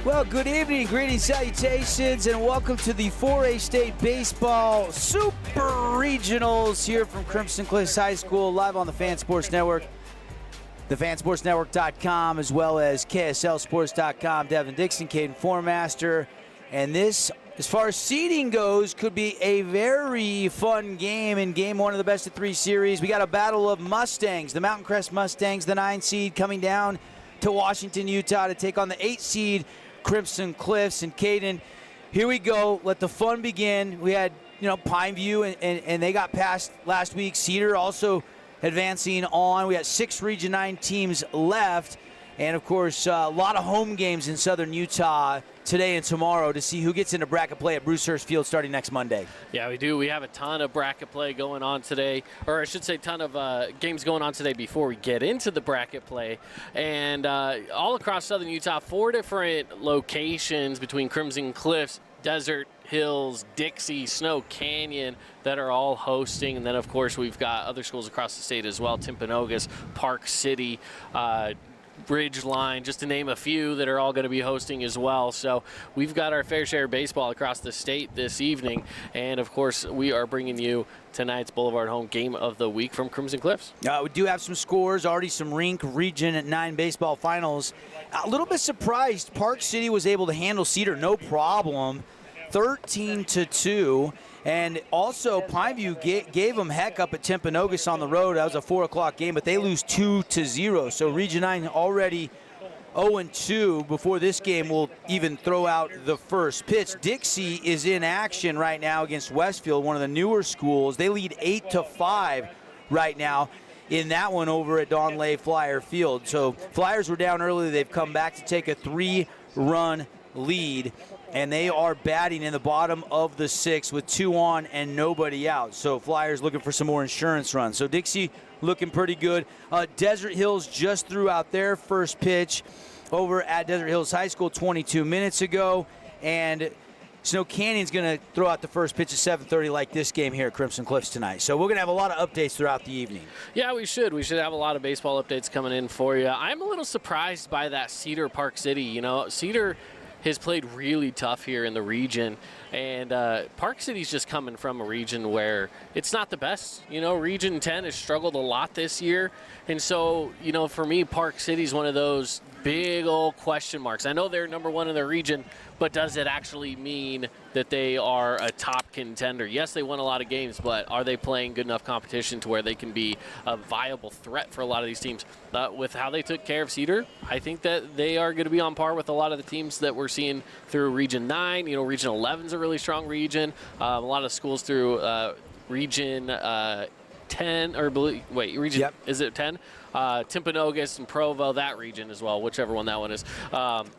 Well, good evening, greetings, salutations, and welcome to the 4A State Baseball Super Regionals here from Crimson Cliffs High School, live on the Fan Sports Network, thefansportsnetwork.com, as well as KSLSports.com. Devin Dixon, Caden Formaster, and this, as far as seeding goes, could be a very fun game in Game 1 of the Best of 3 series. We got a battle of Mustangs, the Mountain Crest Mustangs, the 9 seed, coming down to Washington, Utah to take on the 8 seed Crimson Cliffs. And Caden, here we go. Let the fun begin. We had, Pineview, and they got past last week. Cedar also advancing on. We got 6 Region 9 teams left. And, of course, a lot of home games in southern Utah today and tomorrow to see who gets into bracket play at Brucehurst Field starting next Monday. Yeah, we do. We have a ton of bracket play going on today, or I should say ton of games going on today before we get into the bracket play. And all across southern Utah, 4 different locations between Crimson Cliffs, Desert Hills, Dixie, Snow Canyon that are all hosting. And then, of course, we've got other schools across the state as well, Timpanogos, Park City, Ridgeline, just to name a few that are all going to be hosting as well. So we've got our fair share of baseball across the state this evening. And, of course, we are bringing you tonight's Boulevard Home Game of the Week from Crimson Cliffs. We do have some scores, already some Rink Region 9 baseball finals. A little bit surprised Park City was able to handle Cedar no problem, 13-2. And also, Pineview gave them heck up at Timpanogos on the road. That was a 4 o'clock game, but they lose 2-0. So Region 9 already 0-2 before this game will even throw out the first pitch. Dixie is in action right now against Westfield, one of the newer schools. They lead 8-5 right now in that one over at Don Lay Flyer Field. So Flyers were down early. They've come back to take a 3-run lead, and they are batting in the bottom of the 6th with 2 on and nobody out. So Flyers looking for some more insurance runs. So Dixie looking pretty good. Desert Hills just threw out their first pitch over at Desert Hills High School 22 minutes ago, and Snow Canyon's going to throw out the first pitch at 7:30 like this game here at Crimson Cliffs tonight. So we're going to have a lot of updates throughout the evening. Yeah, we should. We should have a lot of baseball updates coming in for you. I'm a little surprised by that Cedar Park City. Cedar has played really tough here in the region, and Park City's just coming from a region where it's not the best. Region 10 has struggled a lot this year, and so, for me, Park City's one of those big old question marks. I know they're number 1 in their region, but does it actually mean that they are a top contender? Yes, they won a lot of games, but are they playing good enough competition to where they can be a viable threat for a lot of these teams? With how they took care of Cedar, I think that they are going to be on par with a lot of the teams that we're seeing through Region 9. Region 11 is a really strong region. A lot of schools through Region 10, or region, yep. Is it 10? Timpanogos and Provo, that region as well, whichever one that one is.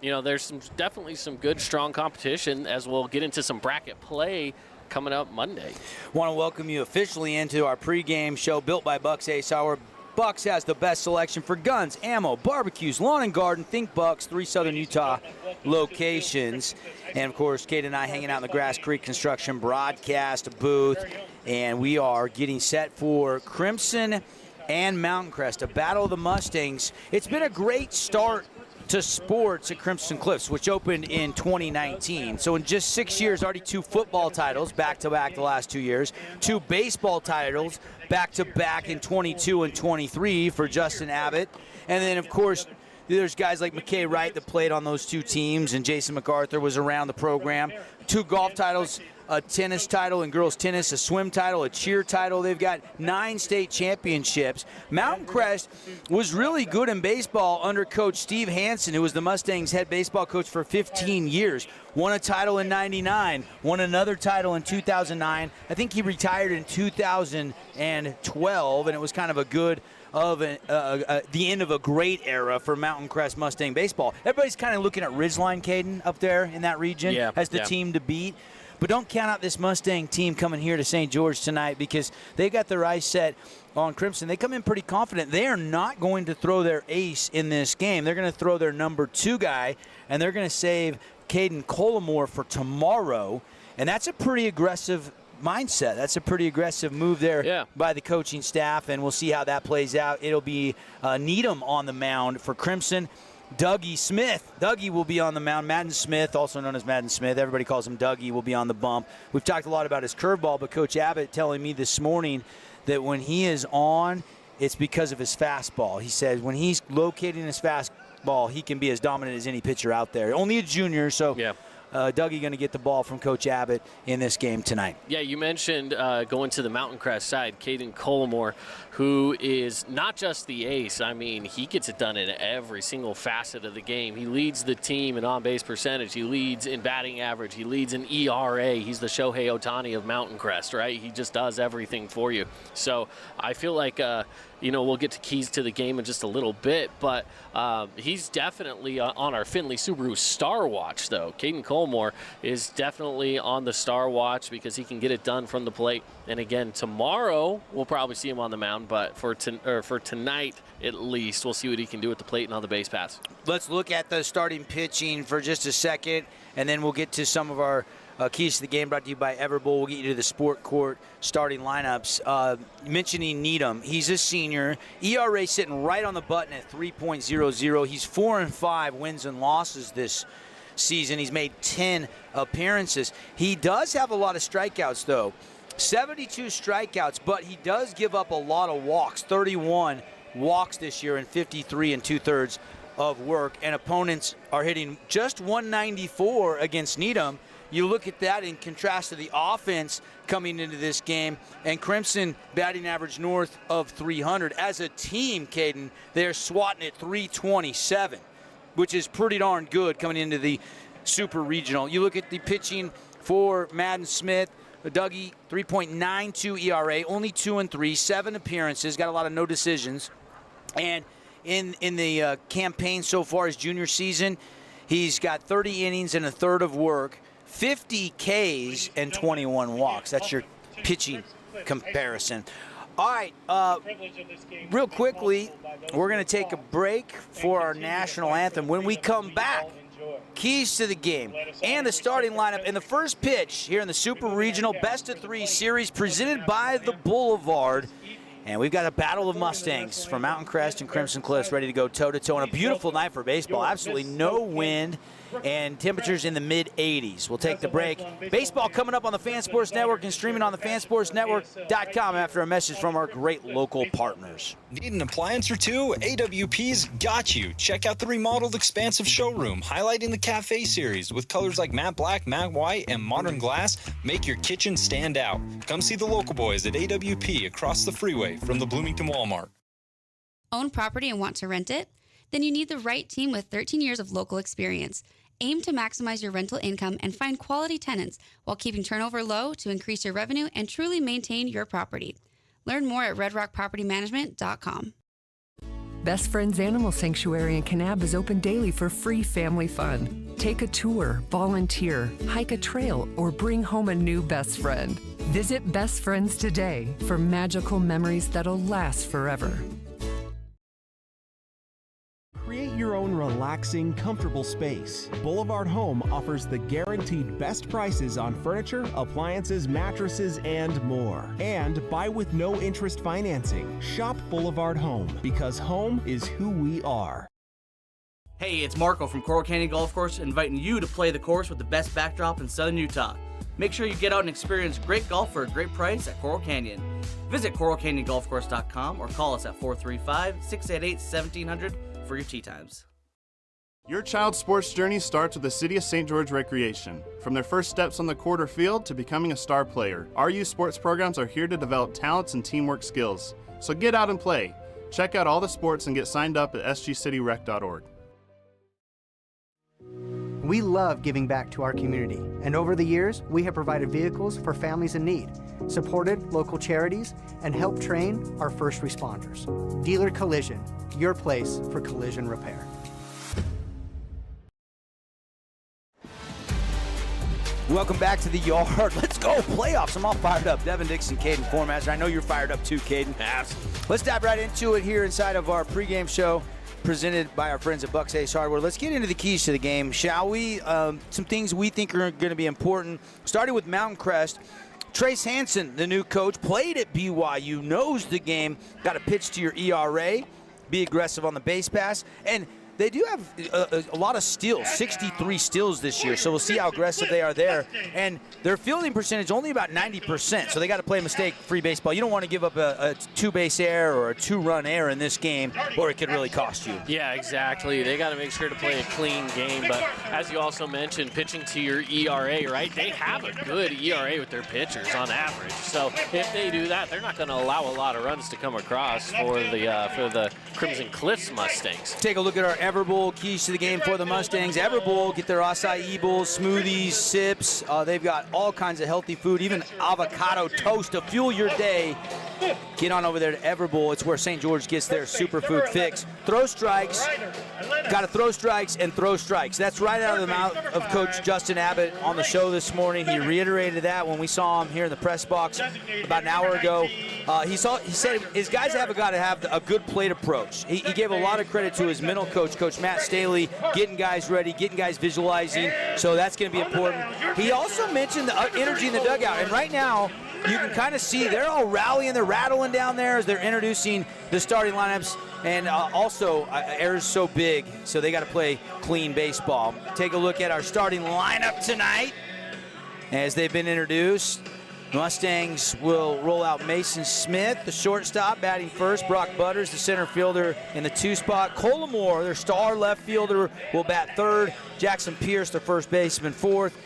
There's definitely some good, strong competition as we'll get into some bracket play coming up Monday. Want to welcome you officially into our pregame show built by Bucks Ace Hour. Bucks has the best selection for guns, ammo, barbecues, lawn and garden. Think Bucks, 3 southern Utah locations. And, of course, Kate and I hanging out in the Grass Creek Construction broadcast booth. And we are getting set for Crimson and Mountain Crest, a battle of the Mustangs. It's been a great start to sports at Crimson Cliffs, which opened in 2019. So in just 6 years, already 2 football titles back-to-back the last 2 years, 2 baseball titles back-to-back in 22 and 23 for Justin Abbott. And then, of course, there's guys like McKay Wright that played on those 2 teams, and Jason MacArthur was around the program. 2 golf titles, a tennis title in girls tennis, a swim title, a cheer title. They've got 9 state championships. Mountain Crest was really good in baseball under Coach Steve Hansen, who was the Mustangs head baseball coach for 15 years. Won a title in 99, won another title in 2009. I think he retired in 2012, and it was kind of a good the end of a great era for Mountain Crest Mustang baseball. Everybody's kind of looking at Ridgeline, Caden, up there in that region as the team to beat. But don't count out this Mustang team coming here to St. George tonight, because they got their eyes set on Crimson. They come in pretty confident. They are not going to throw their ace in this game. They're going to throw their number 2 guy, and they're going to save Caden Collimore for tomorrow. And that's a pretty aggressive mindset. That's a pretty aggressive move there by the coaching staff, and we'll see how that plays out. It'll be Needham on the mound for Crimson. Dougie Smith. Dougie will be on the mound. Madden Smith, also known as Madden Smith. Everybody calls him Dougie, will be on the bump. We've talked a lot about his curveball, but Coach Abbott telling me this morning that when he is on, it's because of his fastball. He says when he's locating his fastball, he can be as dominant as any pitcher out there. Only a junior, so yeah. Dougie going to get the ball from Coach Abbott in this game tonight. Yeah, you mentioned going to the Mountain Crest side, Caden Colmore, who is not just the ace. I mean, he gets it done in every single facet of the game. He leads the team in on-base percentage. He leads in batting average. He leads in ERA. He's the Shohei Ohtani of Mountain Crest, right? He just does everything for you. So I feel like, we'll get to keys to the game in just a little bit, but he's definitely on our Findlay Subaru Star Watch, though. Caden Colmore is definitely on the Star Watch because he can get it done from the plate. And again, tomorrow we'll probably see him on the mound, but for tonight at least, we'll see what he can do at the plate and on the base paths. Let's look at the starting pitching for just a second, and then we'll get to some of our keys to the game brought to you by Everbowl. We'll get you to the Sport Court starting lineups. Mentioning Needham, he's a senior. ERA sitting right on the button at 3.00. He's 4-5 wins and losses this season. He's made 10 appearances. He does have a lot of strikeouts, though. 72 strikeouts, but he does give up a lot of walks. 31 walks this year and 53 2/3 of work. And opponents are hitting just 194 against Needham. You look at that in contrast to the offense coming into this game, and Crimson batting average north of 300. As a team, Caden, they're swatting at 327, which is pretty darn good coming into the Super Regional. You look at the pitching for Madden Smith, Dougie, 3.92 ERA, only 2-3, 7 appearances, got a lot of no decisions. And in the campaign so far, his junior season, he's got 30 innings and a third of work, 50 Ks and 21 walks. That's your pitching comparison. All right, real quickly, we're going to take a break for our national anthem. When we come back, keys to the game and the starting lineup and the first pitch here in the Super Regional Best of 3 series presented by the Boulevard. And we've got a battle of Mustangs from Mountain Crest and Crimson Cliffs ready to go toe-to-toe. And a beautiful night for baseball. Absolutely no wind and temperatures in the mid-80s. We'll take the break. Baseball coming up on the Fan Sports Network and streaming on the fansportsnetwork.com after a message from our great local partners. Need an appliance or two? AWP's got you. Check out the remodeled expansive showroom, highlighting the Cafe series with colors like matte black, matte white, and modern glass. Make your kitchen stand out. Come see the local boys at AWP across the freeway from the Bloomington Walmart. Own property and want to rent it? Then you need the right team with 13 years of local experience. Aim to maximize your rental income and find quality tenants while keeping turnover low to increase your revenue and truly maintain your property. Learn more at redrockpropertymanagement.com. Best Friends Animal Sanctuary in Kanab is open daily for free family fun. Take a tour, volunteer, hike a trail, or bring home a new best friend. Visit Best Friends today for magical memories that'll last forever. Create your own relaxing, comfortable space. Boulevard Home offers the guaranteed best prices on furniture, appliances, mattresses, and more. And buy with no interest financing. Shop Boulevard Home, because home is who we are. Hey, it's Marco from Coral Canyon Golf Course, inviting you to play the course with the best backdrop in southern Utah. Make sure you get out and experience great golf for a great price at Coral Canyon. Visit coralcanyongolfcourse.com or call us at 435-688-1700 for your tee times. Your child's sports journey starts with the City of St. George Recreation. From their first steps on the court or field to becoming a star player, our youth sports programs are here to develop talents and teamwork skills. So get out and play. Check out all the sports and get signed up at sgcityrec.org. We love giving back to our community, and over the years, we have provided vehicles for families in need, supported local charities, and helped train our first responders. Dealer Collision, your place for collision repair. Welcome back to the yard. Let's go, playoffs. I'm all fired up. Devin Dixon, Caden Formaster. I know you're fired up too, Caden. Let's dive right into it here inside of our pregame show presented by our friends at Bucks Ace Hardware. Let's get into the keys to the game, shall we? Some things we think are going to be important. Starting with Mountain Crest, Trace Hansen, the new coach, played at BYU, knows the game, got to pitch to your ERA, be aggressive on the base pass, and they do have a lot of steals, 63 steals this year, so we'll see how aggressive they are there. And their fielding percentage only about 90%, so they got to play mistake-free baseball. You don't want to give up a two-base error or a two-run error in this game, or it could really cost you. Yeah, exactly. They got to make sure to play a clean game, but as you also mentioned, pitching to your ERA, right? They have a good ERA with their pitchers on average, so if they do that, they're not going to allow a lot of runs to come across for the Crimson Cliffs Mustangs. Take a look at our Everbowl keys to the game for the Mustangs. Everbowl, get their acai bowls, smoothies, sips. They've got all kinds of healthy food, even avocado toast to fuel your day. Get on over there to Everbowl. It's where St. George gets their superfood fix. Throw strikes. Got to throw strikes and throw strikes. That's right out of the mouth of Coach Justin Abbott on the show this morning. He reiterated that when we saw him here in the press box about an hour ago. He said his guys have got to have a good plate approach. He gave a lot of credit to his mental coach, Coach Matt Staley, getting guys ready, getting guys visualizing. So that's going to be important. He also mentioned the energy in the dugout, and right now you can kind of see they're all rallying, they're rattling down there as they're introducing the starting lineups. And also, air's so big, so they got to play clean baseball. Take a look at our starting lineup tonight as they've been introduced. Mustangs will roll out Mason Smith, the shortstop, batting first. Brock Butters, the center fielder, in the 2 spot. Collimore, their star left fielder, will bat third. Jackson Pierce, their first baseman, fourth.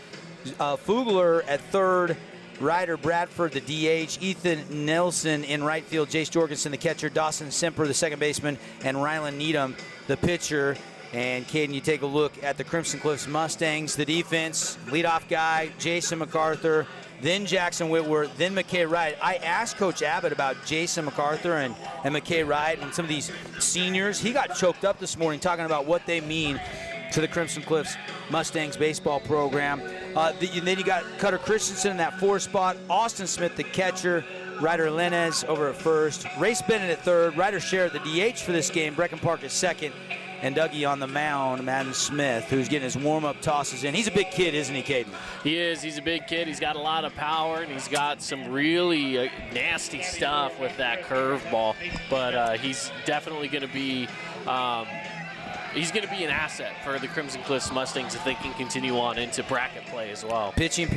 Fugler at third. Ryder Bradford, the DH. Ethan Nelson in right field. Jace Jorgensen, the catcher. Dawson Semper, the second baseman. And Rylan Needham, the pitcher. And Caden, you take a look at the Crimson Cliffs Mustangs. The defense, leadoff guy, Jason MacArthur, then Jackson Whitworth, then McKay Wright. I asked Coach Abbott about Jason MacArthur and McKay Wright and some of these seniors. He got choked up this morning talking about what they mean to the Crimson Cliffs Mustangs baseball program. Then you got Cutter Christensen in that 4 spot, Austin Smith, the catcher, Ryder Lenez over at first, Race Bennett at third, Ryder Sher at the DH for this game, Brecken Park at second, and Dougie on the mound, Madden Smith, who's getting his warm-up tosses in. He's a big kid, isn't he, Caden? He is. He's a big kid. He's got a lot of power, and he's got some really nasty stuff with that curveball. But he's definitely going to be he's going to be an asset for the Crimson Cliffs Mustangs if they can continue on into bracket play as well. Pitching,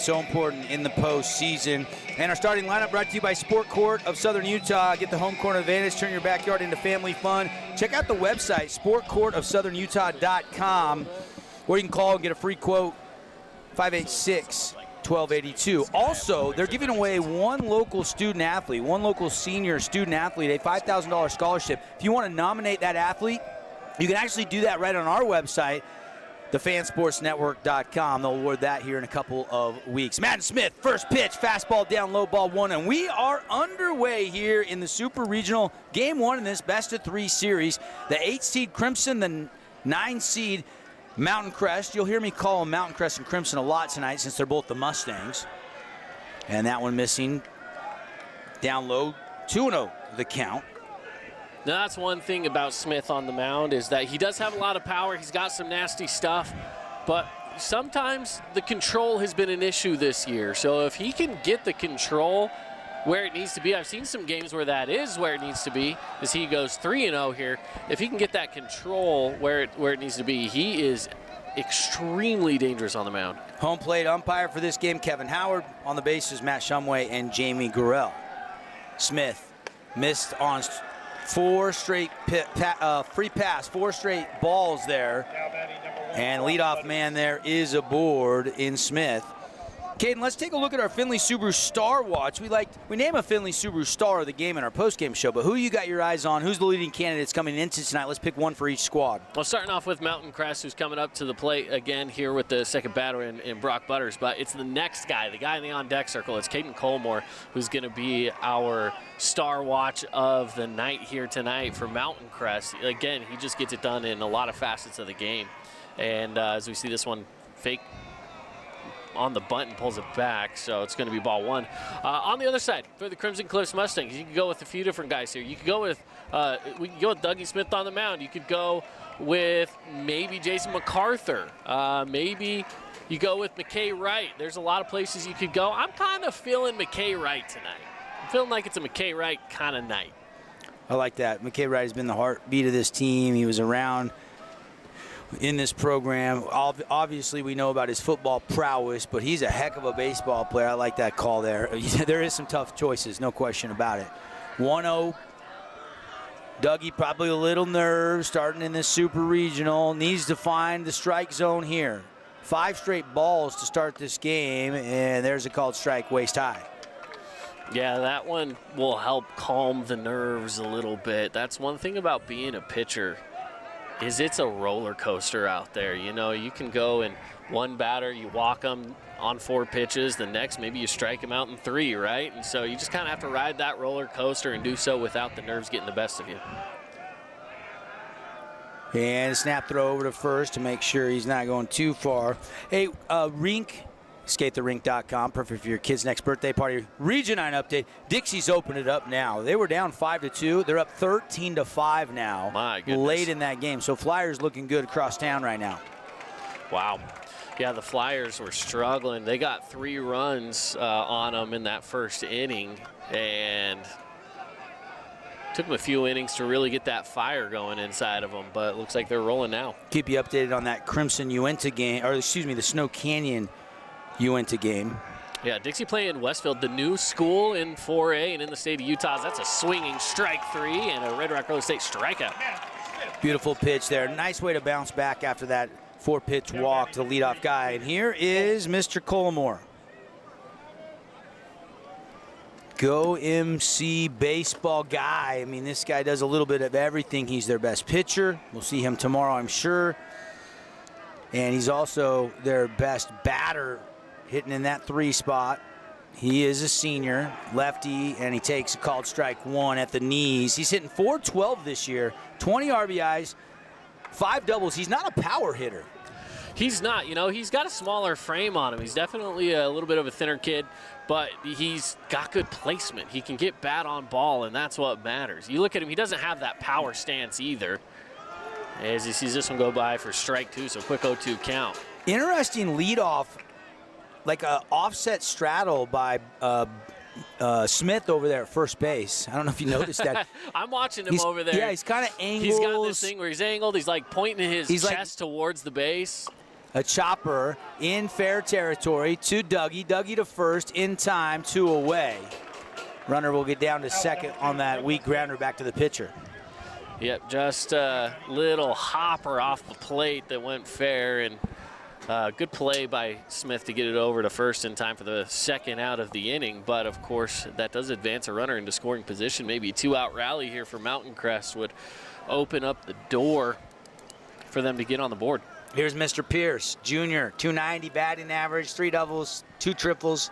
so important in the postseason. And our starting lineup brought to you by Sport Court of Southern Utah. Get the home court advantage, turn your backyard into family fun. Check out the website, sportcourtofsouthernutah.com, where you can call and get a free quote, 586-1282. Also, they're giving away one local student athlete, one local senior student athlete, a $5,000 scholarship. If you want to nominate that athlete, you can actually do that right on our website, thefansportsnetwork.com. They'll award that here in a couple of weeks. Madden Smith, first pitch, fastball down, low ball 1, and we are underway here in the Super Regional Game 1 in this best-of-3 series. The 8-seed Crimson, the 9-seed Mountain Crest. You'll hear me call them Mountain Crest and Crimson a lot tonight since they're both the Mustangs. And that one missing down low, 2-0 the count. Now, that's one thing about Smith on the mound is that he does have a lot of power. He's got some nasty stuff, but sometimes the control has been an issue this year. So if he can get the control where it needs to be, I've seen some games where that is where it needs to be, as he goes 3-0 here. If he can get that control where it needs to be, he is extremely dangerous on the mound. Home plate umpire for this game, Kevin Howard. On the bases, Matt Shumway and Jamie Gurrell. Smith missed on 4 straight free pass, 4 straight balls there. And leadoff man there is aboard in Smith. Caden, let's take a look at our Findlay Subaru Star Watch. We name a Findlay Subaru Star of the game in our postgame show, but who you got your eyes on? Who's the leading candidates coming into tonight? Let's pick one for each squad. Well, starting off with Mountain Crest, who's coming up to the plate again here with the second batter in Brock Butters, but it's the next guy, the guy in the on-deck circle. It's Caden Collimore, who's going to be our Star Watch of the night here tonight for Mountain Crest. Again, he just gets it done in a lot of facets of the game. And as we see this one, fake on the bunt and pulls it back, so it's going to be ball 1. On the other side, for the Crimson Cliffs Mustangs, you can go with a few different guys here. You could go with, we can go with Dougie Smith on the mound. You could go with maybe Jason MacArthur. Maybe you go with McKay Wright. There's a lot of places you could go. I'm kind of feeling McKay Wright tonight. I'm feeling like it's a McKay Wright kind of night. I like that. McKay Wright has been the heartbeat of this team. He was around in this program. Obviously, we know about his football prowess, but he's a heck of a baseball player. I like that call there. There is some tough choices, no question about it. 1-0. Dougie probably a little nerve starting in this super regional. Needs to find the strike zone here. 5 straight balls to start this game, and there's a called strike waist high. Yeah, that one will help calm the nerves a little bit. That's one thing about being a pitcher, is it's a roller coaster out there. You know, you can go in one batter, you walk them on 4 pitches, the next maybe you strike them out in 3, right? And so you just kind of have to ride that roller coaster and do so without the nerves getting the best of you. And a snap throw over to first to make sure he's not going too far. Hey, Rink, skatethерink.com, perfect for your kid's next birthday party. Region 9 update. Dixie's opened it up now. They were down 5-2. They're up 13-5 now. My goodness. Late in that game. So Flyers looking good across town right now. Wow. Yeah, the Flyers were struggling. They got 3 runs on them in that first inning, and took them a few innings to really get that fire going inside of them, but it looks like they're rolling now. Keep you updated on that Crimson Uinta game, or excuse me, the Snow Canyon Uinta game. Yeah, Dixie playing Westfield, the new school in 4A and in the state of Utah. That's a swinging strike 3 and a Red Rock Road State strikeout. Beautiful pitch there. Nice way to bounce back after that 4-pitch walk to the leadoff guy. And here is Mr. Colmore. Go MC baseball guy. I mean, this guy does a little bit of everything. He's their best pitcher. We'll see him tomorrow, I'm sure. And he's also their best batter, hitting in that 3 spot. He is a senior, lefty, and he takes a called strike 1 at the knees. He's hitting .412 this year, 20 RBIs, 5 doubles. He's not a power hitter. He's not, you know, he's got a smaller frame on him. He's definitely a little bit of a thinner kid, but he's got good placement. He can get bat on ball, and that's what matters. You look at him, he doesn't have that power stance either, as he sees this one go by for strike 2, so quick 0-2 count. Interesting leadoff, like a offset straddle by Smith over there at first base. I don't know if you noticed that. I'm watching him over there. Yeah, he's kind of angled. He's got this thing where he's angled. He's like pointing his chest towards the base. A chopper in fair territory to Dougie. Dougie to first, in time, 2 away. Runner will get down to second on that weak grounder back to the pitcher. Yep, just a little hopper off the plate that went fair, and good play by Smith to get it over to first in time for the second out of the inning. But, of course, that does advance a runner into scoring position. Maybe a 2-out rally here for Mountain Crest would open up the door for them to get on the board. Here's Mr. Pierce, junior, 290 batting average, 3 doubles, 2 triples.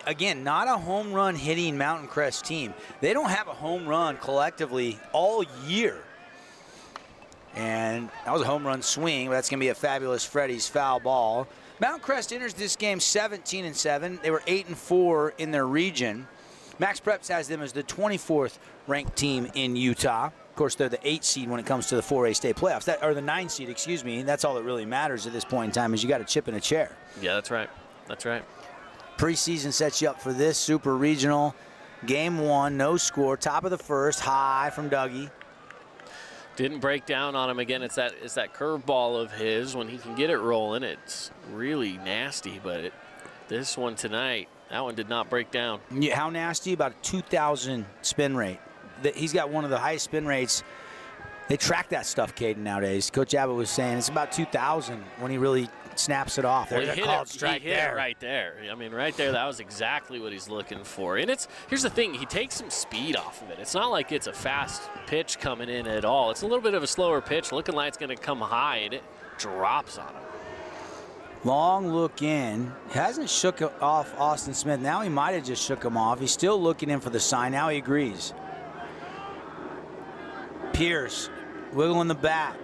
Again, not a home run hitting Mountain Crest team. They don't have a home run collectively all year. And that was a home run swing, but that's going to be a fabulous Freddie's foul ball. Mountain Crest enters this game 17-7. They were 8-4 in their region. Max Preps has them as the 24th ranked team in Utah. Of course, they're the 8th seed when it comes to the 4A state playoffs, or the 9th seed, excuse me. That's all that really matters at this point in time is you got a chip in a chair. Yeah, that's right. That's right. Preseason sets you up for this super regional. Game 1, no score, top of the first, high from Dougie. Didn't break down on him again. It's that curveball of his. When he can get it rolling, it's really nasty. But this one tonight, that one did not break down. Yeah, how nasty? About a 2,000 spin rate. He's got one of the highest spin rates. They track that stuff, Caden, nowadays. Coach Abbott was saying it's about 2,000 when he really snaps it off. There's a called strike there. He hit it right there. I mean, right there, that was exactly what he's looking for. And here's the thing, he takes some speed off of it. It's not like it's a fast pitch coming in at all. It's a little bit of a slower pitch, looking like it's going to come high, and it drops on him. Long look in. Hasn't shook off Austin Smith. Now he might have just shook him off. He's still looking in for the sign. Now he agrees. Pierce wiggling the bat.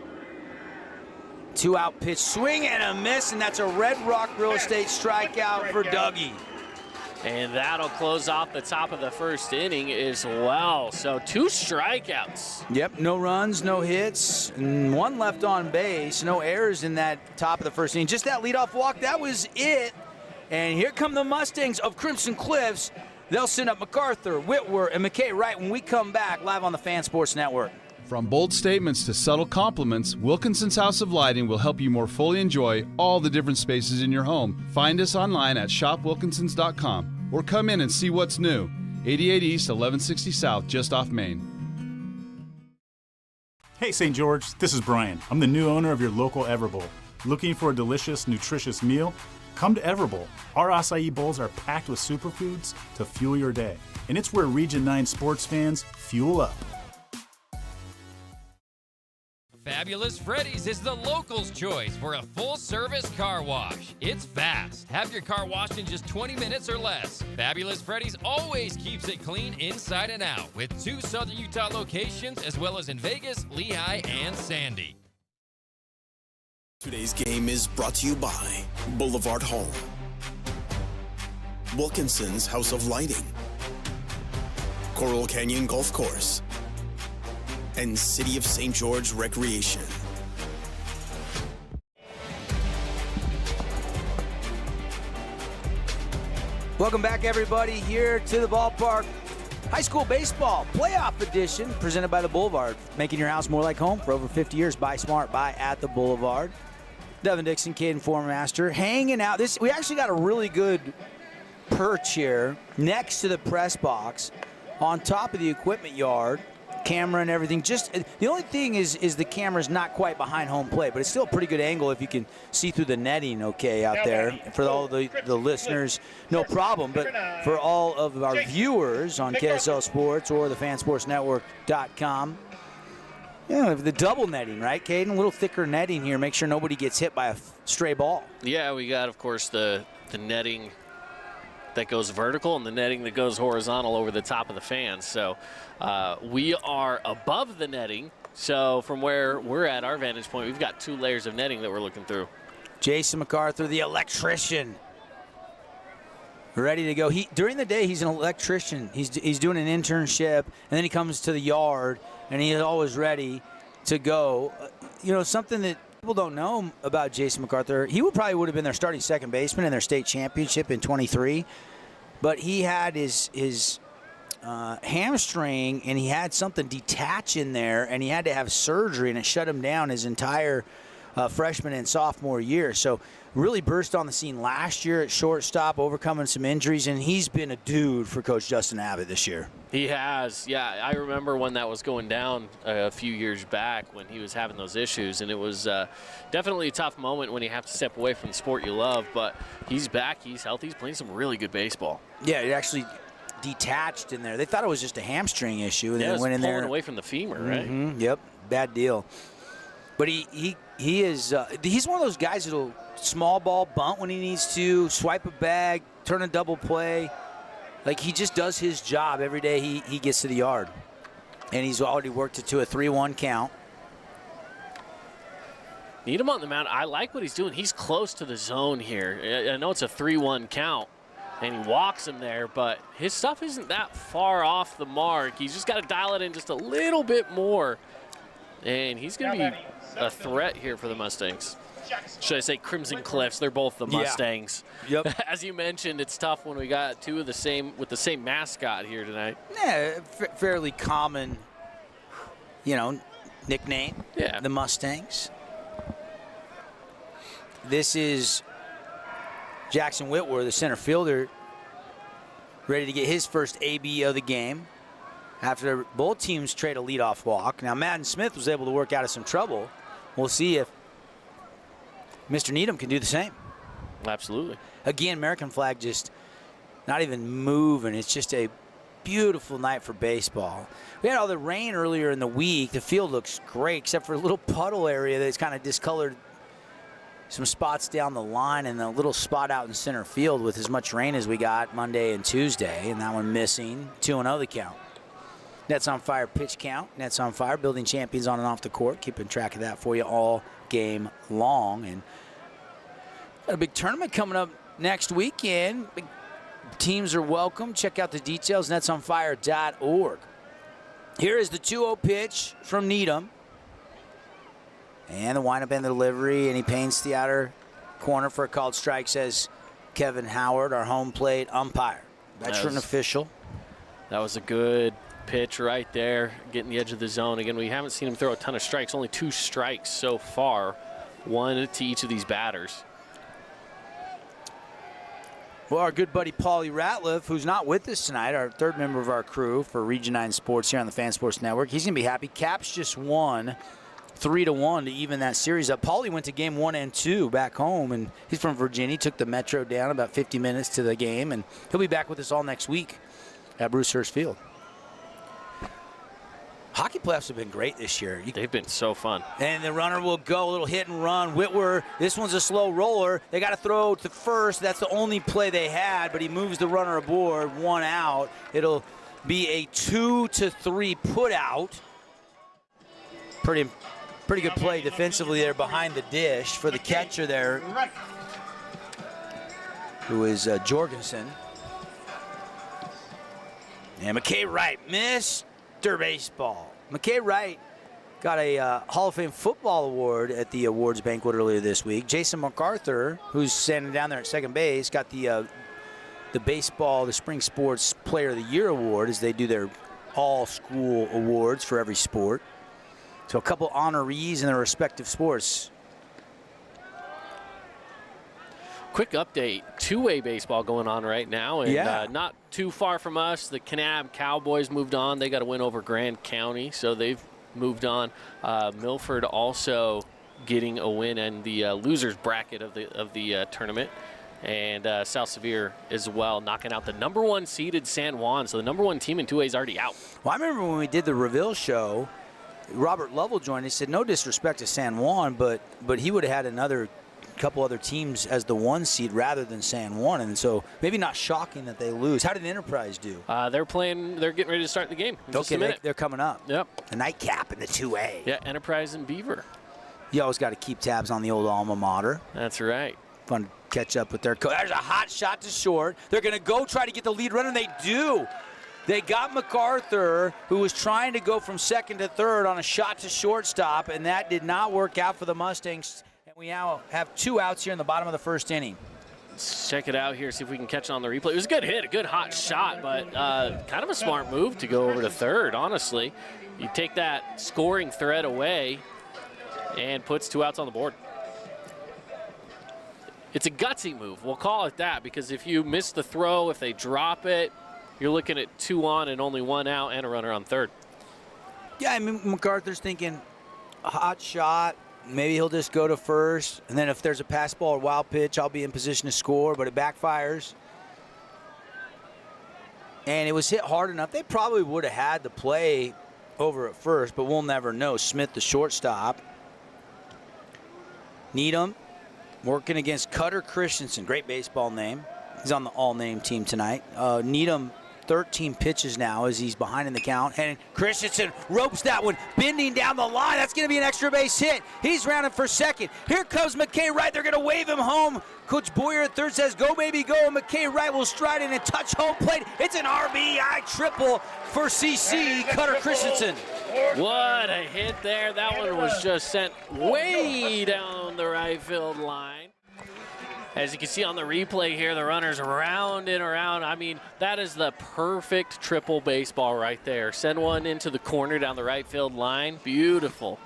2-out pitch, swing and a miss, and that's a Red Rock Real Estate strikeout for Dougie. And that'll close off the top of the first inning as well. So 2 strikeouts. Yep, no runs, no hits, and 1 left on base. No errors in that top of the first inning. Just that leadoff walk, that was it. And here come the Mustangs of Crimson Cliffs. They'll send up MacArthur, Whitworth, and McKay right when we come back live on the Fan Sports Network. From bold statements to subtle compliments, Wilkinson's House of Lighting will help you more fully enjoy all the different spaces in your home. Find us online at shopwilkinsons.com or come in and see what's new. 88 East, 1160 South, just off Main. Hey St. George, this is Brian. I'm the new owner of your local Everbowl. Looking for a delicious, nutritious meal? Come to Everbowl. Our acai bowls are packed with superfoods to fuel your day. And it's where Region 9 sports fans fuel up. Fabulous Freddy's is the locals' choice for a full-service car wash. It's fast. Have your car washed in just 20 minutes or less. Fabulous Freddy's always keeps it clean inside and out with 2 Southern Utah locations as well as in Vegas, Lehigh, and Sandy. Today's game is brought to you by Boulevard Home, Wilkinson's House of Lighting, Coral Canyon Golf Course, and City of St. George Recreation. Welcome back, everybody, here to the ballpark. High school baseball playoff edition presented by the Boulevard, making your house more like home for over 50 years. Buy smart, buy at the Boulevard. Devin Dixon, Caden Formaster, hanging out. We actually got a really good perch here next to the press box on top of the equipment yard. Camera and everything. Just the only thing is the camera's not quite behind home plate, but it's still a pretty good angle if you can see through the netting okay out there. For all the listeners, no problem. But for all of our viewers on KSL Sports or the fansportsnetwork.com, yeah, the double netting, right, Caden? A little thicker netting here. Make sure nobody gets hit by a stray ball. Yeah, we got, of course, the netting that goes vertical and the netting that goes horizontal over the top of the fans. So we are above the netting. So from where we're at, our vantage point, we've got 2 layers of netting that we're looking through. Jason MacArthur, the electrician, ready to go. During the day, he's an electrician. He's doing an internship, and then he comes to the yard, and he is always ready to go. You know, something that people don't know about Jason MacArthur, he probably would have been their starting second baseman in their state championship in 23, but he had his hamstring, and he had something detach in there, and he had to have surgery, and it shut him down his entire freshman and sophomore year. So really burst on the scene last year at shortstop, overcoming some injuries, and he's been a dude for Coach Justin Abbott this year. He has, yeah. I remember when that was going down a few years back when he was having those issues, and it was definitely a tough moment when you have to step away from the sport you love, but he's back, he's healthy, he's playing some really good baseball. Yeah, it actually detached in there. They thought it was just a hamstring issue, and then went in there. Pulling away from the femur, right? Yep, bad deal. But he is he's one of those guys that'll small ball bunt when he needs to, swipe a bag, turn a double play. Like, he just does his job every day he gets to the yard. And he's already worked it to a 3-1 count. Need him on the mound. I like what he's doing. He's close to the zone here. I know it's a 3-1 count, and he walks him there, but his stuff isn't that far off the mark. He's just got to dial it in just a little bit more, and he's going to be a threat here for the Mustangs. Should I say Crimson Cliffs? They're both the Mustangs. Yeah. Yep. As you mentioned, it's tough when we got 2 of the same with the same mascot here tonight. Yeah, fairly common, nickname. Yeah. The Mustangs. This is Jackson Whitworth, the center fielder, ready to get his first AB of the game after both teams trade a leadoff walk. Now, Madden Smith was able to work out of some trouble. We'll see if Mr. Needham can do the same. Absolutely. Again, American flag just not even moving. It's just a beautiful night for baseball. We had all the rain earlier in the week. The field looks great, except for a little puddle area that's kind of discolored some spots down the line and a little spot out in center field with as much rain as we got Monday and Tuesday, and that one missing. 2-0 the count. Nets on fire pitch count. Nets on fire, building champions on and off the court. Keeping track of that for you all game long. And got a big tournament coming up next weekend. Big teams are welcome. Check out the details, netsonfire.org. Here is the 2-0 pitch from Needham. And the windup and the delivery, and he paints the outer corner for a called strike, says Kevin Howard, our home plate umpire. veteran official. That was a good pitch right there, getting the edge of the zone. Again, we haven't seen him throw a ton of strikes, only 2 strikes so far, 1 to each of these batters. Well, our good buddy Paulie Ratliff, who's not with us tonight, our 3rd member of our crew for Region 9 Sports here on the Fan Sports Network, he's going to be happy. Caps just won 3-1 to even that series up. Paulie went to game 1 and 2 back home, and he's from Virginia. He took the Metro down about 50 minutes to the game, and he'll be back with us all next week at Bruce Hurst Field. Hockey playoffs have been great this year. They've been so fun. And the runner will go, a little hit and run. Whitwer, this one's a slow roller. They got to throw to first. That's the only play they had, but he moves the runner aboard, 1 out. It'll be a 2-3 put out. Pretty good play defensively there behind the dish for the catcher there, who is Jorgensen. And McKay Wright, Mr. Baseball. McKay Wright got a Hall of Fame football award at the awards banquet earlier this week. Jason MacArthur, who's standing down there at second base, got the baseball, the Spring Sports Player of the Year award, as they do their all-school awards for every sport. So a couple honorees in their respective sports. Quick update, 2-way baseball going on right now, and not too far from us, the Kanab Cowboys moved on. They got a win over Grand County, so they've moved on. Milford also getting a win in the losers bracket of the tournament, and South Sevier as well, knocking out the #1 seeded San Juan. So the #1 team in 2A is already out. Well, I remember when we did the Reveal show, Robert Lovell joined. He said, no disrespect to San Juan, but he would have had couple other teams as the 1 seed rather than San Juan, and so maybe not shocking that they lose. How did Enterprise do? They're getting ready to start the game in just a minute. They're coming up. Yep. A nightcap in the 2A. Yeah, Enterprise and Beaver. You always got to keep tabs on the old alma mater. That's right. Fun to catch up with their coach. There's a hot shot to short. They're going to go try to get the lead runner, and they do. They got MacArthur, who was trying to go from second to third on a shot to shortstop, and that did not work out for the Mustangs. We now have 2 outs here in the bottom of the 1st inning. Let's check it out here, see if we can catch it on the replay. It was a good hit, a good hot shot, but kind of a smart move to go over to third, honestly. You take that scoring threat away and puts 2 outs on the board. It's a gutsy move, we'll call it that, because if you miss the throw, if they drop it, you're looking at 2 on and only 1 out and a runner on third. Yeah, I mean, MacArthur's thinking a hot shot. Maybe he'll just go to first, and then if there's a pass ball or wild pitch, I'll be in position to score, but it backfires. And it was hit hard enough. They probably would have had the play over at first, but we'll never know. Smith, the shortstop. Needham working against Cutter Christensen. Great baseball name. He's on the all-name team tonight. Needham, 13 pitches now as he's behind in the count. And Christensen ropes that one, bending down the line. That's going to be an extra base hit. He's rounding for second. Here comes McKay Wright. They're going to wave him home. Coach Boyer at third says, go, baby, go. And McKay Wright will stride in and touch home plate. It's an RBI triple for CC Cutter Christensen. What a hit there. That one was just sent way down the right field line. As you can see on the replay here, the runner's round and around. I mean, that is the perfect triple baseball right there. Send one into the corner down the right field line. Beautiful.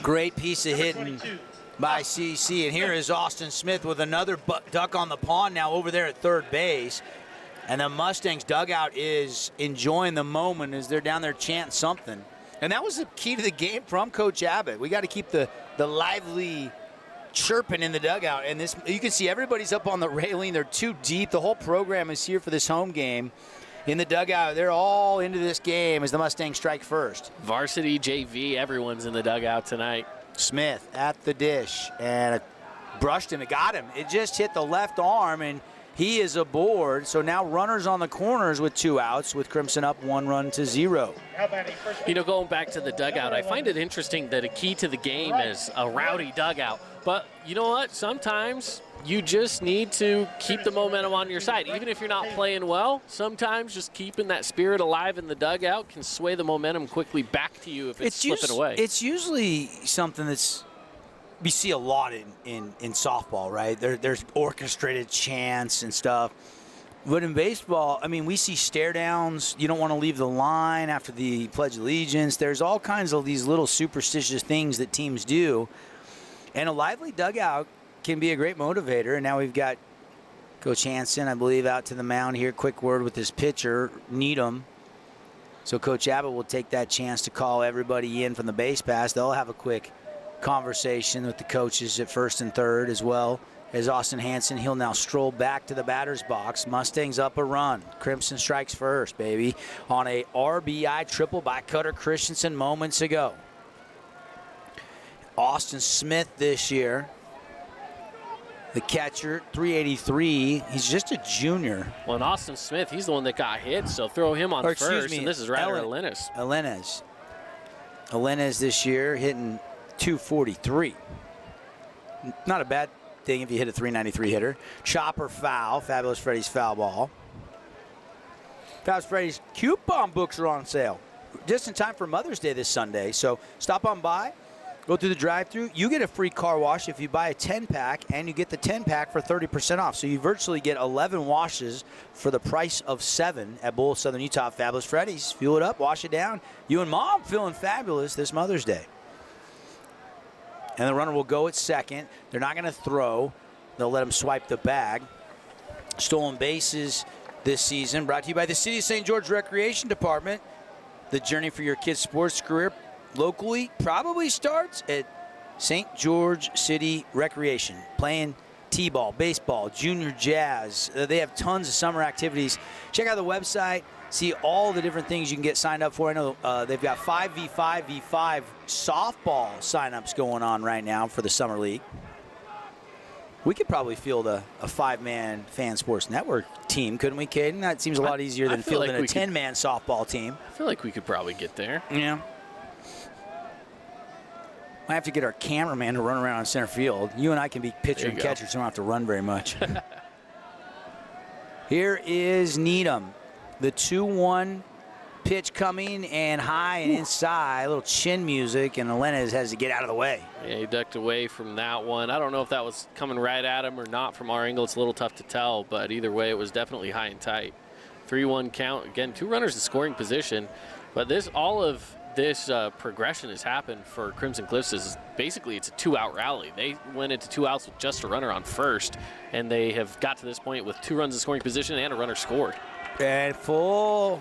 Great piece of hitting by CC. And here is Austin Smith with another duck on the pond now over there at third base. And the Mustangs dugout is enjoying the moment as they're down there chanting something. And that was the key to the game from Coach Abbott. We got to keep the lively chirping in the dugout, and this, you can see everybody's up on the railing. They're too deep. The whole program is here for this home game. In the dugout, they're all into this game as the Mustangs strike first. Varsity, JV, everyone's in the dugout tonight. Smith at the dish, and it brushed him. It got him. It just hit the left arm, and he is aboard. So now runners on the corners with 2 outs, with Crimson up 1-0. You know, going back to the dugout, I find it interesting that a key to the game is a rowdy dugout. But you know what? Sometimes you just need to keep the momentum on your side. Even if you're not playing well, sometimes just keeping that spirit alive in the dugout can sway the momentum quickly back to you if it's slipping away. It's usually something that's we see a lot in softball, right? There's orchestrated chants and stuff. But in baseball, I mean, we see stare downs. You don't want to leave the line after the Pledge of Allegiance. There's all kinds of these little superstitious things that teams do. And a lively dugout can be a great motivator. And now we've got Coach Hansen, I believe, out to the mound here. Quick word with his pitcher, Needham. So Coach Abbott will take that chance to call everybody in from the base pass. They'll have a quick conversation with the coaches at first and third, as well as Austin Hansen. He'll now stroll back to the batter's box. Mustangs up a run. Crimson strikes first, baby, on a RBI triple by Cutter Christensen moments ago. Austin Smith this year, the catcher, 383. He's just a junior. Well, and Austin Smith, he's the one that got hit, so throw him on first. And this is Ryder Alenez. Alenez this year hitting 243. Not a bad thing if you hit a 393 hitter. Chopper foul. Fabulous Freddy's foul ball. Fabulous Freddy's coupon books are on sale just in time for Mother's Day this Sunday. So stop on by. Go through the drive-thru. You get a free car wash if you buy a 10-pack, and you get the 10-pack for 30% off. So you virtually get 11 washes for the price of 7 at Bull Southern Utah. Fabulous Freddy's. Fuel it up, wash it down. You and Mom feeling fabulous this Mother's Day. And the runner will go at second. They're not going to throw. They'll let him swipe the bag. Stolen bases this season brought to you by the City of St. George Recreation Department. The journey for your kid's sports career locally probably starts at St. George City Recreation, playing t-ball, baseball, junior jazz. They have tons of summer activities. Check out the website, see all the different things you can get signed up for. I know they've got 5v5v5 softball signups going on right now for the Summer League. We could probably field a 5-man Fan Sports Network team, couldn't we, Caden? That seems a lot easier than fielding a 10-man softball team. I feel like we could probably get there. Yeah. Might have to get our cameraman to run around in center field. You and I can be pitcher and catcher, so we don't have to run very much. Here is Needham. The 2-1 pitch coming and high and inside. A little chin music, and Alenez has to get out of the way. Yeah, he ducked away from that one. I don't know if that was coming right at him or not from our angle. It's a little tough to tell, but either way, it was definitely high and tight. 3-1 count. Again, 2 runners in scoring position, but all of this progression has happened for Crimson Cliffs. Is basically it's a 2-out rally. They went into 2 outs with just a runner on first, and they have got to this point with 2 runs in scoring position and a runner scored. And full.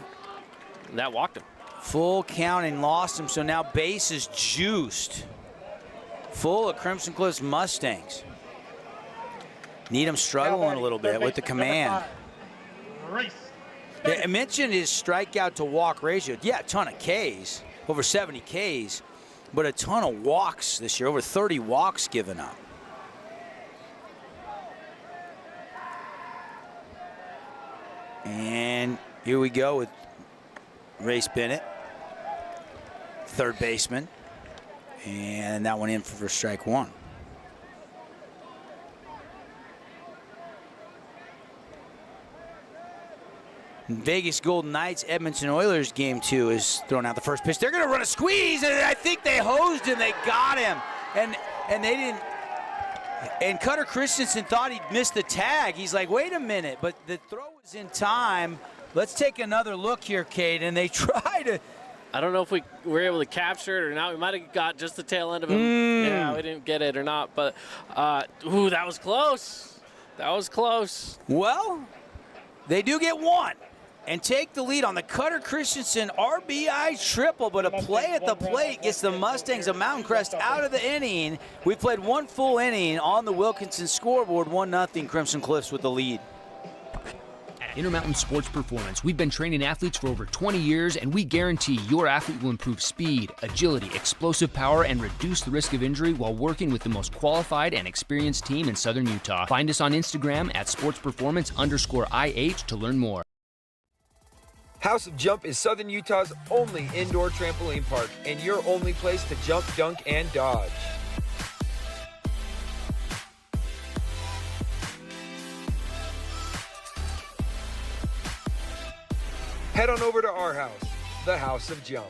And that walked him. Full count and lost him, so now base is juiced. Full of Crimson Cliffs Mustangs. Needham struggling a little bit with the command. I mentioned his strikeout to walk ratio. Yeah, a ton of Ks. Over 70 Ks, but a ton of walks this year, over 30 walks given up. And here we go with Race Bennett, third baseman, and that one in for strike 1. Vegas Golden Knights, Edmonton Oilers game 2 is thrown out the first pitch. They're going to run a squeeze, and I think they hosed him. They got him, and they didn't. And Cutter Christensen thought he'd missed the tag. He's like, wait a minute, but the throw was in time. Let's take another look here, Kate, and they try to. I don't know if we were able to capture it or not. We might have got just the tail end of him. Yeah, we didn't get it or not, but ooh, that was close. That was close. Well, they do get 1. And take the lead on the Cutter Christensen RBI triple, but a play at the plate gets the Mustangs of Mountain Crest out of the inning. We played 1 full inning on the Wilkinson scoreboard, 1-0 Crimson Cliffs with the lead. At Intermountain Sports Performance, we've been training athletes for over 20 years, and we guarantee your athlete will improve speed, agility, explosive power, and reduce the risk of injury while working with the most qualified and experienced team in Southern Utah. Find us on Instagram at sportsperformance_IH to learn more. House of Jump is Southern Utah's only indoor trampoline park and your only place to jump, dunk, and dodge. Head on over to our house, the House of Jump.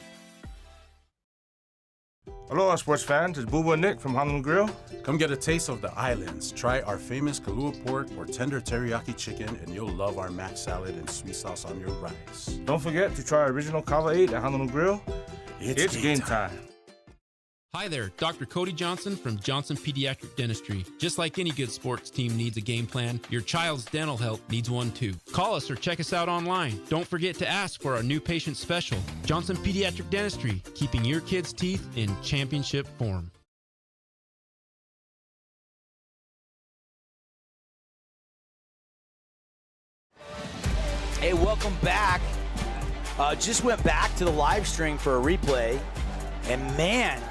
Aloha, sports fans. It's Boo Boo and Nick from Honolulu Grill. Come get a taste of the islands. Try our famous Kalua pork or tender teriyaki chicken, and you'll love our mac salad and sweet sauce on your rice. Don't forget to try our original Kava 8 at Honolulu Grill. It's game time. Hi there, Dr. Cody Johnson from Johnson Pediatric Dentistry. Just like any good sports team needs a game plan, your child's dental health needs one too. Call us or check us out online. Don't forget to ask for our new patient special. Johnson Pediatric Dentistry, keeping your kids' teeth in championship form. Hey, welcome back. Just went back to the live stream for a replay, and man,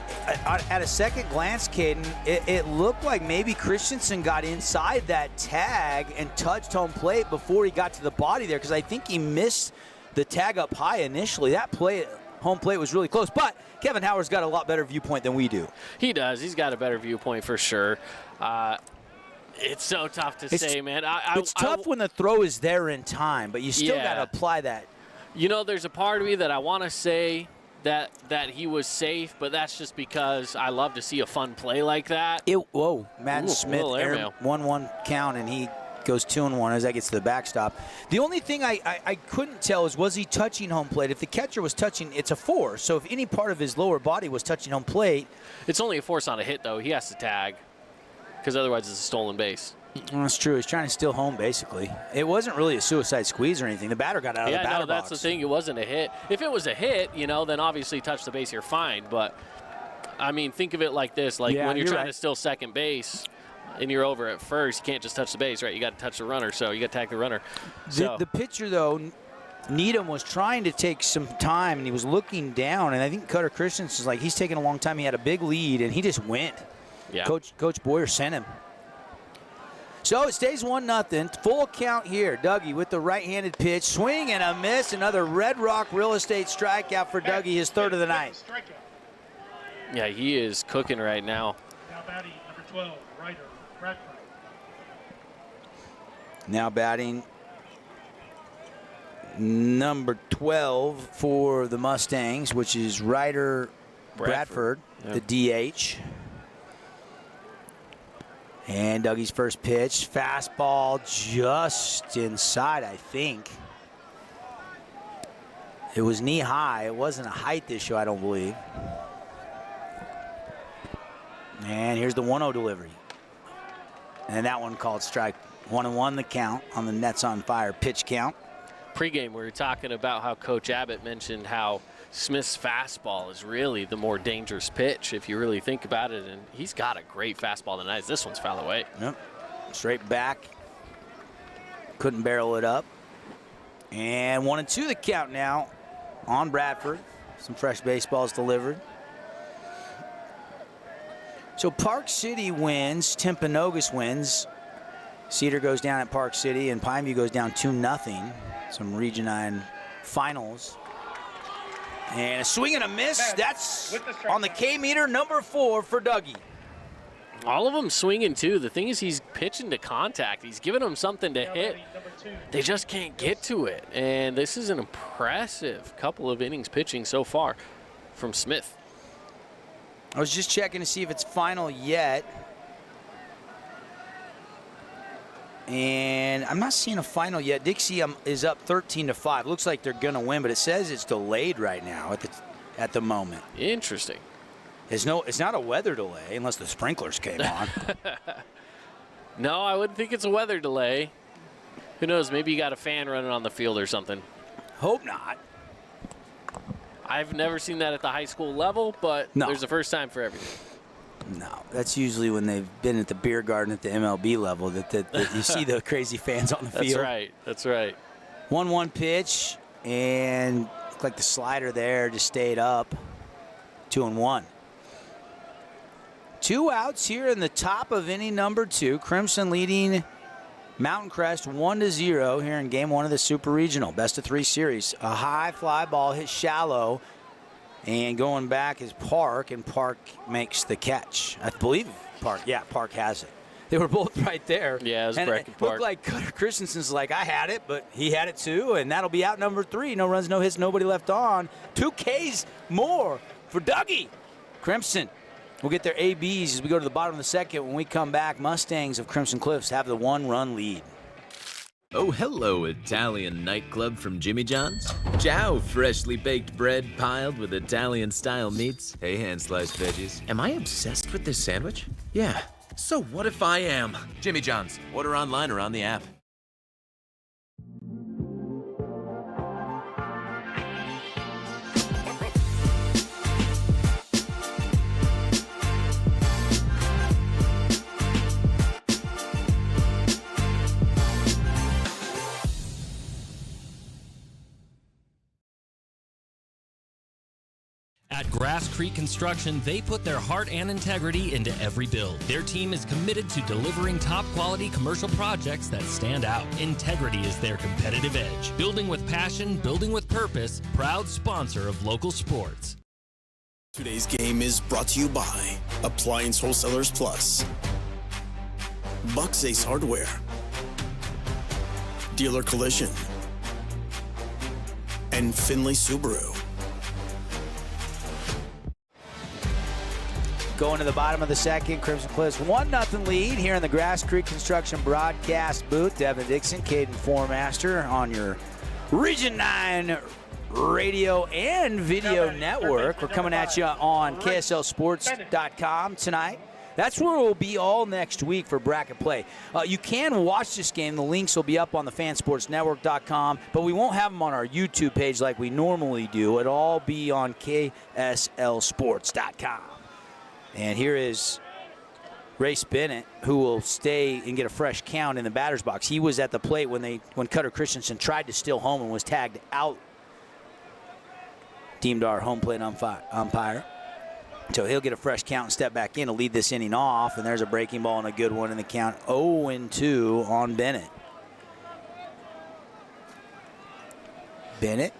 at a second glance, Caden, it looked like maybe Christensen got inside that tag and touched home plate before he got to the body there, because I think he missed the tag up high initially. That play, home plate, was really close, but Kevin Howard's got a lot better viewpoint than we do. He does. He's got a better viewpoint for sure. It's so tough to say, man. It's tough when the throw is there in time, but you still got to apply that. You know, there's a part of me that I want to say that he was safe, but that's just because I love to see a fun play like that. Madden Smith, 1-1 count, and he goes 2-1 as that gets to the backstop. The only thing I couldn't tell is, was he touching home plate? If the catcher was touching, it's a force. So if any part of his lower body was touching home plate. It's only a force on a hit, though. He has to tag, because otherwise it's a stolen base. Well, that's true. He's trying to steal home, basically. It wasn't really a suicide squeeze or anything. The batter got out of the batter box. Yeah, that's the thing. It wasn't a hit. If it was a hit, then obviously touch the base, you're fine. But, I mean, think of it like this. Like when you're trying to steal second base and you're over at first, you can't just touch the base, right? You got to touch the runner, so you got to tag the runner. The pitcher, though, Needham was trying to take some time, and he was looking down. And I think Cutter Christensen's like, he's taking a long time. He had a big lead, and he just went. Yeah. Coach Boyer sent him. So it stays 1-0. Full count here. Dougie with the right-handed pitch. Swing and a miss. Another Red Rock Real Estate strikeout for Dougie, his third of the night. Yeah, he is cooking right now. Now batting number 12, Ryder Bradford. Now batting number 12 for the Mustangs, which is Ryder Bradford, the DH. And Dougie's first pitch, fastball just inside, I think. It was knee high. It wasn't a height issue, I don't believe. And here's the 1-0 delivery. And that one called strike. 1-1 the count on the Nets on Fire pitch count. Pre-game, we were talking about how Coach Abbott mentioned how Smith's fastball is really the more dangerous pitch if you really think about it, and he's got a great fastball tonight. This one's foul away. Yep. Straight back. Couldn't barrel it up. And 1-2 the count now on Bradford. Some fresh baseballs delivered. So Park City wins, Timpanogos wins. Cedar goes down at Park City, and Pineview goes down 2-0. Some Region 9 finals. And a swing and a miss. That's on the K-meter, number 4 for Dougie. All of them swinging, too. The thing is, he's pitching to contact. He's giving them something to hit. They just can't get to it. And this is an impressive couple of innings pitching so far from Smith. I was just checking to see if it's final yet. And I'm not seeing a final yet. Dixie is up 13-5. Looks like they're going to win, but it says it's delayed right now at the moment. Interesting. It's not a weather delay unless the sprinklers came on. No, I wouldn't think it's a weather delay. Who knows? Maybe you got a fan running on the field or something. Hope not. I've never seen that at the high school level, but there's a first time for everything. No, that's usually when they've been at the beer garden at the MLB level that you see the crazy fans on the field. That's right. That's right. 1-1 pitch, and looked like the slider there just stayed up. 2-1. 2 outs here in the top of inning number 2. Crimson leading Mountain Crest 1-0 here in game 1 of the Super Regional. Best of 3 series. A high fly ball hit shallow. And going back is Park, and Park makes the catch. I believe Park has it. They were both right there. Yeah, it was and Breck and it Park. looked like Cutter Christensen's like, I had it, but he had it too, and that'll be out number 3. No runs, no hits, nobody left on. 2 Ks more for Dougie. Crimson will get their ABs as we go to the bottom of the second. When we come back, Mustangs of Crimson Cliffs have the 1-run lead. Oh, hello, Italian nightclub from Jimmy John's. Ciao, freshly baked bread piled with Italian-style meats. Hey, hand-sliced veggies. Am I obsessed with this sandwich? Yeah. So what if I am? Jimmy John's. Order online or on the app. At Grass Creek Construction, they put their heart and integrity into every build. Their team is committed to delivering top-quality commercial projects that stand out. Integrity is their competitive edge. Building with passion, building with purpose, proud sponsor of local sports. Today's game is brought to you by Appliance Wholesalers Plus, Bucks Ace Hardware, Dealer Collision, and Finley Subaru. Going to the bottom of the second, Crimson Cliffs 1-0 lead here in the Grass Creek Construction broadcast booth. Devin Dixon, Caden Formaster on your Region 9 radio and video network. We're coming at you on KSLSports.com tonight. That's where we'll be all next week for bracket play. You can watch this game. The links will be up on the fansportsnetwork.com, but we won't have them on our YouTube page like we normally do. It'll all be on KSLSports.com. And here is Race Bennett, who will stay and get a fresh count in the batter's box. He was at the plate when Cutter Christensen tried to steal home and was tagged out. Deemed our home plate umpire. So he'll get a fresh count and step back in to lead this inning off. And there's a breaking ball and a good one in the count. 0-2 on Bennett. Bennett,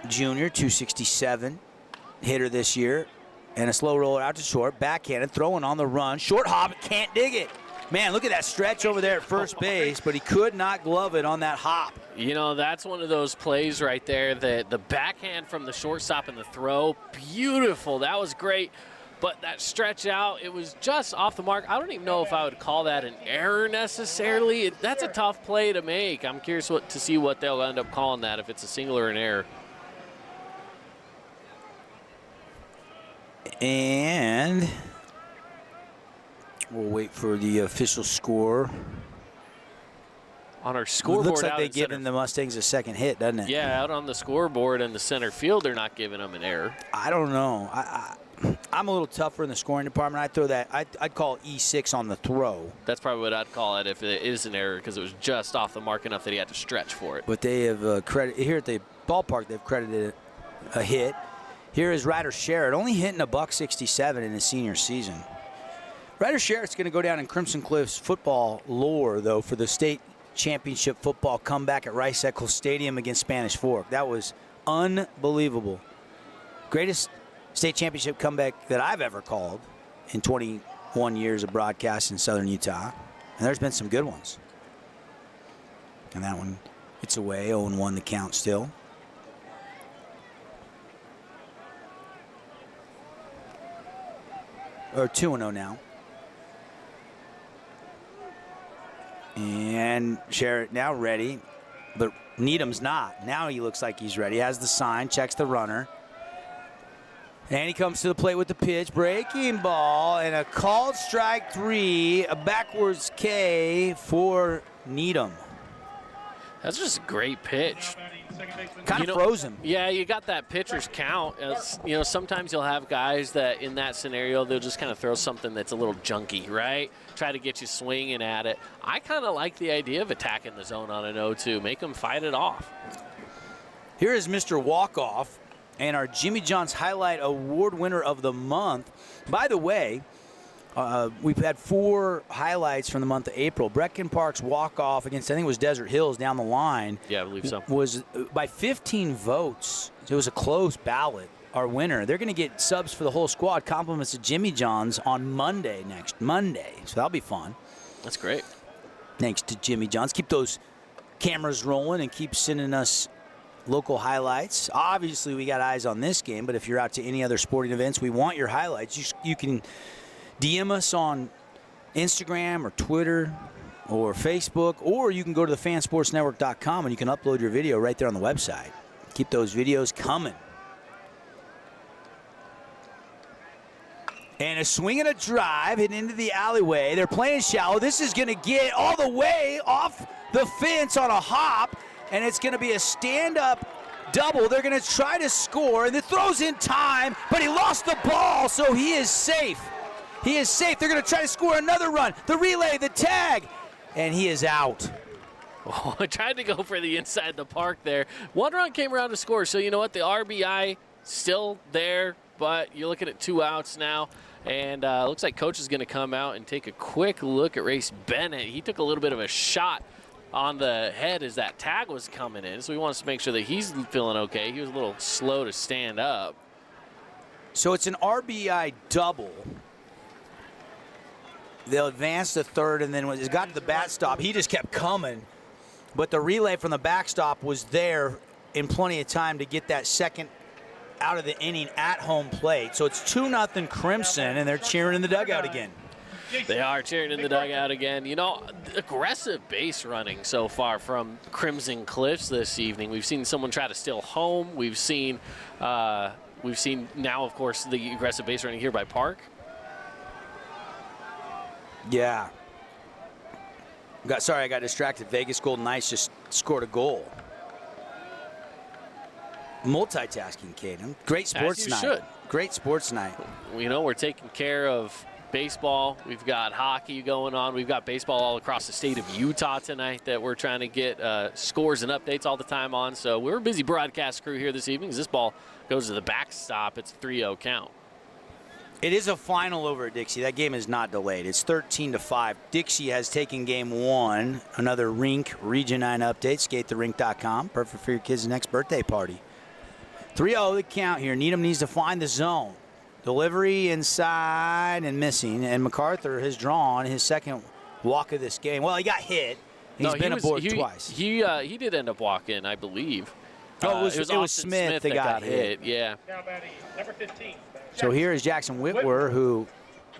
junior, 267 hitter this year. And a slow roller out to short, backhanded, throwing on the run. Short hop, can't dig it. Man, look at that stretch over there at first base, but he could not glove it on that hop. You know, that's one of those plays right there, the backhand from the shortstop and the throw, beautiful. That was great. But that stretch out, it was just off the mark. I don't even know if I would call that an error necessarily. That's a tough play to make. I'm curious to see what they'll end up calling that, if it's a single or an error. And we'll wait for the official score. On our scoreboard, it looks like out they're giving the Mustangs a second hit, doesn't it? Yeah, out on the scoreboard in the center field, they're not giving them an error. I don't know. I'm a little tougher in the scoring department. I'd throw that. I'd call E6 on the throw. That's probably what I'd call it if it is an error, because it was just off the mark enough that he had to stretch for it. But they have here at the ballpark. They've credited a hit. Here is Ryder Sherritt, only hitting $167 in his senior season. Ryder Sherritt's going to go down in Crimson Cliffs football lore, though, for the state championship football comeback at Rice Eccles Stadium against Spanish Fork. That was unbelievable. Greatest state championship comeback that I've ever called in 21 years of broadcast in Southern Utah. And there's been some good ones. And that one, it's away, 0-1 the count still. Or 2-0 now. And Sherritt now ready, but Needham's not. Now he looks like he's ready. Has the sign, checks the runner. And he comes to the plate with the pitch. Breaking ball and a called strike 3. A backwards K for Needham. That's just a great pitch. Kind of froze him. Yeah, you got that pitcher's count. You know, sometimes you'll have guys that in that scenario, they'll just kind of throw something that's a little junky, right? Try to get you swinging at it. I kind of like the idea of attacking the zone on an 0-2. Make them fight it off. Here is Mr. Walkoff and our Jimmy John's Highlight Award winner of the month. By the way, we've had 4 highlights from the month of April. Brecken Park's walk-off against, I think it was Desert Hills down the line. Yeah, I believe so. Was by 15 votes. It was a close ballot. Our winner. They're going to get subs for the whole squad. Compliments of Jimmy John's on next Monday. So that'll be fun. That's great. Thanks to Jimmy John's. Keep those cameras rolling and keep sending us local highlights. Obviously, we got eyes on this game, but if you're out to any other sporting events, we want your highlights. You can DM us on Instagram or Twitter or Facebook, or you can go to thefansportsnetwork.com and you can upload your video right there on the website. Keep those videos coming. And a swing and a drive hit into the alleyway. They're playing shallow. This is going to get all the way off the fence on a hop, and it's going to be a stand-up double. They're going to try to score, and it throws in time, but he lost the ball, so he is safe. He is safe. They're going to try to score another run. The relay, the tag, and he is out. Oh, I tried to go for the inside the park there. One run came around to score, so you know what? The RBI still there, but you're looking at 2 outs now. And looks like Coach is going to come out and take a quick look at Race Bennett. He took a little bit of a shot on the head as that tag was coming in, so he wants to make sure that he's feeling okay. He was a little slow to stand up. So it's an RBI double. They'll advance to third, and then when it got to the bat stop, he just kept coming. But the relay from the backstop was there in plenty of time to get that second out of the inning at home plate. So it's 2-0 Crimson, and they're cheering in the dugout again. They are cheering in the dugout again. You know, aggressive base running so far from Crimson Cliffs this evening. We've seen someone try to steal home. We've seen now, of course, the aggressive base running here by Park. Yeah. I got distracted. Vegas Golden Knights just scored a goal. Multitasking, Caden. Great sports night. Should. Great sports night. You know, we're taking care of baseball. We've got hockey going on. We've got baseball all across the state of Utah tonight that we're trying to get scores and updates all the time on. So we're a busy broadcast crew here this evening as this ball goes to the backstop. It's a 3-0 count. It is a final over at Dixie. That game is not delayed. It's 13-5. Dixie has taken game 1. Another Rink Region 9 update. SkateTheRink.com. Perfect for your kids' next birthday party. 3-0 the count here. Needham needs to find the zone. Delivery inside and missing. And MacArthur has drawn his second walk of this game. Well, he got hit. He's been aboard twice. He did end up walking, I believe. Oh, it was Smith that got hit. Yeah. Number 15. So here is Jackson Whitwer, who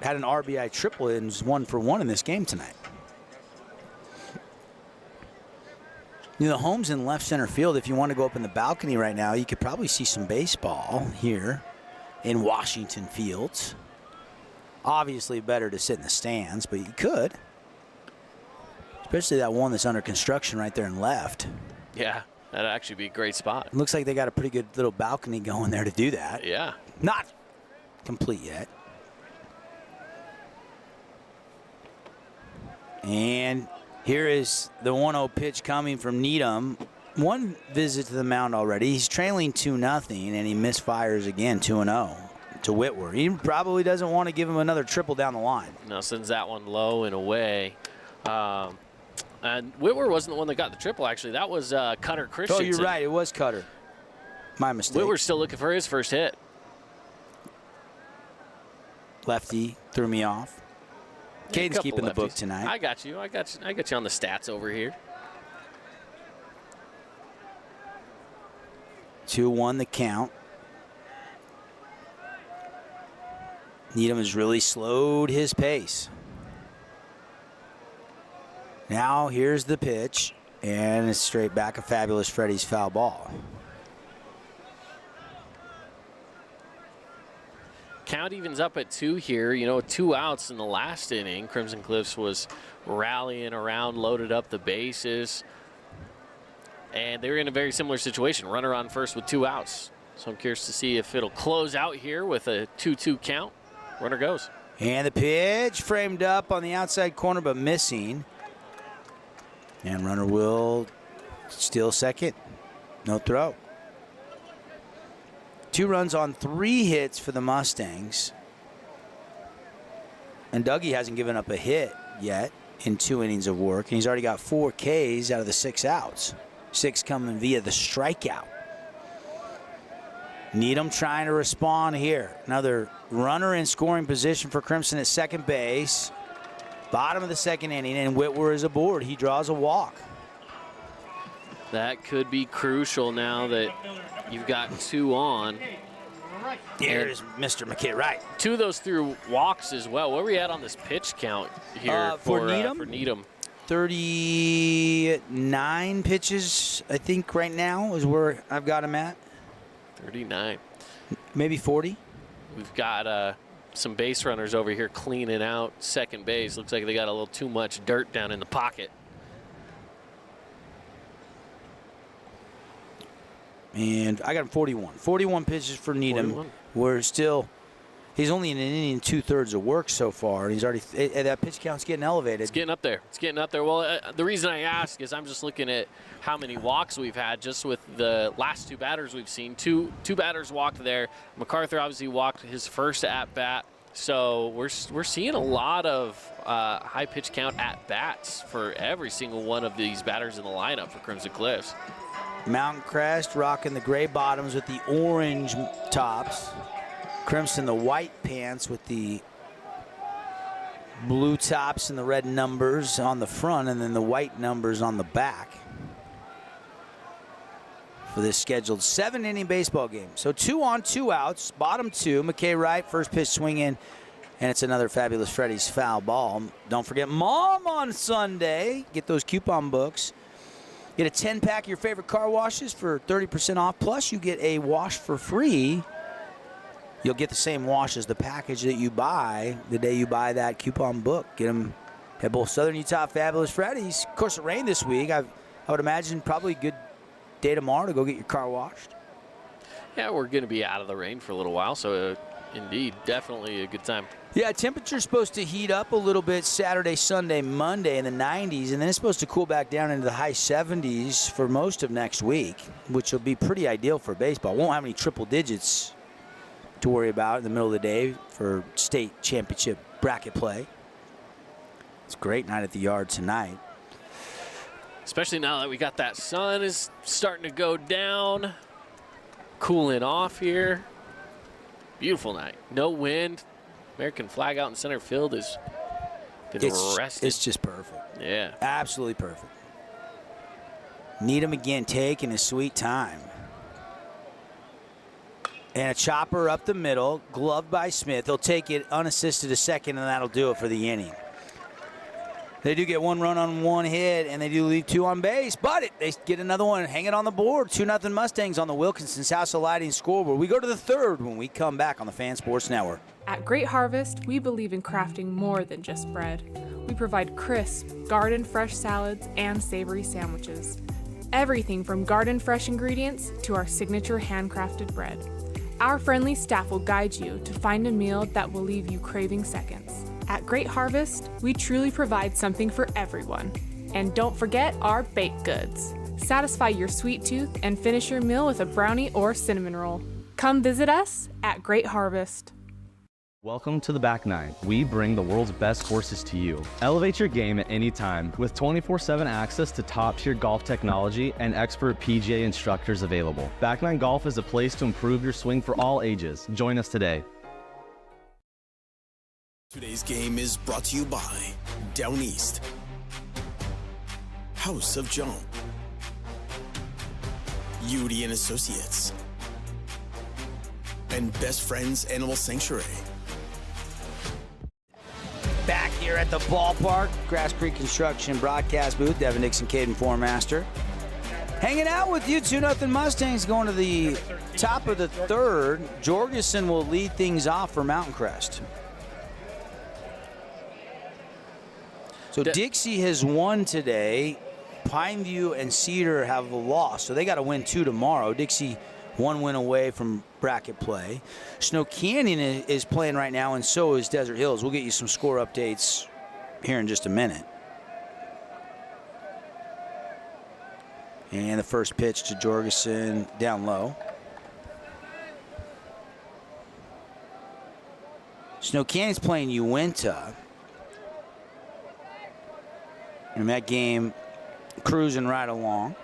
had an RBI triple and was 1-for-1 in this game tonight. You know, the home's in left center field. If you want to go up in the balcony right now, you could probably see some baseball here in Washington Fields. Obviously better to sit in the stands, but you could. Especially that one that's under construction right there in left. Yeah, that'd actually be a great spot. It looks like they got a pretty good little balcony going there to do that. Yeah. Not complete yet. And here is the 1-0 pitch coming from Needham. One visit to the mound already. He's trailing 2-0, and he misfires again 2-0 to Whitwer. He probably doesn't want to give him another triple down the line. No, sends that one low and away. And Whitwer wasn't the one that got the triple, actually. That was Cutter Christensen. Oh, you're right. It was Cutter. My mistake. Whitwer's still looking for his first hit. Lefty threw me off. Caden's keeping the book tonight. I got you. I got you on the stats over here. 2-1 the count. Needham has really slowed his pace. Now here's the pitch, and it's straight back of Fabulous Freddy's foul ball. Count evens up at 2 here. You know, 2 outs in the last inning. Crimson Cliffs was rallying around, loaded up the bases. And they were in a very similar situation. Runner on first with 2 outs. So I'm curious to see if it'll close out here with a 2-2 count. Runner goes. And the pitch framed up on the outside corner, but missing. And runner will steal second. No throw. 2 runs on 3 hits for the Mustangs. And Dougie hasn't given up a hit yet in 2 innings of work. And he's already got 4 Ks out of the 6 outs. 6 coming via the strikeout. Needham trying to respond here. Another runner in scoring position for Crimson at second base. Bottom of the 2nd inning, and Whitwer is aboard. He draws a walk. That could be crucial now that you've got 2 on. Here's Mr. McKay Wright. 2 of those through walks as well. What were we at on this pitch count here for Needham? For Needham. 39 pitches, I think, right now is where I've got him at. 39. Maybe 40. We've got some base runners over here cleaning out second base. Looks like they got a little too much dirt down in the pocket. And I got him 41. 41 pitches for Needham. 41. He's only in an inning and 2/3 of work so far. And he's already, that pitch count's getting elevated. It's getting up there. It's getting up there. Well, the reason I ask is I'm just looking at how many walks we've had just with the last 2 batters we've seen. Two batters walked there. MacArthur obviously walked his first at-bat. So we're seeing a lot of high pitch count at-bats for every single one of these batters in the lineup for Crimson Cliffs. Mountain Crest rocking the gray bottoms with the orange tops. Crimson the white pants with the blue tops and the red numbers on the front, and then the white numbers on the back for this scheduled 7-inning baseball game. So 2 on, 2 outs, bottom 2. McKay Wright, first pitch swinging, and it's another Fabulous Freddy's foul ball. Don't forget Mom on Sunday. Get those coupon books. Get a 10-pack of your favorite car washes for 30% off, plus you get a wash for free. You'll get the same wash as the package that you buy the day you buy that coupon book. Get them at both Southern Utah Fabulous Freddy's. Of course, it rained this week. I would imagine probably a good day tomorrow to go get your car washed. Yeah, we're going to be out of the rain for a little while, so indeed, definitely a good time. Yeah, temperature's supposed to heat up a little bit Saturday, Sunday, Monday in the 90s, and then it's supposed to cool back down into the high 70s for most of next week, which will be pretty ideal for baseball. Won't have any triple digits to worry about in the middle of the day for state championship bracket play. It's a great night at the Yard tonight. Especially now that we got that sun is starting to go down, cooling off here. Beautiful night. No wind. American flag out in center field is rested. It's just perfect. Yeah. Absolutely perfect. Needham again taking his sweet time. And a chopper up the middle, gloved by Smith. He'll take it unassisted a second, and that'll do it for the inning. They do get 1 run on 1 hit, and they do leave 2 on base, but they get another one hanging on the board. 2-0 Mustangs on the Wilkinson's House of Lighting scoreboard. We go to the 3rd when we come back on the Fan Sports Network. At Great Harvest, we believe in crafting more than just bread. We provide crisp, garden-fresh salads and savory sandwiches. Everything from garden-fresh ingredients to our signature handcrafted bread. Our friendly staff will guide you to find a meal that will leave you craving seconds. At Great Harvest, we truly provide something for everyone. And don't forget our baked goods. Satisfy your sweet tooth and finish your meal with a brownie or cinnamon roll. Come visit us at Great Harvest. Welcome to the Back Nine. We bring the world's best courses to you. Elevate your game at any time with 24/7 access to top-tier golf technology and expert PGA instructors available. Back Nine Golf is a place to improve your swing for all ages. Join us today. Today's game is brought to you by Down East, House of Jump, Udi and Associates, and Best Friends Animal Sanctuary. Back here at the ballpark, Grass Creek Construction broadcast booth, Devin Dixon, Caden Formaster. Hanging out with you, 2-0 Mustangs going to the top of the 3rd. Jorgensen will lead things off for Mountain Crest. So Dixie has won today. Pineview and Cedar have lost, so they got to win 2 tomorrow. Dixie 1 win away from bracket play. Snow Canyon is playing right now, and so is Desert Hills. We'll get you some score updates here in just a minute. And the first pitch to Jorgensen down low. Snow Canyon's playing Uinta. And that game cruising right along.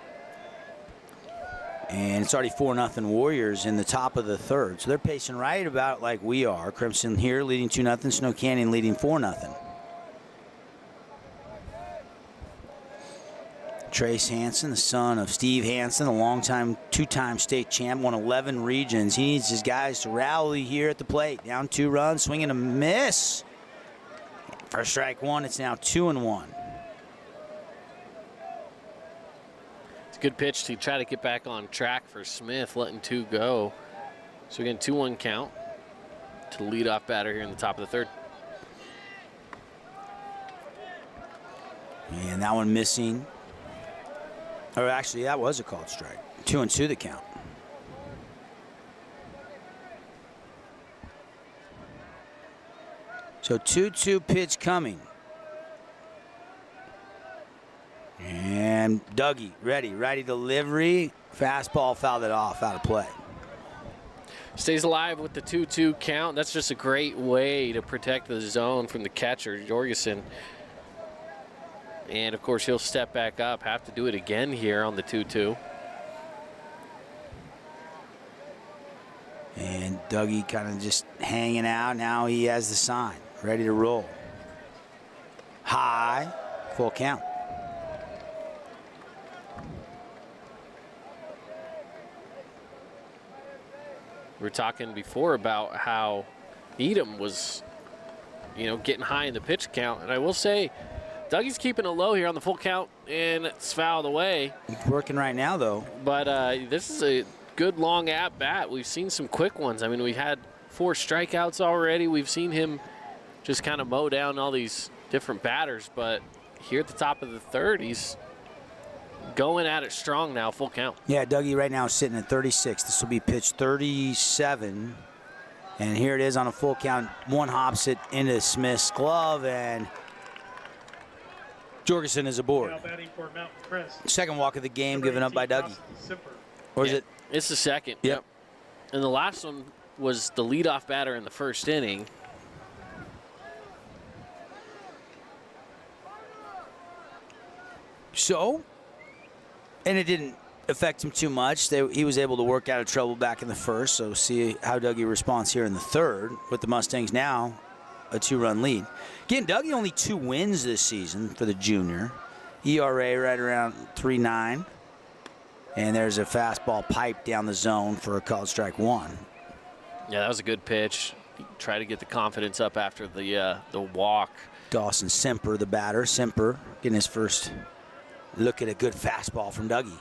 And it's already 4-0 Warriors in the top of the 3rd. So they're pacing right about like we are. Crimson here leading 2-0, Snow Canyon leading 4-0. Trace Hansen, the son of Steve Hansen, a longtime two-time state champ, won 11 regions. He needs his guys to rally here at the plate. Down 2 runs, swinging a miss. For strike 1, it's now 2-1. It's a good pitch to try to get back on track for Smith, letting 2 go. So again, 2-1 count to the leadoff batter here in the top of the 3rd. And that one missing. Or actually, that was a called strike. 2-2 the count. So 2-2 pitch coming. And Dougie ready. Righty delivery. Fastball fouled it off, out of play. Stays alive with the 2-2 count. That's just a great way to protect the zone from the catcher, Jorgensen. And, of course, he'll step back up, have to do it again here on the 2-2. And Dougie kind of just hanging out. Now he has the sign, ready to roll. High, full count. We were talking before about how Needham was, getting high in the pitch count. And I will say, Dougie's keeping it low here on the full count, and it's fouled away. He's working right now, though. But this is a good long at-bat. We've seen some quick ones. I mean, we had 4 strikeouts already. We've seen him just kind of mow down all these different batters. But here at the top of the 3rd, he's going at it strong now, full count. Yeah, Dougie right now is sitting at 36. This will be pitch 37. And here it is on a full count. One hops it into Smith's glove, and Jorgensen is aboard. Now batting for Mountain Crest. Second walk of the game given up by Dougie. Or is it? It's the second. Yep. And the last one was the leadoff batter in the 1st inning. So, and it didn't affect him too much. He was able to work out of trouble back in the 1st. So see how Dougie responds here in the 3rd with the Mustangs now a 2-run lead. Again, Dougie only 2 wins this season for the junior. ERA right around 3.9. And there's a fastball pipe down the zone for a called strike 1. Yeah, that was a good pitch. Try to get the confidence up after the walk. Dawson Semper, the batter. Semper getting his first look at a good fastball from Dougie.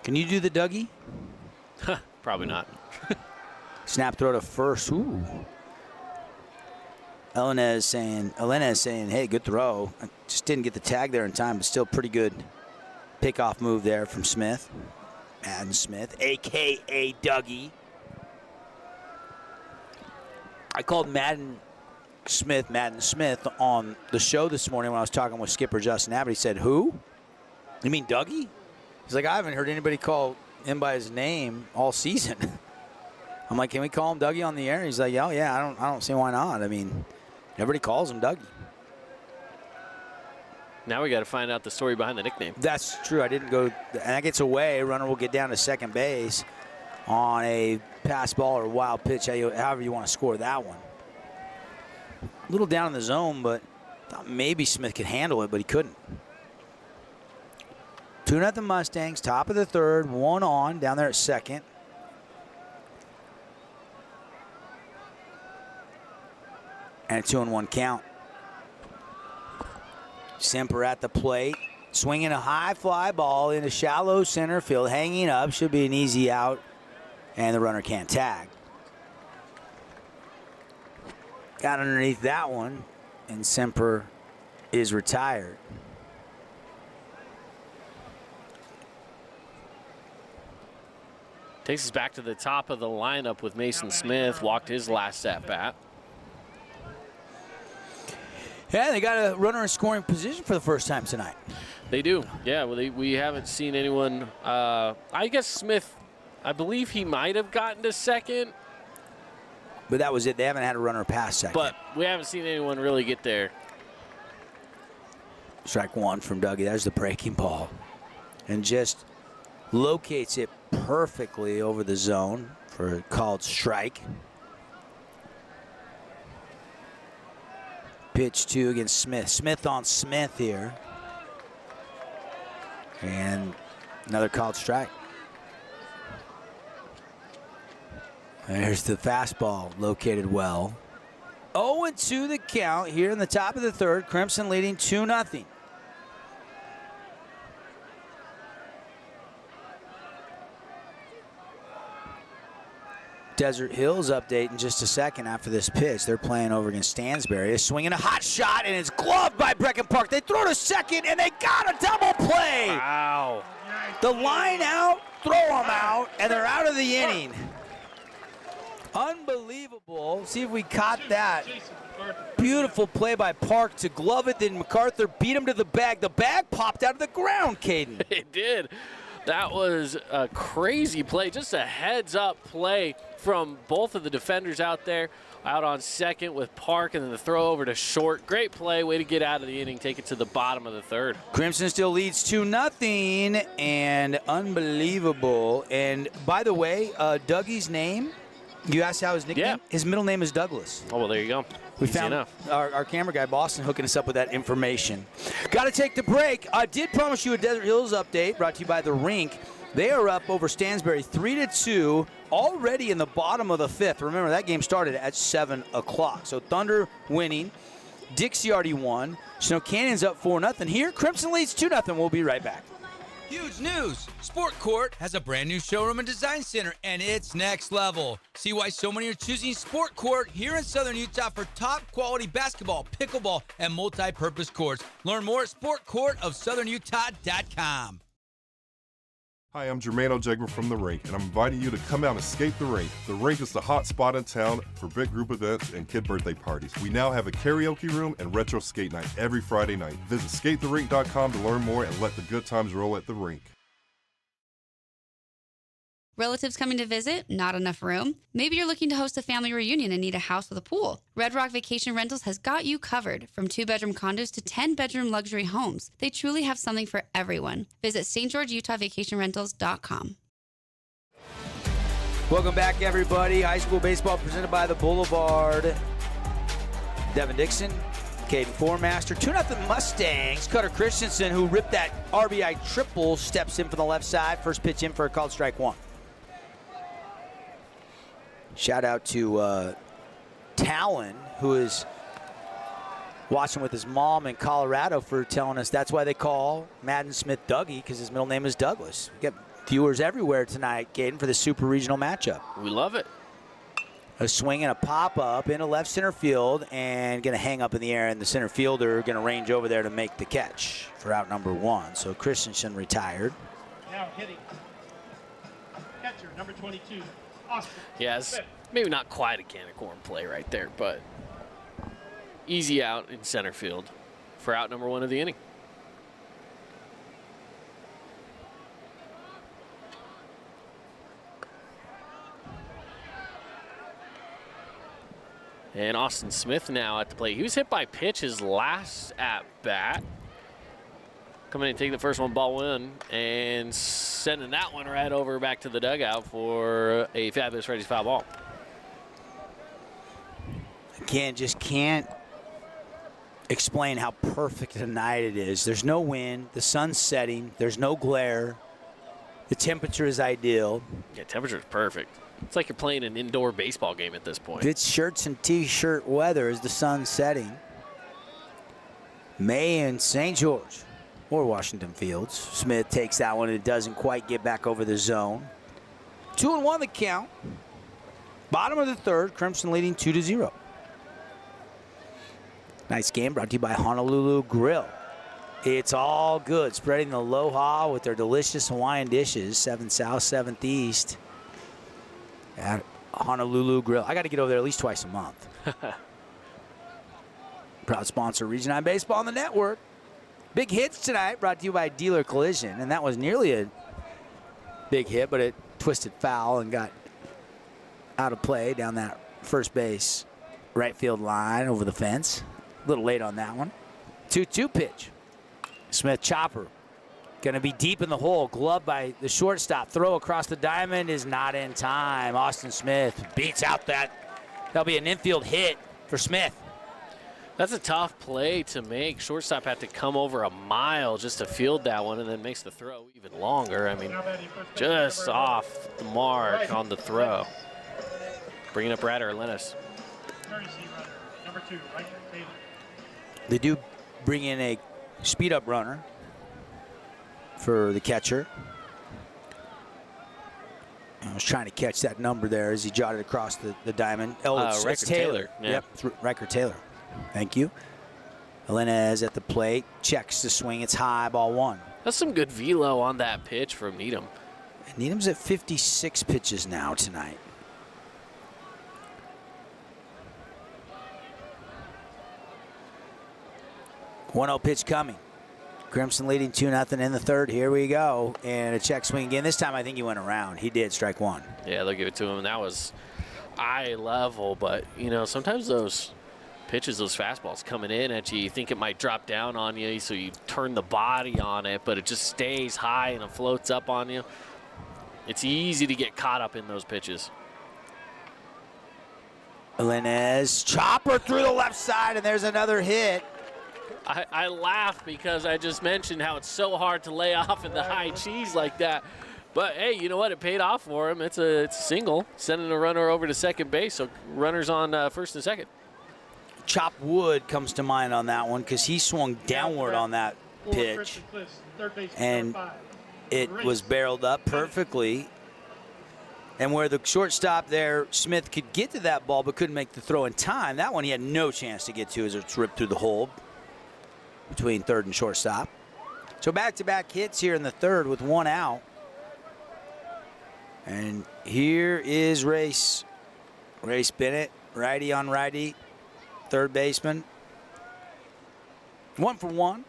Can you do the Dougie? Probably not. Snap throw to first. Ooh. Elena is saying, hey, good throw. I just didn't get the tag there in time, but still pretty good pickoff move there from Smith. Madden Smith, a.k.a. Dougie. I called Madden Smith on the show this morning when I was talking with skipper Justin Abbott. He said, who? You mean Dougie? He's like, I haven't heard anybody call him by his name all season. I'm like, can we call him Dougie on the air? He's like, oh, yeah, I don't see why not. I mean, everybody calls him Dougie. Now we got to find out the story behind the nickname. That's true. I didn't go. And that gets away. Runner will get down to second base on a pass ball or wild pitch, however you want to score that one. A little down in the zone, but thought maybe Smith could handle it, but he couldn't. 2-0 Mustangs, top of the 3rd, 1 on, down there at second. And a 2-1 count. Semper at the plate, swinging a high fly ball into shallow center field, hanging up, should be an easy out, and the runner can't tag. Got underneath that one, and Semper is retired. Takes us back to the top of the lineup with Mason Smith, walked his last at-bat. Yeah, they got a runner in scoring position for the first time tonight. They do. Yeah, well, we haven't seen anyone. I guess Smith, I believe he might have gotten to second. But that was it. They haven't had a runner past second. But we haven't seen anyone really get there. Strike 1 from Dougie. There's the breaking ball. And just locates it perfectly over the zone for a called strike. Pitch 2 against Smith. Smith on Smith here. And another called strike. There's the fastball located well. 0-2 the count here in the top of the third. Crimson leading 2-0. Desert Hills update in just a second after this pitch. They're playing over against Stansbury. They're swinging a hot shot, and it's gloved by Brecken Park. They throw to second, and they got a double play. Wow. The line out, throw them out, and they're out of the inning. Unbelievable. See if we caught that. Beautiful play by Park to glove it. Then MacArthur beat him to the bag. The bag popped out of the ground, Caden. It did. That was a crazy play. Just a heads-up play from both of the defenders out there. Out on second with Park, and then the throw over to short. Great play. Way to get out of the inning. Take it to the bottom of the third. Crimson still leads 2-0, and unbelievable. And by the way, Dougie's name, you asked how his nickname? Yeah. His middle name is Douglas. Oh, well, there you go. We Easy found enough. our camera guy, Boston, hooking us up with that information. Got to take the break. I did promise you a Desert Hills update brought to you by The Rink. They are up over Stansbury 3-2, already in the bottom of the fifth. Remember, that game started at 7 o'clock. So Thunder winning. Dixie already won. Snow Canyon's up 4-0. Here, Crimson leads 2-0. We'll be right back. Huge news! Sport Court has a brand new showroom and design center, and it's next level. See why so many are choosing Sport Court here in Southern Utah for top quality basketball, pickleball, and multi-purpose courts. Learn more at sportcourtofsouthernutah.com. Hi, I'm Jermaine O'Jegman from The Rink, and I'm inviting you to come out and skate The Rink. The Rink is the hot spot in town for big group events and kid birthday parties. We now have a karaoke room and retro skate night every Friday night. Visit skatetherink.com to learn more and let the good times roll at The Rink. Relatives coming to visit? Not enough room? Maybe you're looking to host a family reunion and need a house with a pool. Red Rock Vacation Rentals has got you covered. From 2-bedroom condos to 10-bedroom luxury homes, they truly have something for everyone. Visit stgeorgeutahvacationrentals.com. Welcome back, everybody. High school baseball presented by the Boulevard. Devin Dixon, Caden Formaster, 2-0 Mustangs. Cutter Christensen, who ripped that RBI triple, steps in from the left side. First pitch in for a called strike one. Shout out to Talon, who is watching with his mom in Colorado, for telling us that's why they call Madden Smith Dougie, because his middle name is Douglas. We got viewers everywhere tonight, Caden, for the super regional matchup. We love it. A swing and a pop-up into left center field, and going to hang up in the air, and the center fielder going to range over there to make the catch for out number one. So Christensen retired. Now hitting. Catcher, number 22. Austin. Yes, maybe not quite a can of corn play right there, but easy out in center field for out number one of the inning. And Austin Smith now at the plate. He was hit by pitch his last at bat. Coming in and taking the first one, ball one, and sending that one right over back to the dugout for a fabulous Freddy's foul ball. Just can't explain how perfect a night it is. There's no wind, the sun's setting, there's no glare, the temperature is ideal. Yeah, temperature is perfect. It's like you're playing an indoor baseball game at this point. It's shirts and t-shirt weather as the sun's setting. May in St. George. Or Washington Fields. Smith takes that one, and it doesn't quite get back over the zone. 2-1 the count. Bottom of the third, Crimson leading 2-0. Nice game brought to you by Honolulu Grill. It's all good. Spreading the aloha with their delicious Hawaiian dishes. 7th South, 7th East. At Honolulu Grill. I got to get over there at least twice a month. Proud sponsor, Region 9 Baseball on the network. Big hits tonight brought to you by Dealer Collision, and that was nearly a big hit, but it twisted foul and got out of play down that first base right field line over the fence. A little late on that one. 2-2 pitch. Smith chopper. Going to be deep in the hole. Gloved by the shortstop. Throw across the diamond is not in time. Austin Smith beats out that. That'll be an infield hit for Smith. That's a tough play to make. Shortstop had to come over a mile just to field that one, and then makes the throw even longer. I mean, just off the mark on the throw. Bringing up Ryder Lennis. Number 2, Riker Taylor. They do bring in a speed-up runner for the catcher. I was trying to catch that number there as he jotted across the diamond. Oh, it's Taylor. Yeah. Yep, it's Riker Taylor. Thank you. Elenez at the plate, checks the swing. It's high, ball 1. That's some good velo on that pitch from Needham. And Needham's at 56 pitches now tonight. One-0 pitch coming. Crimson leading 2-0 in the third. Here we go. And a check swing again. This time I think he went around. He did, strike 1. Yeah, they'll give it to him. That was eye level, but, you know, sometimes those pitches, those fastballs coming in at you, you think it might drop down on you, so you turn the body on it, but it just stays high and it floats up on you. It's easy to get caught up in those pitches. Elenez, chopper through the left side, and there's another hit. I laugh because I just mentioned how it's so hard to lay off in the high cheese like that. But, hey, you know what? It paid off for him. It's a single, sending a runner over to second base, so runners on first and second. Chop Wood comes to mind on that one because he swung downward on that pitch, and it was barreled up perfectly. And where the shortstop there, Smith, could get to that ball but couldn't make the throw in time, that one he had no chance to get to as it's ripped through the hole between third and shortstop. So back-to-back hits here in the third with 1 out. And here is Race. Race Bennett, righty on righty, third baseman. 1 for 1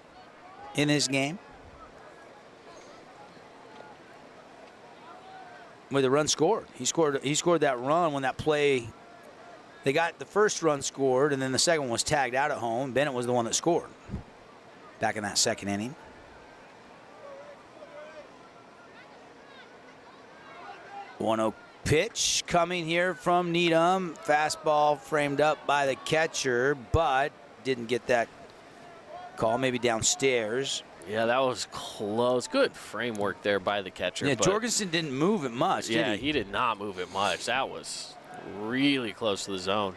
in this game. With a run scored. He scored that run when that play. They got the first run scored, and then the second one was tagged out at home. Bennett was the one that scored back in that second inning. One 0 pitch coming here from Needham. Fastball framed up by the catcher, but didn't get that call, maybe downstairs. Yeah, that was close. Good framework there by the catcher. Yeah, Jorgensen didn't move it much, did yeah, he did not move it much. That was really close to the zone.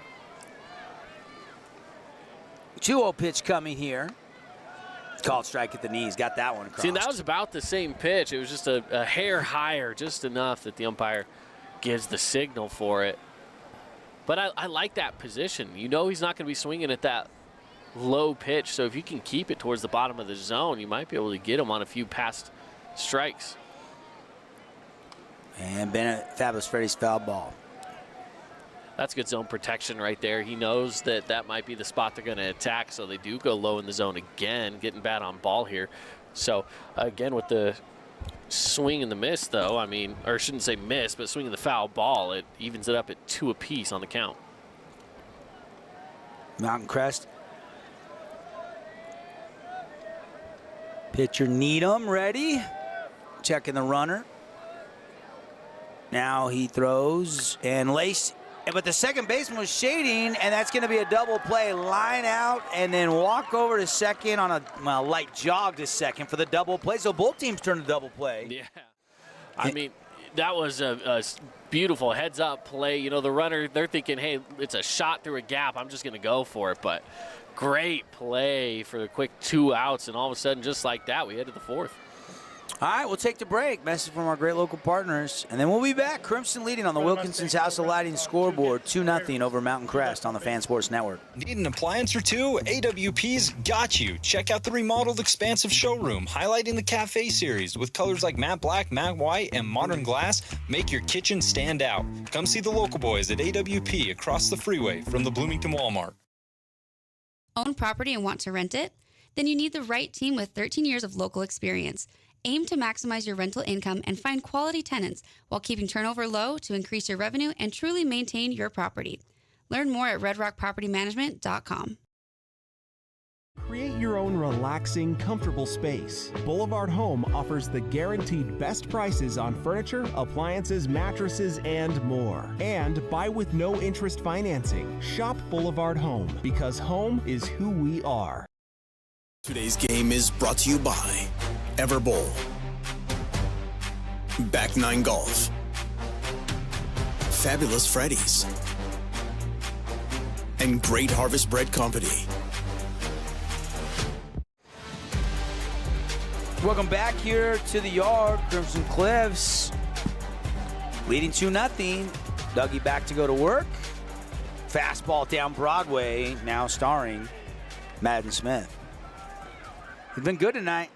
2-0 pitch coming here. Called strike at the knees. Got that one across. See, that was about the same pitch. It was just a hair higher, just enough that the umpire gives the signal for it. But I like that position. You know he's not going to be swinging at that low pitch, so if you can keep it towards the bottom of the zone, you might be able to get him on a few past strikes. And Bennett, Fabulous Freddy's foul ball. That's good zone protection right there. He knows that that might be the spot they're going to attack, so they do go low in the zone again, getting bad on ball here. So, again, with the swing and the miss, though, I mean, or I shouldn't say miss, but swinging the foul ball, it evens it up at 2 apiece on the count. Mountain Crest. Pitcher Needham ready. Checking the runner. Now he throws and lace. But the second baseman was shading, and that's going to be a double play. Line out and then walk over to second on a light jog to second for the double play. So both teams turn to double play. Yeah. I mean, that was a beautiful heads-up play. You know, the runner, they're thinking, hey, it's a shot through a gap. I'm just going to go for it. But great play for the quick 2 outs, and all of a sudden, just like that, we head to the fourth. All right, we'll take the break. Message from our great local partners, and then we'll be back. Crimson leading on the Wilkinson's House of Lighting scoreboard, 2-0 over Mountain Crest on the Fan Sports Network. Need an appliance or two? AWP's got you. Check out the remodeled expansive showroom, highlighting the Cafe series with colors like matte black, matte white, and modern glass. Make your kitchen stand out. Come see the local boys at AWP across the freeway from the Bloomington Walmart. Own property and want to rent it? Then you need the right team with 13 years of local experience. Aim to maximize your rental income and find quality tenants while keeping turnover low to increase your revenue and truly maintain your property. Learn more at redrockpropertymanagement.com. Create your own relaxing, comfortable space. Boulevard Home offers the guaranteed best prices on furniture, appliances, mattresses, and more. And buy with no interest financing. Shop Boulevard Home, because home is who we are. Today's game is brought to you by Everbowl, Back 9 Golf, Fabulous Freddy's, and Great Harvest Bread Company. Welcome back here to the yard. Crimson Cliffs leading 2-0. Dougie back to go to work. Fastball down Broadway, now starring Madden Smith. He's been good tonight.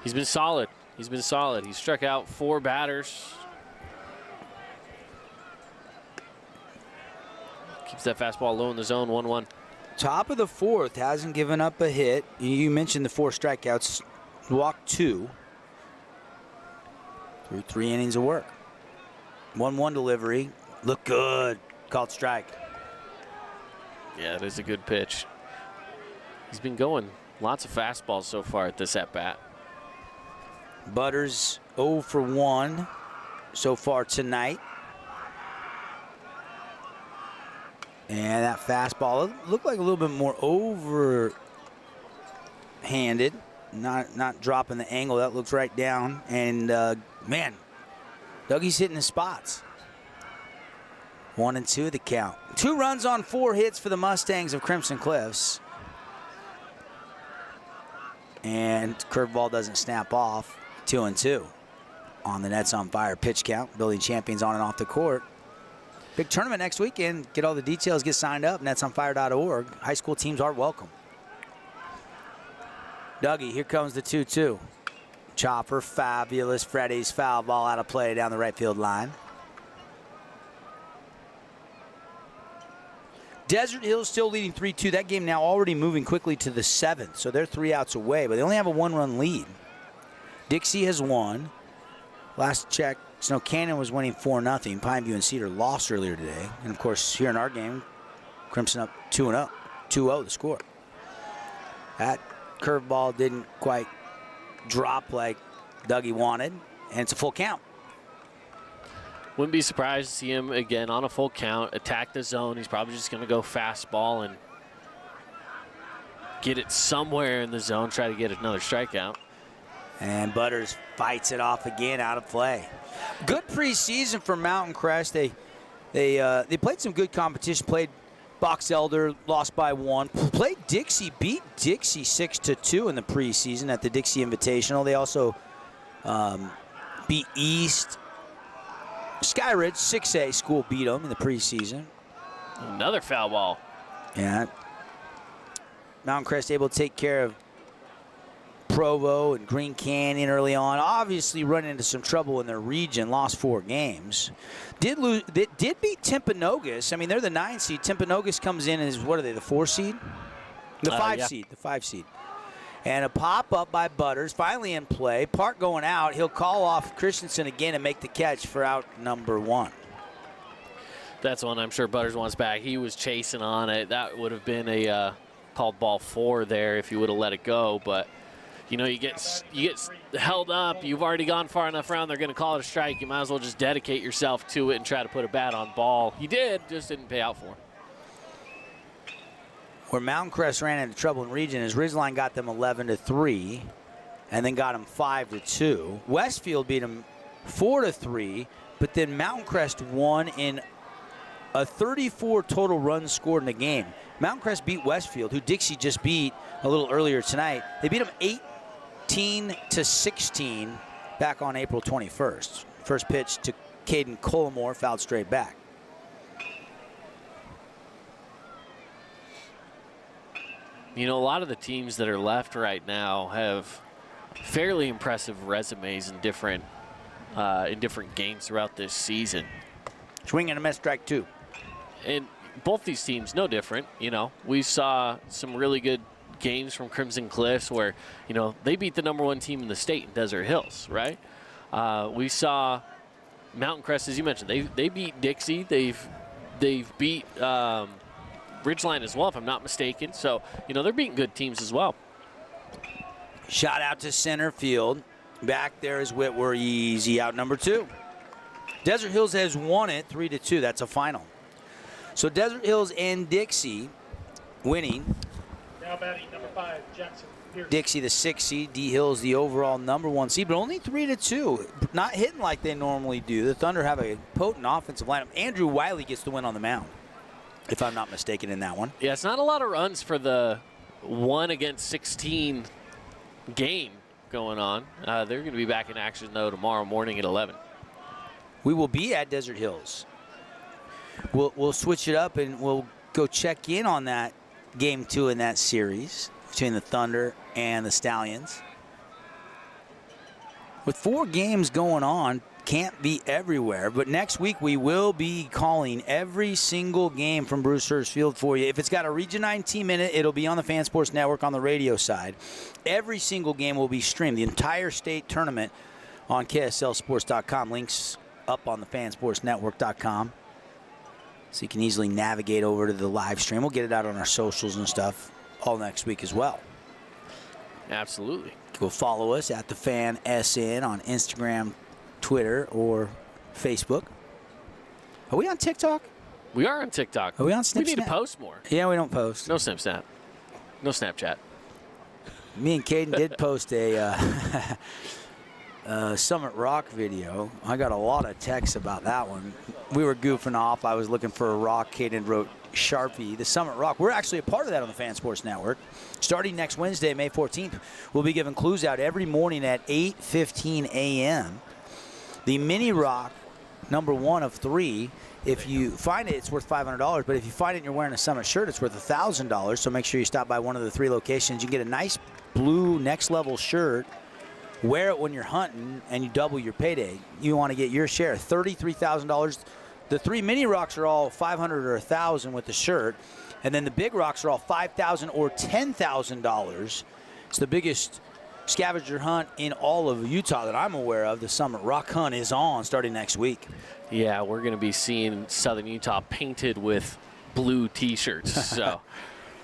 He's been solid. He's been solid. He struck out 4 batters. Keeps that fastball low in the zone, 1-1. Top of the 4th, hasn't given up a hit. You mentioned the 4 strikeouts. Walked 2 through 3 innings of work. 1-1 delivery. Look good. Called strike. Yeah, it is a good pitch. He's been going lots of fastballs so far at this at-bat. Butters 0 for 1 so far tonight. And that fastball looked like a little bit more overhanded. Not dropping the angle. That looks right down. And, man, Dougie's hitting the spots. 1-2 the count. 2 runs on 4 hits for the Mustangs of Crimson Cliffs. And curveball doesn't snap off. 2-2 on the Nets on Fire pitch count. Building champions on and off the court. Big tournament next weekend. Get all the details. Get signed up. netsonfire.org. High school teams are welcome. Dougie, here comes the 2-2. Chopper, Fabulous Freddy's foul ball out of play down the right field line. Desert Hills still leading 3-2. That game now already moving quickly to the 7th, so they're 3 outs away, but they only have a 1-run lead. Dixie has won. Last check, Snow Canyon was winning 4-0. Pineview and Cedar lost earlier today. And, of course, here in our game, Crimson up 2-0. 2-0 the score. That curveball didn't quite drop like Dougie wanted, and it's a full count. Wouldn't be surprised to see him again on a full count, attack the zone. He's probably just going to go fastball and get it somewhere in the zone, try to get another strikeout. And Butters fights it off again, out of play. Good preseason for Mountain Crest. They played some good competition. Played Box Elder, lost by 1. Played Dixie, beat Dixie 6-2 in the preseason at the Dixie Invitational. They also beat East. Skyridge, 6A school, beat them in the preseason. Another foul ball. Yeah. Mountain Crest able to take care of Provo and Green Canyon early on. Obviously running into some trouble in their region, lost 4 games. Did beat Timpanogos. I mean, they're the 9 seed. Timpanogos comes in as, what are they, the 4 seed? The 5 seed, the 5 seed. And a pop-up by Butters, finally in play. Park going out. He'll call off Christensen again and make the catch for out number 1. That's one I'm sure Butters wants back. He was chasing on it. That would have been a called ball 4 there if you would have let it go. But, you know, you get held up. You've already gone far enough around. They're going to call it a strike. You might as well just dedicate yourself to it and try to put a bat on ball. He did, just didn't pay out for him. Where Mountain Crest ran into trouble in region is Ridgeline got them 11-3 and then got them 5-2. Westfield beat them 4-3, but then Mountain Crest won in a 34 total runs scored in the game. Mountain Crest beat Westfield, who Dixie just beat a little earlier tonight. They beat them 18-16 back on April 21st. First pitch to Caden Collimore, fouled straight back. You know, a lot of the teams that are left right now have fairly impressive resumes in different games throughout this season. Swing and a miss, strike 2. And both these teams, no different. You know, we saw some really good games from Crimson Cliffs where, you know, they beat the #1 team in the state in Desert Hills, right? We saw Mountain Crest, as you mentioned, they beat Dixie. They've beat Ridgeline as well, if I'm not mistaken. So, they're beating good teams as well. Shot out to center field. Back there is Whitwer, easy out number 2. Desert Hills has won it 3-2. That's a final. So Desert Hills and Dixie winning. Now batting number 5, Jackson Pierce. Dixie the 6 seed, D Hills the overall number 1 seed, but only 3-2. Not hitting like they normally do. The Thunder have a potent offensive lineup. Andrew Wiley gets the win on the mound, if I'm not mistaken in that one. Yeah, it's not a lot of runs for the 1-16 game going on. They're going to be back in action, though, tomorrow morning at 11. We will be at Desert Hills. We'll switch it up, and we'll go check in on that game 2 in that series between the Thunder and the Stallions. With 4 games going on, can't be everywhere, but next week we will be calling every single game from Bruce Hurst Field for you. If it's got a Region 9 team in it, it'll be on the Fan Sports Network on the radio side. Every single game will be streamed. The entire state tournament on KSLSports.com. Links up on the fansportsnetwork.com. So you can easily navigate over to the live stream. We'll get it out on our socials and stuff all next week as well. Absolutely. Go follow us at the Fan SN on Instagram, Twitter, or Facebook. Are we on TikTok? We are on TikTok. Are we on Snapchat? We need to post more. Yeah, we don't post. No Snapchat. No Snapchat. Me and Caden did post a Summit Rock video. I got a lot of texts about that one. We were goofing off. I was looking for a rock. Caden wrote Sharpie, the Summit Rock. We're actually a part of that on the Fan Sports Network. Starting next Wednesday, May 14th, we'll be giving clues out every morning at 8:15 a.m. The Mini Rock, number 1 of 3. If you find it, it's worth $500. But if you find it and you're wearing a Summit shirt, it's worth $1,000. So make sure you stop by one of the 3 locations. You can get a nice blue next level shirt. Wear it when you're hunting, and you double your payday. You want to get your share, $33,000. The 3 Mini Rocks are all $500 or $1,000 with the shirt, and then the big rocks are all $5,000 or $10,000. It's the biggest scavenger hunt in all of Utah that I'm aware of. The Summit Rock Hunt is on starting next week. Yeah, we're going to be seeing Southern Utah painted with blue T-shirts. So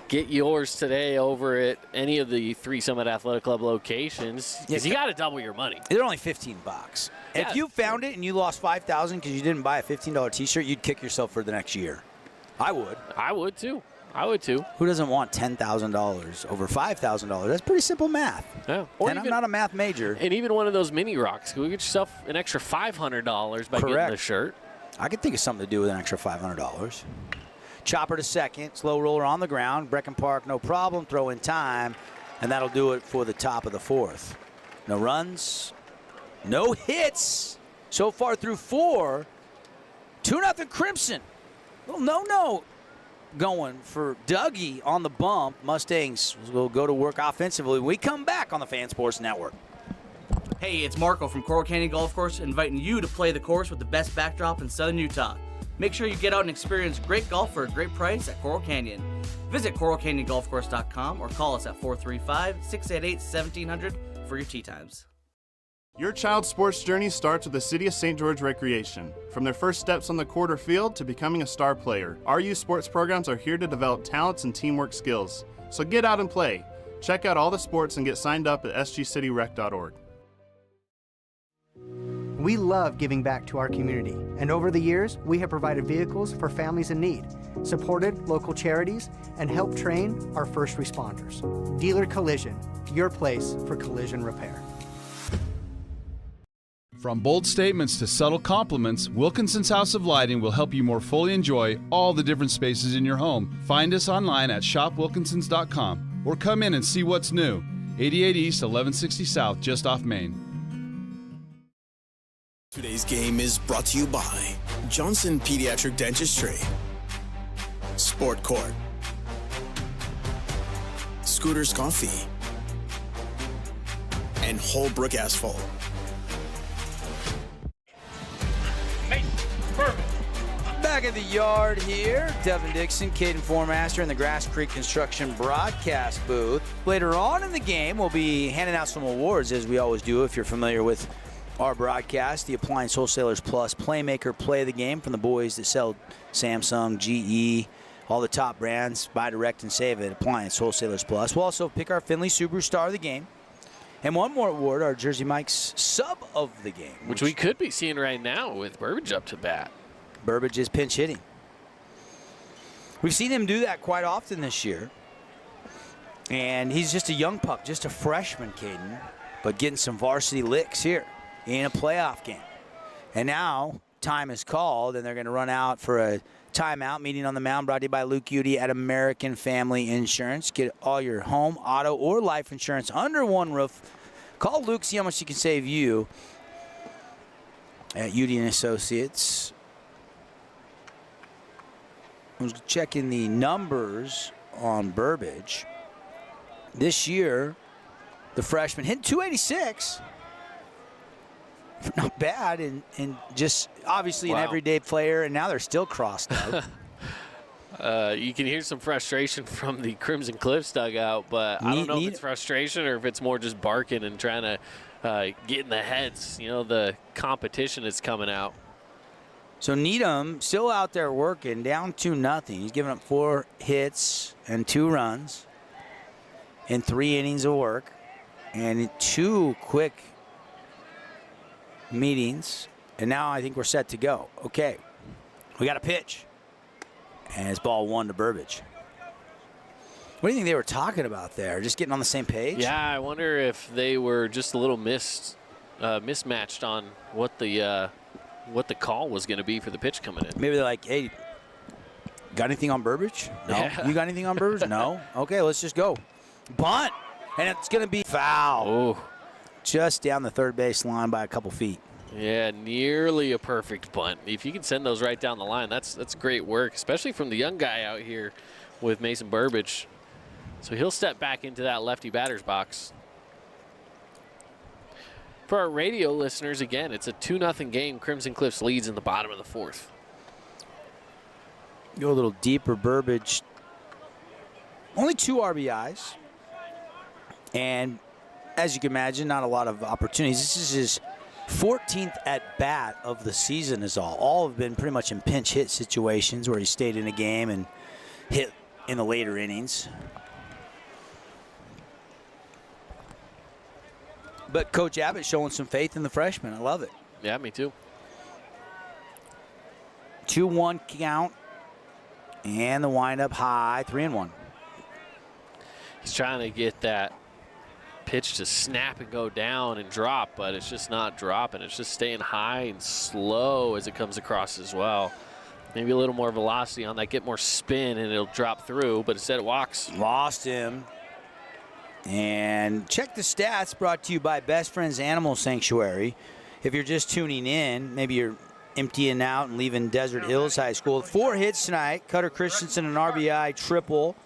get yours today over at any of the 3 Summit Athletic Club locations, because you got to double your money. They're only $15. Yeah. If you found it and you lost $5,000 because you didn't buy a $15 T-shirt, you'd kick yourself for the next year. I would. I would too. I would too. Who doesn't want $10,000 over $5,000? That's pretty simple math. Yeah. And I'm not a math major. And even one of those Mini Rocks, go get yourself an extra $500 by getting the shirt. I could think of something to do with an extra $500. Chopper to second, slow roller on the ground. Brecken Park, no problem, throw in time, and that'll do it for the top of the 4th. No runs, no hits so far through 4. 2-0 Crimson. Little no going for Dougie on the bump. Mustangs will go to work offensively. We come back on the Fan Sports Network. Hey, it's Marco from Coral Canyon Golf Course, inviting you to play the course with the best backdrop in Southern Utah. Make sure you get out and experience great golf for a great price at Coral Canyon. Visit coralcanyongolfcourse.com or call us at 435-688-1700 for your tee times. Your child's sports journey starts with the City of St. George Recreation. From their first steps on the court or field to becoming a star player, our youth sports programs are here to develop talents and teamwork skills. So get out and play. Check out all the sports and get signed up at sgcityrec.org. We love giving back to our community, and over the years, we have provided vehicles for families in need, supported local charities, and helped train our first responders. Dealer Collision, your place for collision repair. From bold statements to subtle compliments, Wilkinson's House of Lighting will help you more fully enjoy all the different spaces in your home. Find us online at shopwilkinsons.com or come in and see what's new. 88 East, 1160 South, just off Main. Today's game is brought to you by Johnson Pediatric Dentistry, Sport Court, Scooters Coffee, and Holbrook Asphalt. Back at the yard here, Devin Dixon, Caden Formaster in the Grass Creek Construction broadcast booth. Later on in the game, we'll be handing out some awards, as we always do, if you're familiar with our broadcast. The Appliance Wholesalers Plus Playmaker Play of the Game from the boys that sell Samsung, GE, All the top brands, buy direct and save at Appliance Wholesalers Plus. We'll also pick our Findlay Subaru Star of the Game. And one more award, our Jersey Mike's Sub of the Game. Which we could be seeing right now with Burbage up to bat. Burbage is pinch hitting. We've seen him do that quite often this year. And he's just a young pup, just a freshman, Caden, but getting some varsity licks here in a playoff game. And now time is called, and they're going to run out for a timeout. Meeting on the mound brought to you by Luke Udy at American Family Insurance. Get all your home, auto, or life insurance under one roof. Call Luke, see how much he can save you at Udy and Associates. I was checking the numbers on Burbage. This year, the freshman hit 286. Not bad, and just obviously an everyday player, and now they're still crossed out. You can hear some frustration from the Crimson Cliffs dugout, but I don't know if it's frustration or if it's more just barking and trying to get in the heads. You know, the competition is coming out. So Needham still out there working, down 2-0. He's given up 4 hits and 2 runs in 3 innings of work, and 2 quick meetings, and now I think we're set to go. Okay, we got a pitch, and it's ball 1 to Burbage. What do you think they were talking about there? Just getting on the same page? Yeah, I wonder if they were just a little mismatched on what the call was going to be for the pitch coming in. Maybe they're like, hey, got anything on Burbage? No. Yeah. You got anything on Burbage? No. Okay, let's just go. Bunt, and it's going to be foul. Oh. Just down the third base line by a couple feet. Yeah, nearly a perfect bunt. If you can send those right down the line, that's great work, especially from the young guy out here with Mason Burbage. So he'll step back into that lefty batter's box. For our radio listeners, again, it's a 2-0 game. Crimson Cliffs leads in the bottom of the 4th. Go a little deeper, Burbage. Only 2 RBIs. And as you can imagine, not a lot of opportunities. This is his 14th at-bat of the season is all. All have been pretty much in pinch hit situations where he stayed in a game and hit in the later innings. But Coach Abbott showing some faith in the freshman. I love it. Yeah, me too. 2-1 count. And the windup high, 3-1. He's trying to get that pitch to snap and go down and drop, but it's just not dropping. It's just staying high and slow as it comes across as well. Maybe a little more velocity on that, get more spin, and it'll drop through, but instead it walks. Lost him. And check the stats, brought to you by Best Friends Animal Sanctuary. If you're just tuning in, maybe you're emptying out and leaving Desert Hills High School. 4 hits tonight. Cutter Christensen, an RBI triple.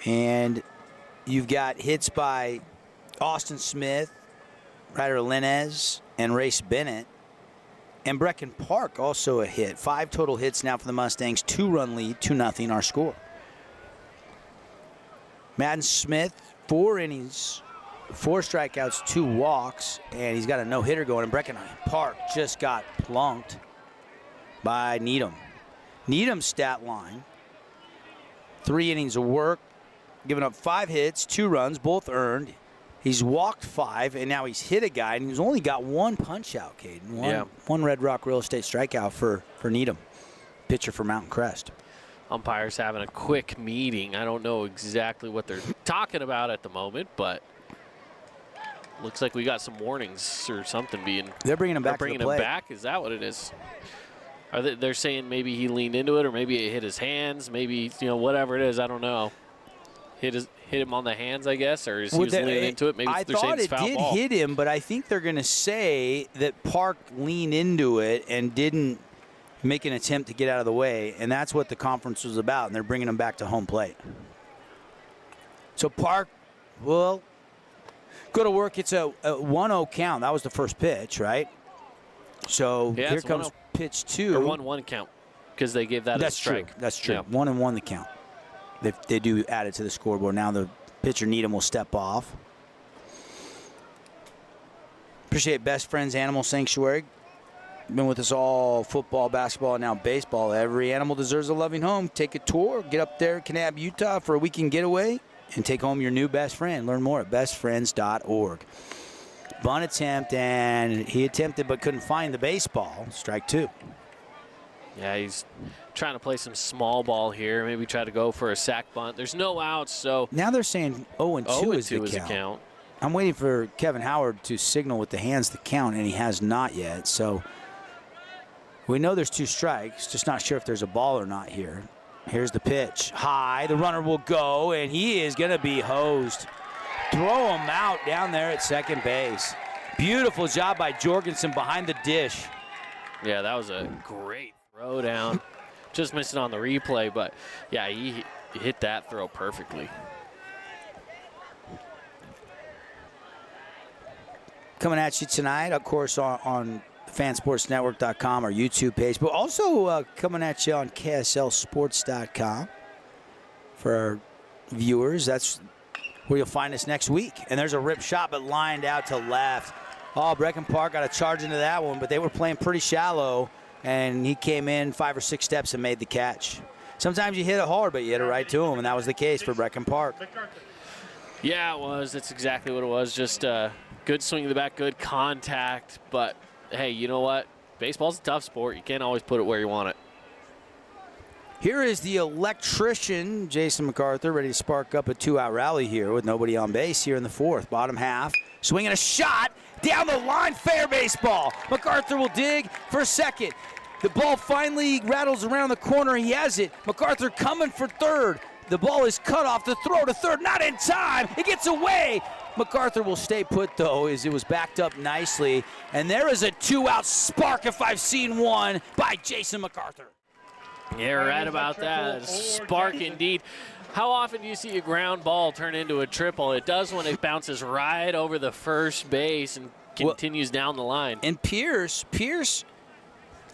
And you've got hits by Austin Smith, Ryder Linez, and Race Bennett. And Brecken Park also a hit. 5 total hits now for the Mustangs. 2-run lead, 2-0 our score. Madden Smith, 4 innings, 4 strikeouts, 2 walks, and he's got a no-hitter going. And Brecken Park just got plunked by Needham. Needham's stat line, 3 innings of work, giving up 5 hits, 2 runs, both earned. He's walked 5, and now he's hit a guy, and he's only got 1 punch-out, Caden. One Red Rock Real Estate strikeout for Needham, pitcher for Mountain Crest. Umpires having a quick meeting. I don't know exactly what they're talking about at the moment, but looks like we got some warnings or something being. They're bringing him back. Bringing him back. Is that what it is? Are they're saying maybe he leaned into it, or maybe it hit his hands, maybe whatever it is. I don't know. Hit him on the hands, I guess, or is he was leaning into it? Maybe they're saying it's foul ball. I thought it did hit him, but I think they're going to say that Park leaned into it and didn't make an attempt to get out of the way, and that's what the conference was about, and they're bringing him back to home plate. So Park will go to work. It's a 1-0 count. That was the first pitch, right? So here comes pitch 2. Or 1-1 count, because they gave that a strike. True. That's true. 1-1 the count. They do add it to the scoreboard. Now the pitcher Needham will step off. Appreciate Best Friends Animal Sanctuary. been with us all football, basketball, and now baseball. Every animal deserves a loving home. Take a tour. Get up there, Kanab, Utah, for a weekend getaway and take home your new best friend. Learn more at bestfriends.org. Bunt attempt, and he attempted but couldn't find the baseball. Strike 2. Yeah, he's trying to play some small ball here. Maybe try to go for a sack bunt. There's no outs, so now they're saying 0-2 is the count. I'm waiting for Kevin Howard to signal with the hands the count, and he has not yet. So we know there's 2 strikes, just not sure if there's a ball or not here. Here's the pitch. High, the runner will go, and he is going to be hosed. Throw him out down there at second base. Beautiful job by Jorgensen behind the dish. Yeah, that was a great throw down. Just missed it on the replay, but yeah, he hit that throw perfectly. Coming at you tonight, of course, on fansportsnetwork.com, our YouTube page, but also coming at you on KSLsports.com for our viewers. That's where you'll find us next week. And there's a rip shot, but lined out to left. Oh, Brecken Park got a charge into that one, but they were playing pretty shallow, and he came in 5 or 6 steps and made the catch. Sometimes you hit it hard, but you hit it right to him, and that was the case for Brecken Park. Yeah, it was. That's exactly what it was. Just good swing in the back, good contact. But, hey, you know what? Baseball's a tough sport. You can't always put it where you want it. Here is the electrician, Jason MacArthur, ready to spark up a 2-out rally here with nobody on base here in the 4th. Bottom half, swinging a shot down the line, fair baseball. MacArthur will dig for second. The ball finally rattles around the corner. He has it. MacArthur coming for third. The ball is cut off. The throw to third, not in time. It gets away. MacArthur will stay put, though, as it was backed up nicely. And there is a 2-out spark, if I've seen one, by Jason MacArthur. Yeah, right about that. Spark indeed. How often do you see a ground ball turn into a triple? It does when it bounces right over the first base and continues down the line. And Pierce,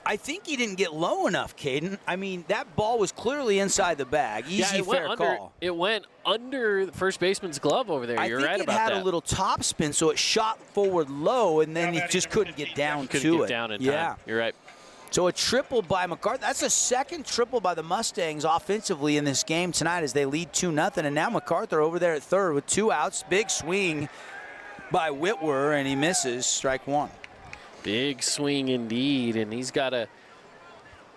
I think he didn't get low enough, Caden. I mean, that ball was clearly inside the bag. Easy, fair call. It went under the first baseman's glove over there. You're right about that. I think it had a little top spin, so it shot forward low, and then he just couldn't get down to it. Couldn't get down in time. Yeah. You're right. So a triple by MacArthur. That's the second triple by the Mustangs offensively in this game tonight as they lead 2-0. And now MacArthur over there at third with 2 outs. Big swing by Whitwer, and he misses. Strike 1. Big swing indeed, and he's got to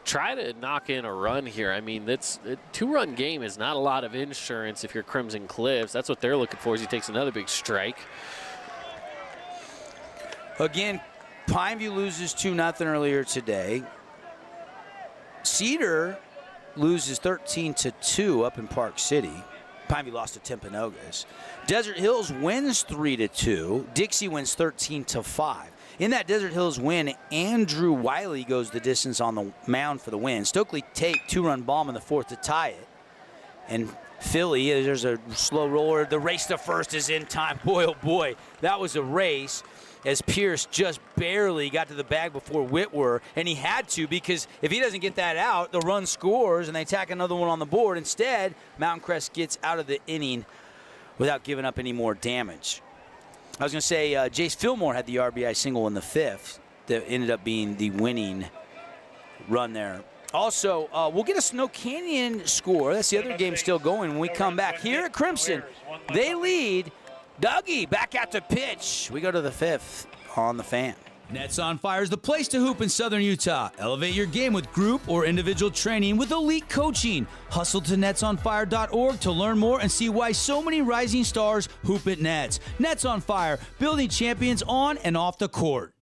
try to knock in a run here. I mean, that's a 2-run game is not a lot of insurance if you're Crimson Cliffs. That's what they're looking for as he takes another big strike. Again, Pineview loses 2-0 earlier today. Cedar loses 13-2 up in Park City. Pineview lost to Timpanogos. Desert Hills wins 3-2. Dixie wins 13-5. In that Desert Hills win, Andrew Wiley goes the distance on the mound for the win. Stokely Tate 2-run bomb in the 4th to tie it. And Philly, there's a slow roller. The race to first is in time. Boy, oh boy, that was a race as Pierce just barely got to the bag before Whitwer, and he had to because if he doesn't get that out, the run scores and they tack another one on the board. Instead, Mountain Crest gets out of the inning without giving up any more damage. I was going to say Jace Fillmore had the RBI single in the 5th that ended up being the winning run there. Also, we'll get a Snow Canyon score. That's the other game still going when we come back. Here at Crimson, they lead. Dougie back out to pitch. We go to the 5th on the Fan. Nets on Fire is the place to hoop in Southern Utah. Elevate your game with group or individual training with elite coaching. Hustle to netsonfire.org to learn more and see why so many rising stars hoop at Nets. Nets on Fire, building champions on and off the court.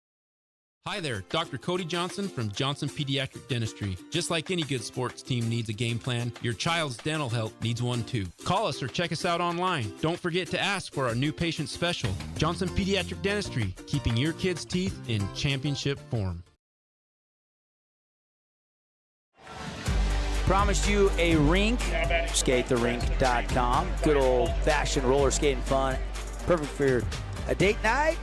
Hi there, Dr. Cody Johnson from Johnson Pediatric Dentistry. Just like any good sports team needs a game plan, your child's dental health needs one too. Call us or check us out online. Don't forget to ask for our new patient special. Johnson Pediatric Dentistry, keeping your kids' teeth in championship form. Promised you a rink, skatethерink.com. Good old-fashioned roller skating fun. Perfect for a date night.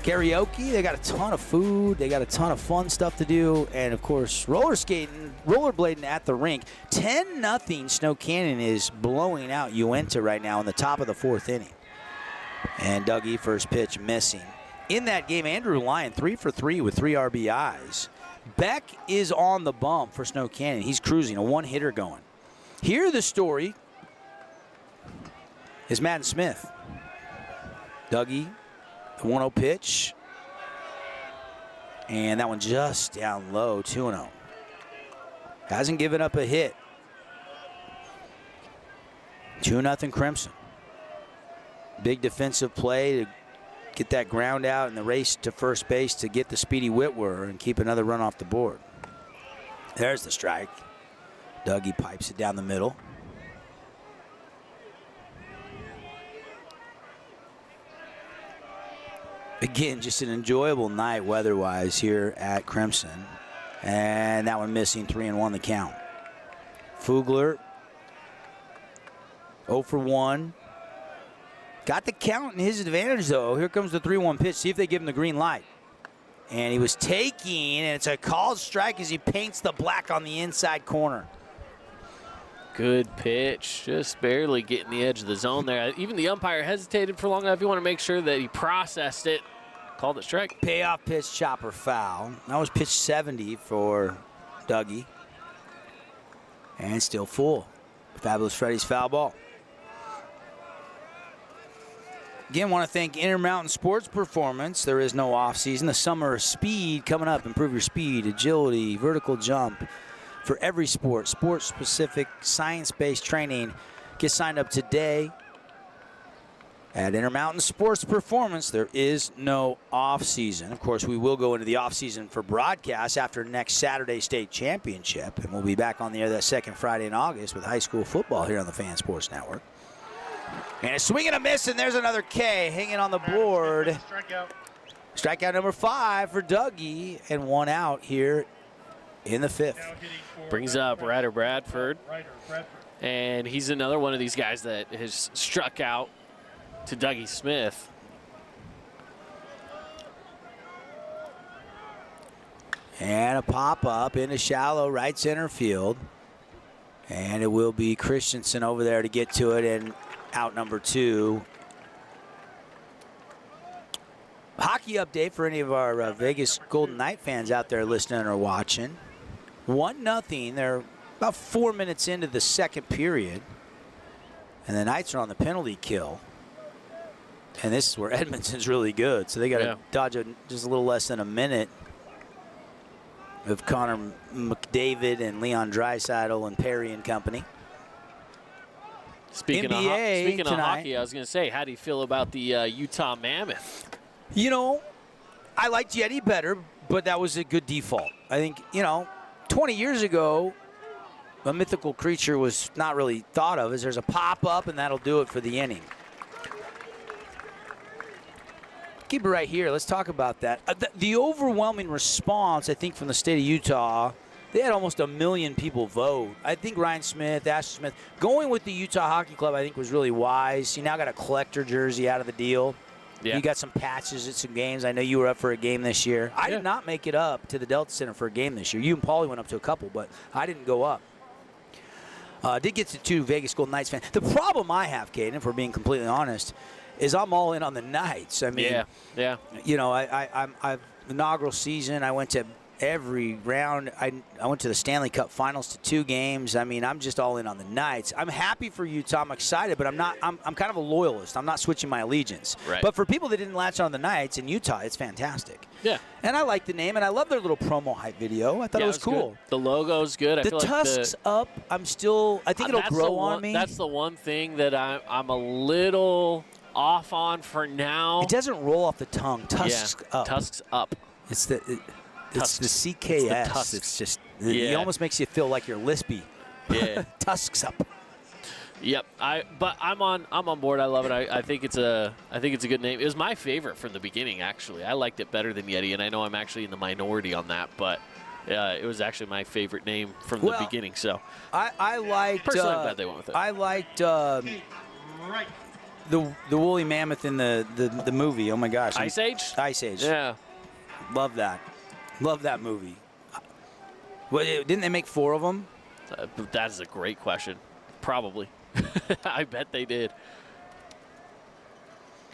Karaoke, they got a ton of food, they got a ton of fun stuff to do, and of course, roller skating, rollerblading at the rink. 10-0 Snow Canyon is blowing out Uinta right now in the top of the 4th inning. And Dougie, first pitch, missing. In that game, Andrew Lyon, 3 for 3 with 3 RBIs. Beck is on the bump for Snow Canyon. He's cruising, a one-hitter going. Here the story is Madden Smith. Dougie, the 1-0 pitch. And that one just down low, 2-0. Hasn't given up a hit. 2-0 Crimson. Big defensive play to get that ground out in the race to first base to get the speedy Whitwer and keep another run off the board. There's the strike. Dougie pipes it down the middle. Again, just an enjoyable night weather-wise here at Crimson. And that one missing, 3-1 the count. Fugler, 0 for 1. Got the count in his advantage, though. Here comes the 3-1 pitch. See if they give him the green light. And he was taking, and it's a called strike as he paints the black on the inside corner. Good pitch, just barely getting the edge of the zone there. Even the umpire hesitated for long enough. You want to make sure that he processed it. Called it strike. Payoff pitch, chopper foul. That was pitch 70 for Dougie. And still full. Fabulous Freddy's foul ball. Again, want to thank Intermountain Sports Performance. There is no off season. The summer of speed coming up. Improve your speed, agility, vertical jump. For every sport, sport-specific, science-based training. Get signed up today at Intermountain Sports Performance. There is no off-season. Of course, we will go into the off-season for broadcast after next Saturday state championship, and we'll be back on the air that second Friday in August with high school football here on the Fan Sports Network. And a swing and a miss, and there's another K hanging on the board. Strikeout number 5 for Dougie, and 1 out here in the 5th. Brings up Ryder Bradford. And he's another one of these guys that has struck out to Dougie Smith. And a pop-up into shallow right center field. And it will be Christensen over there to get to it, and out number 2. Hockey update for any of our Vegas Golden Knight fans out there listening or watching. 1-0. They're about 4 minutes into the second period. And the Knights are on the penalty kill. And this is where Edmonton's really good. So they got to dodge just a little less than a minute of Connor McDavid and Leon Draisaitl and Perry and company. Speaking of hockey, I was going to say, how do you feel about the Utah Mammoth? You know, I liked Yeti better, but that was a good default. I think, 20 years ago, a mythical creature was not really thought of as there's a pop-up, and that'll do it for the inning. Keep it right here. Let's talk about that. The overwhelming response, I think, from the state of Utah, they had almost 1 million people vote. I think Ryan Smith, Ashley Smith, going with the Utah Hockey Club, I think, was really wise. You now got a collector jersey out of the deal. Yeah. You got some patches at some games. I know you were up for a game this year. I did not make it up to the Delta Center for a game this year. You and Paulie went up to a couple, but I didn't go up. Did get to 2 Vegas Golden Knights fans. The problem I have, Caden, if we're being completely honest, is I'm all in on the Knights. I mean, I've inaugural season. I went to every round. I went to the Stanley Cup Finals to 2 games. I mean, I'm just all in on the Knights. I'm happy for Utah. I'm excited, but I'm kind of a loyalist. I'm not switching my allegiance. Right. But for people that didn't latch on the Knights in Utah, it's fantastic. Yeah. And I like the name, and I love their little promo hype video. I thought it was cool. Good. The logo's good. I feel Tusks up. I think it'll grow on me. That's the one thing that I'm a little off on for now. It doesn't roll off the tongue. Tusks up. Tusks up. It's the CKS. It's just it almost makes you feel like you're lispy. Yeah. Tusks up. Yep. But I'm on board. I love it. I think it's a good name. It was my favorite from the beginning, actually. I liked it better than Yeti, and I know I'm actually in the minority on that, but it was actually my favorite name from the beginning. So I liked personally, I'm glad they went with it. I liked the woolly mammoth in the movie. Oh my gosh. Ice Age? Ice Age. Yeah. Love that. Love that movie. Well, didn't they make 4 of them? That is a great question. Probably. I bet they did.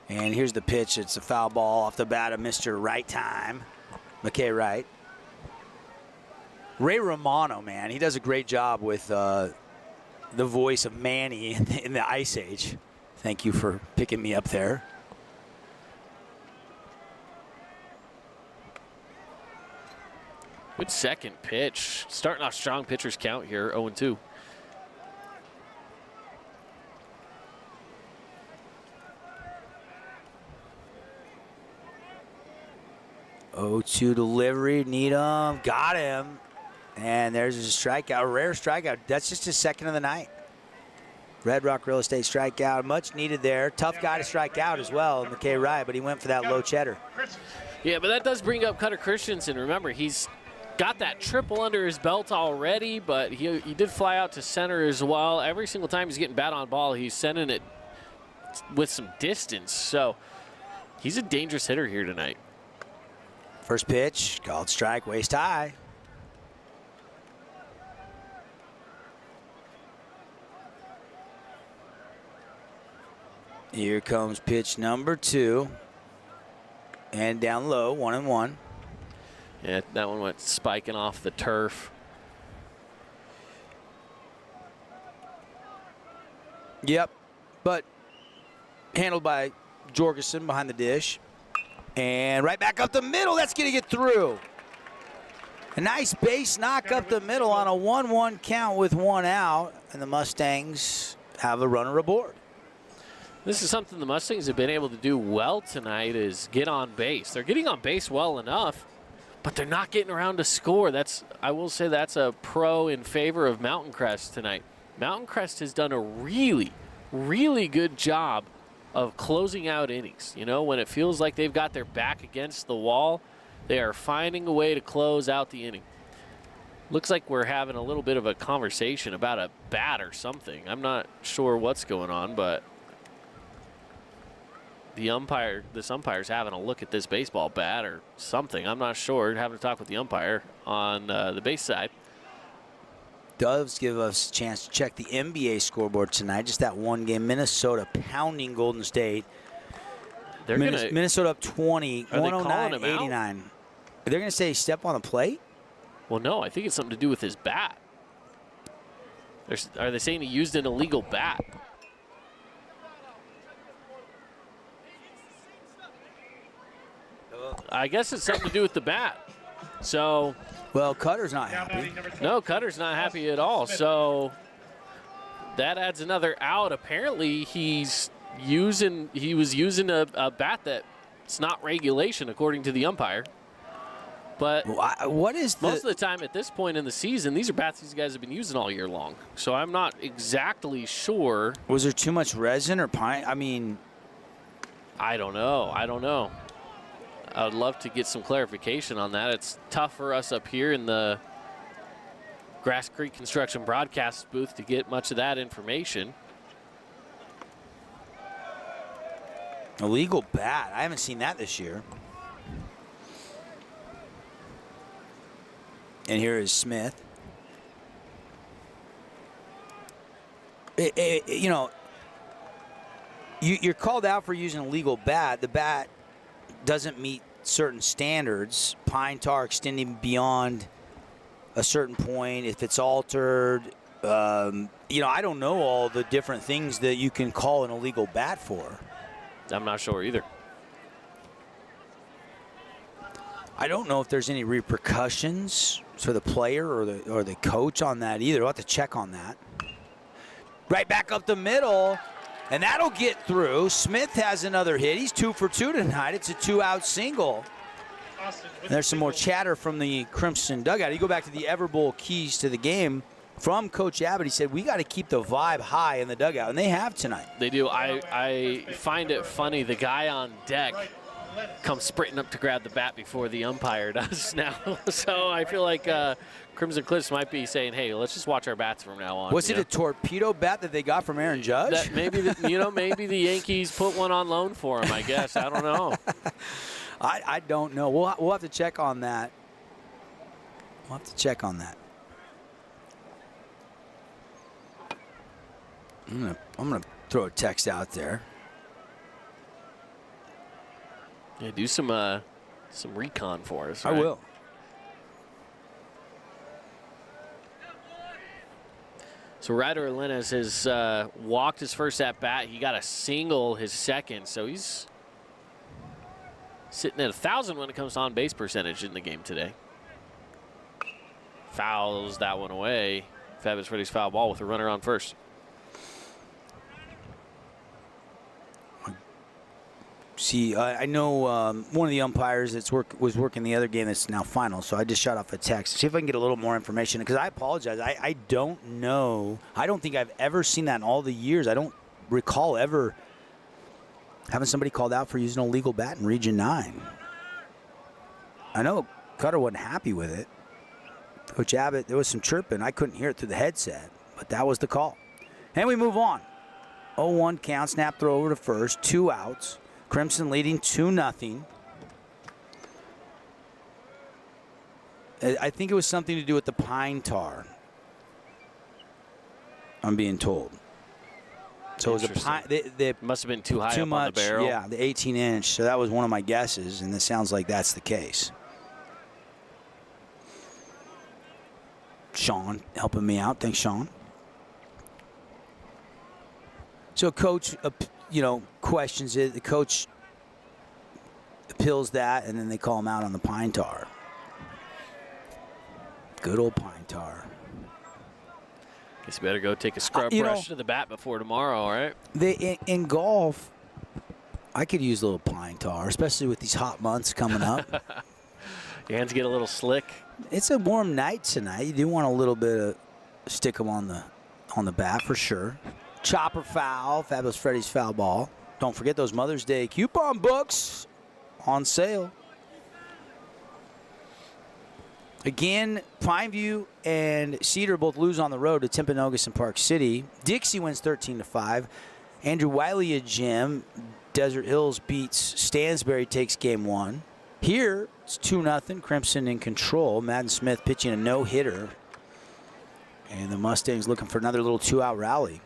And here's the pitch. It's a foul ball off the bat of Mr. Right Time, McKay Wright. Ray Romano, man, he does a great job with the voice of Manny in the Ice Age. Thank you for picking me up there. Good second pitch. Starting off strong, pitchers count here, 0-2. Oh-2 delivery, Needham, got him. And there's a strikeout, a rare strikeout. That's just his second of the night. Red Rock Real Estate strikeout, much needed there. Tough guy to strike out as well, McKay Wright, but he went for that low cheddar. Yeah, but that does bring up Cutter Christensen. Remember, he's got that triple under his belt already, but he did fly out to center as well. Every single time he's getting bat on ball, he's sending it with some distance. So he's a dangerous hitter here tonight. First pitch, called strike, waist high. Here comes pitch number 2. And down low, 1-1. Yeah, that one went spiking off the turf. Yep, but handled by Jorgensen behind the dish. And right back up the middle, that's going to get through. A nice base knock up the middle on a 1-1 count with 1 out, and the Mustangs have a runner aboard. This is something the Mustangs have been able to do well tonight, is get on base. They're getting on base well enough, but they're not getting around to score. I will say that's a pro in favor of Mountain Crest tonight. Mountain Crest has done a really, really good job of closing out innings. You know, when it feels like they've got their back against the wall, they are finding a way to close out the inning. Looks like we're having a little bit of a conversation about a bat or something. I'm not sure what's going on, but this umpire's having a look at this baseball bat or something. I'm not sure. Having to talk with the umpire on the base side. Does give us a chance to check the NBA scoreboard tonight. Just that one game. Minnesota pounding Golden State. Minnesota up 20, 109-89. They're going to say step on the plate? Well, no. I think it's something to do with his bat. Are they saying he used an illegal bat? I guess it's something to do with the bat. So, well, Cutter's not happy. No, Cutter's not happy at all. So that adds another out. Apparently, he was using a bat that's not regulation, according to the umpire. But what is most of the time at this point in the season, these are bats these guys have been using all year long. So I'm not exactly sure. Was there too much resin or pine? I mean, I don't know. I would love to get some clarification on that. It's tough for us up here in the Grass Creek Construction broadcast booth to get much of that information. Illegal bat. I haven't seen that this year. And here is Smith. You know, you're called out for using a legal bat. The bat doesn't meet certain standards. Pine tar extending beyond a certain point. If it's altered, you know, I don't know all the different things that you can call an illegal bat for. I'm not sure either. I don't know if there's any repercussions for the player or the coach on that either. We'll have to check on that. Right back up the middle, and that'll get through. Smith has another hit. He's 2 for 2 tonight. It's a 2-out single. And there's some more chatter from the Crimson dugout. You go back to the Everbowl keys to the game from Coach Abbott. He said, we got to keep the vibe high in the dugout, and they have tonight. They do. I find it funny. The guy on deck comes sprinting up to grab the bat before the umpire does now. So I feel like Crimson Cliffs might be saying, hey, let's just watch our bats from now on. Was it a torpedo bat that they got from Aaron Judge? That maybe maybe the Yankees put one on loan for him, I guess. I don't know. I don't know. We'll have to check on that. We'll have to check on that. I'm gonna throw a text out there. Yeah, do some recon for us. Right? I will. So Ryder Linus has walked his first at bat. He got a single his second, so he's sitting at 1,000 when it comes to on-base percentage in the game today. Fouls that one away. Fabulous Freddy's foul ball with a runner on first. See, I know one of the umpires was working the other game that's now final, so I just shot off a text. See if I can get a little more information, because I apologize. I don't know. I don't think I've ever seen that in all the years. I don't recall ever having somebody called out for using an illegal bat in Region 9. I know Cutter wasn't happy with it. Coach Abbott, there was some chirping. I couldn't hear it through the headset, but that was the call. And we move on. 0-1 count, snap throw over to first, 2 outs. Crimson leading 2-0. I think it was something to do with the pine tar, I'm being told. So it was a pine. They must have been too high up on the barrel. Yeah, the 18-inch. So that was one of my guesses, and it sounds like that's the case. Sean helping me out. Thanks, Sean. So coach, questions it. The coach appeals that, and then they call him out on the pine tar. Good old pine tar. Guess you better go take a scrub brush to the bat before tomorrow, all right? In golf, I could use a little pine tar, especially with these hot months coming up. Your hands get a little slick. It's a warm night tonight. You do want a little bit of stick them on the bat for sure. Chopper foul, Fabulous Freddy's foul ball. Don't forget those Mother's Day coupon books on sale. Again, Pineview and Cedar both lose on the road to Timpanogos and Park City. Dixie wins 13-5. Andrew Wiley Gym, Desert Hills beats Stansbury, takes game 1. Here, it's 2-0, Crimson in control. Madden Smith pitching a no-hitter. And the Mustangs looking for another little 2-out rally.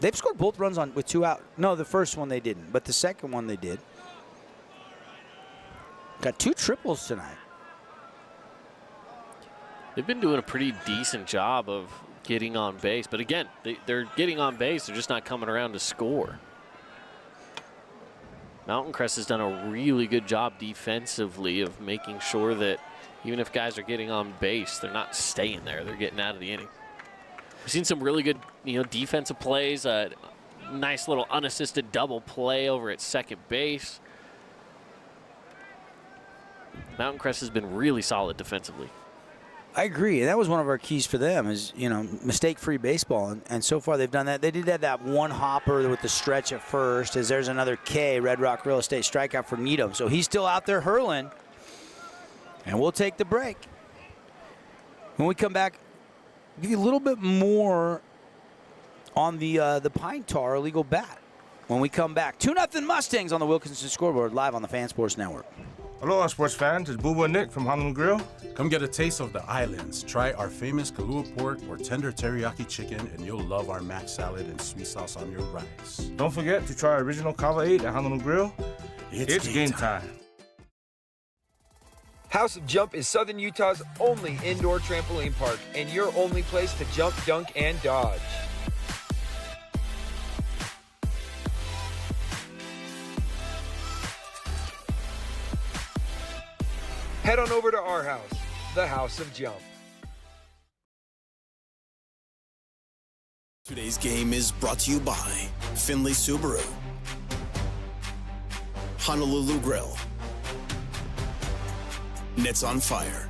They've scored both runs with 2 out. No, the first one they didn't, but the second one they did. Got 2 triples tonight. They've been doing a pretty decent job of getting on base. But again, they're getting on base. They're just not coming around to score. Mountain Crest has done a really good job defensively of making sure that even if guys are getting on base, they're not staying there. They're getting out of the inning. We've seen some really good, defensive plays. A nice little unassisted double play over at second base. Mountain Crest has been really solid defensively. I agree. And that was one of our keys for them is, mistake-free baseball. And so far they've done that. They did have that one hopper with the stretch at first, as there's another K, Red Rock Real Estate strikeout for Needham. So he's still out there hurling. And we'll take the break. When we come back, give you a little bit more on the pine tar illegal bat. When we come back, 2-0 Mustangs on the Wilkinson scoreboard, live on the Fan Sports Network. Hello, sports fans. It's Boo and Nick from Honolulu Grill. Come get a taste of the islands. Try our famous Kahlua pork or tender teriyaki chicken, and you'll love our mac salad and sweet sauce on your rice. Don't forget to try our original Kava 8 at Honolulu Grill. It's game time. House of Jump is Southern Utah's only indoor trampoline park and your only place to jump, dunk, and dodge. Head on over to our house, the House of Jump. Today's game is brought to you by Findlay Subaru, Honolulu Grill, Nets on Fire,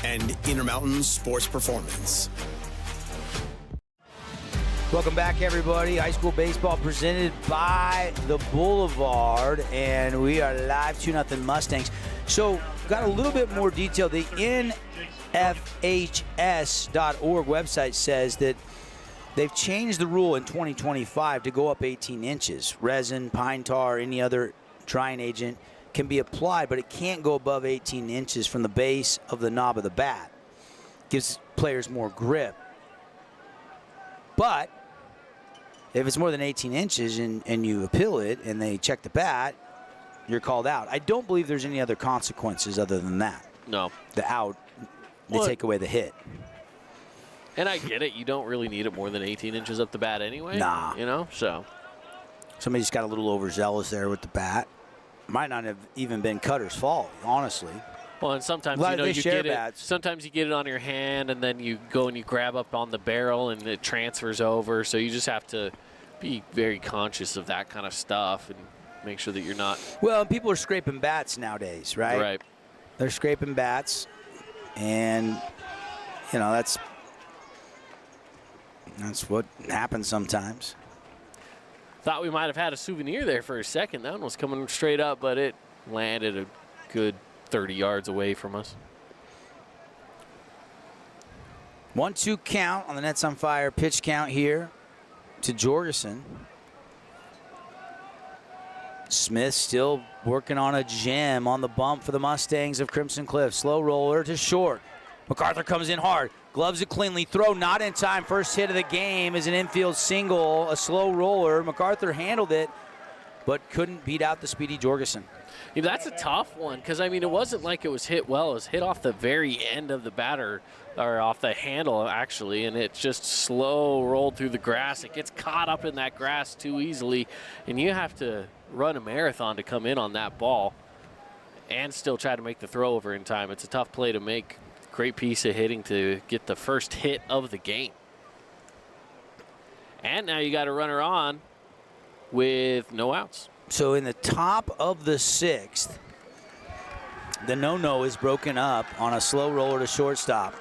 and Intermountain Sports Performance. Welcome back, everybody. High school baseball presented by the Boulevard, and we are live 2-0 Mustangs. So, got a little bit more detail. The NFHS.org website says that they've changed the rule in 2025 to go up 18 inches. Resin, pine tar, any other drying agent can be applied, but it can't go above 18 inches from the base of the knob of the bat. Gives players more grip. But if it's more than 18 inches and you appeal it and they check the bat, you're called out. I don't believe there's any other consequences other than that. No. The out, they take away the hit. And I get it. You don't really need it more than 18 inches up the bat anyway. Nah. You know, so. Somebody just got a little overzealous there with the bat. Might not have even been Cutter's fault, honestly. Well, and sometimes, Well, you know, they you share get it. bats. Sometimes you get it on your hand, and then you go and you grab up on the barrel, and it transfers over. So you just have to be very conscious of that kind of stuff and make sure that you're not. Well, people are scraping bats nowadays, right? Right. They're scraping bats, and, you know, that's what happens sometimes. Thought we might have had a souvenir there for a second. That one was coming straight up, but it landed a good 30 yards away from us. 1-2 count on the Nets on Fire pitch count here to Jorgensen. Smith still working on a gem on the bump for the Mustangs of Crimson Cliff. Slow roller to short. MacArthur comes in hard. Gloves it cleanly. Throw not in time. First hit of the game is an infield single. A slow roller. MacArthur handled it, but couldn't beat out the speedy Jorgensen. You know, that's a tough one because, I mean, it wasn't like it was hit well. It was hit off the very end of the batter, or off the handle, actually, and it just slow rolled through the grass. It gets caught up in that grass too easily, and you have to run a marathon to come in on that ball and still try to make the throw over in time. It's a tough play to make. Great piece of hitting to get the first hit of the game. And now you got a runner on with no outs. So in the top of the sixth, the no-no is broken up on a slow roller to shortstop.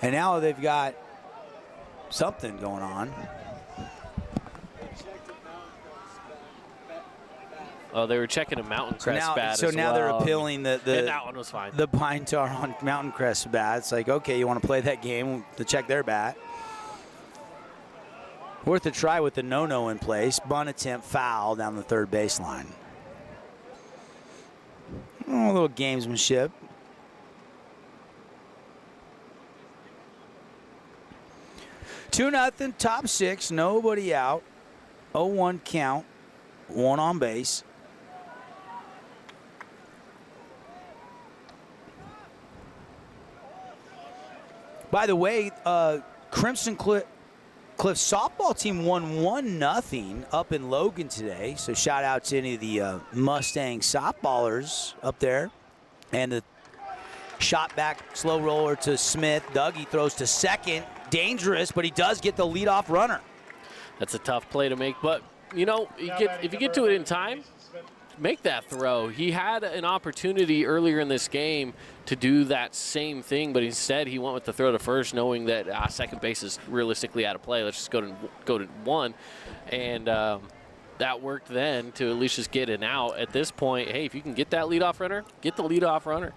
And now they've got something going on. Oh, they were checking a Mountain Crest bat So as now well. they're appealing And that one was fine. the Pine Tar on Mountain Crest bat. It's like, okay, you want to play that game to check their bat. Worth a try with the no-no in place. Bunt attempt, foul down the third baseline. Oh, a little gamesmanship. Two nothing, top six, nobody out. 0-1 count, one on base. By the way, Crimson Cliff softball team won 1-0 up in Logan today. So shout out to any of the Mustang softballers up there. And the shot back slow roller to Smith. Dougie throws to second. Dangerous, but he does get the leadoff runner. That's a tough play to make, but you know, if you get to it in time, make that throw. He had an opportunity earlier in this game to do that same thing, but instead he went with the throw to first, knowing that second base is realistically out of play. Let's just go to one, and that worked then to at least just get an out. At this point, hey, if you can get that leadoff runner, get the leadoff runner.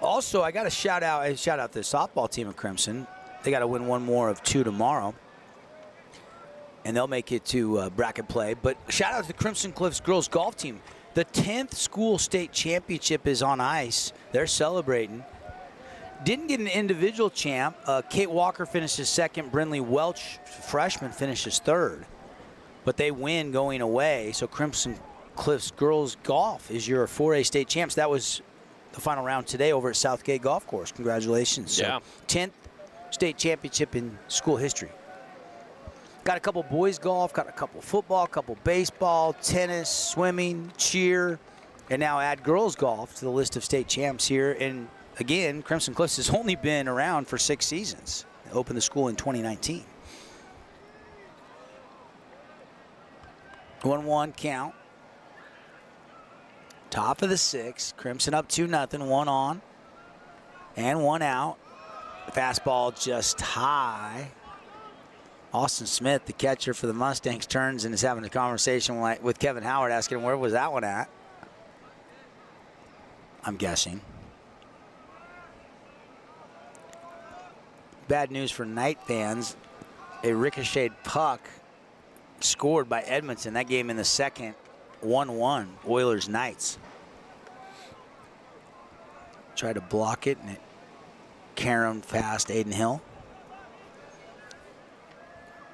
Also, I got to shout out the softball team of Crimson. They got to win one more of two tomorrow, and they'll make it to bracket play. But shout out to the Crimson Cliffs girls golf team. The 10th school state championship is on ice. They're celebrating. Didn't get an individual champ. Kate Walker finishes second. Brindley Welch, freshman, finishes third. But they win going away. So Crimson Cliffs girls golf is your 4A state champs. That was the final round today over at Southgate Golf Course. Congratulations. Yeah. So 10th state championship in school history. Got a couple boys golf, got a couple football, a couple baseball, tennis, swimming, cheer, and now add girls golf to the list of state champs here. And again, Crimson Cliffs has only been around for 6 seasons. They opened the school in 2019. 1-1 count. Top of the sixth. Crimson up 2-0, one on and one out. Fastball just high. Austin Smith, the catcher for the Mustangs, turns and is having a conversation with Kevin Howard, asking him, where was that one at? I'm guessing. Bad news for Knight fans. A ricocheted puck scored by Edmonton. That game in the second, 1-1, Oilers Knights. Tried to block it, and it caromed past Aiden Hill.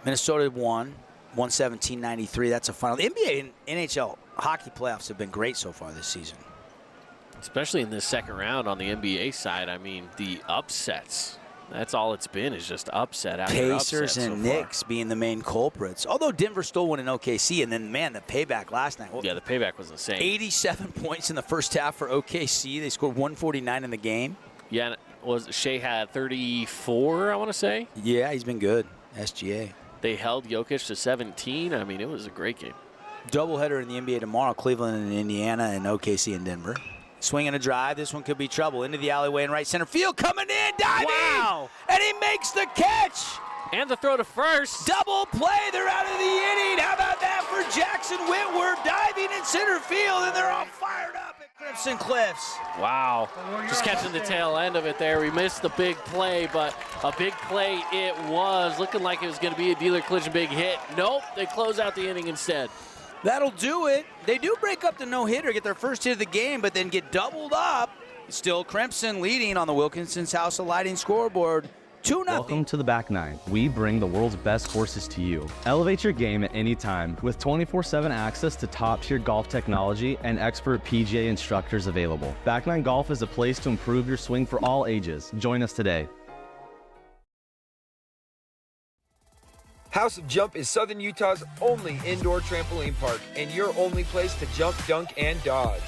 Minnesota won, 117-93. That's a final. The NBA and NHL hockey playoffs have been great so far this season. Especially in this second round on the NBA side. I mean, the upsets. That's all it's been, is just upset after Pacers upset and so far. Knicks being the main culprits. Although Denver stole one in OKC, and then, man, the payback last night. Yeah, the payback was insane. 87 points in the first half for OKC. They scored 149 in the game. Yeah, Shea had 34, I want to say. Yeah, he's been good. SGA. They held Jokic to 17. I mean, it was a great game. Doubleheader in the NBA tomorrow, Cleveland and Indiana, and OKC and Denver. Swing and a drive. This one could be trouble. Into the alleyway in right center field. Coming in, diving. Wow. And he makes the catch. And the throw to first. Double play. They're out of the inning. How about that for Jackson Whitworth diving in center field, and they're all fired up at Crimson Cliffs. Wow. Just catching the tail end of it there. We missed the big play, but a big play it was. Looking like it was going to be a dealer collision big hit. Nope. They close out the inning instead. That'll do it. They do break up the no-hitter, get their first hit of the game, but then get doubled up. Still Crimson leading on the Wilkinson's House of Lighting scoreboard. 2-0. Welcome to the Back Nine. We bring the world's best courses to you. Elevate your game at any time with 24/7 access to top-tier golf technology and expert PGA instructors available. Back Nine Golf is a place to improve your swing for all ages. Join us today. House of Jump is Southern Utah's only indoor trampoline park and your only place to jump, dunk, and dodge.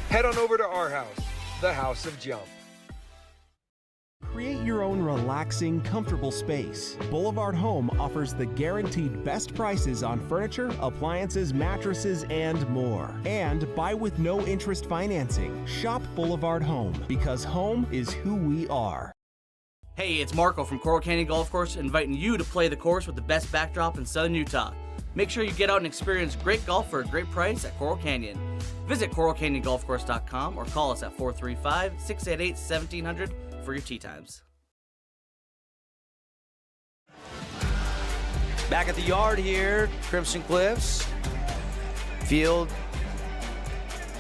Head on over to our house, the House of Jump. Create your own relaxing, comfortable space. Boulevard Home offers the guaranteed best prices on furniture, appliances, mattresses, and more. And buy with no interest financing. Shop Boulevard Home, because home is who we are. Hey, it's Marco from Coral Canyon Golf Course, inviting you to play the course with the best backdrop in Southern Utah. Make sure you get out and experience great golf for a great price at Coral Canyon. Visit coralcanyongolfcourse.com or call us at 435-688-1700 for your tee times. Back at the yard here, Crimson Cliffs. Field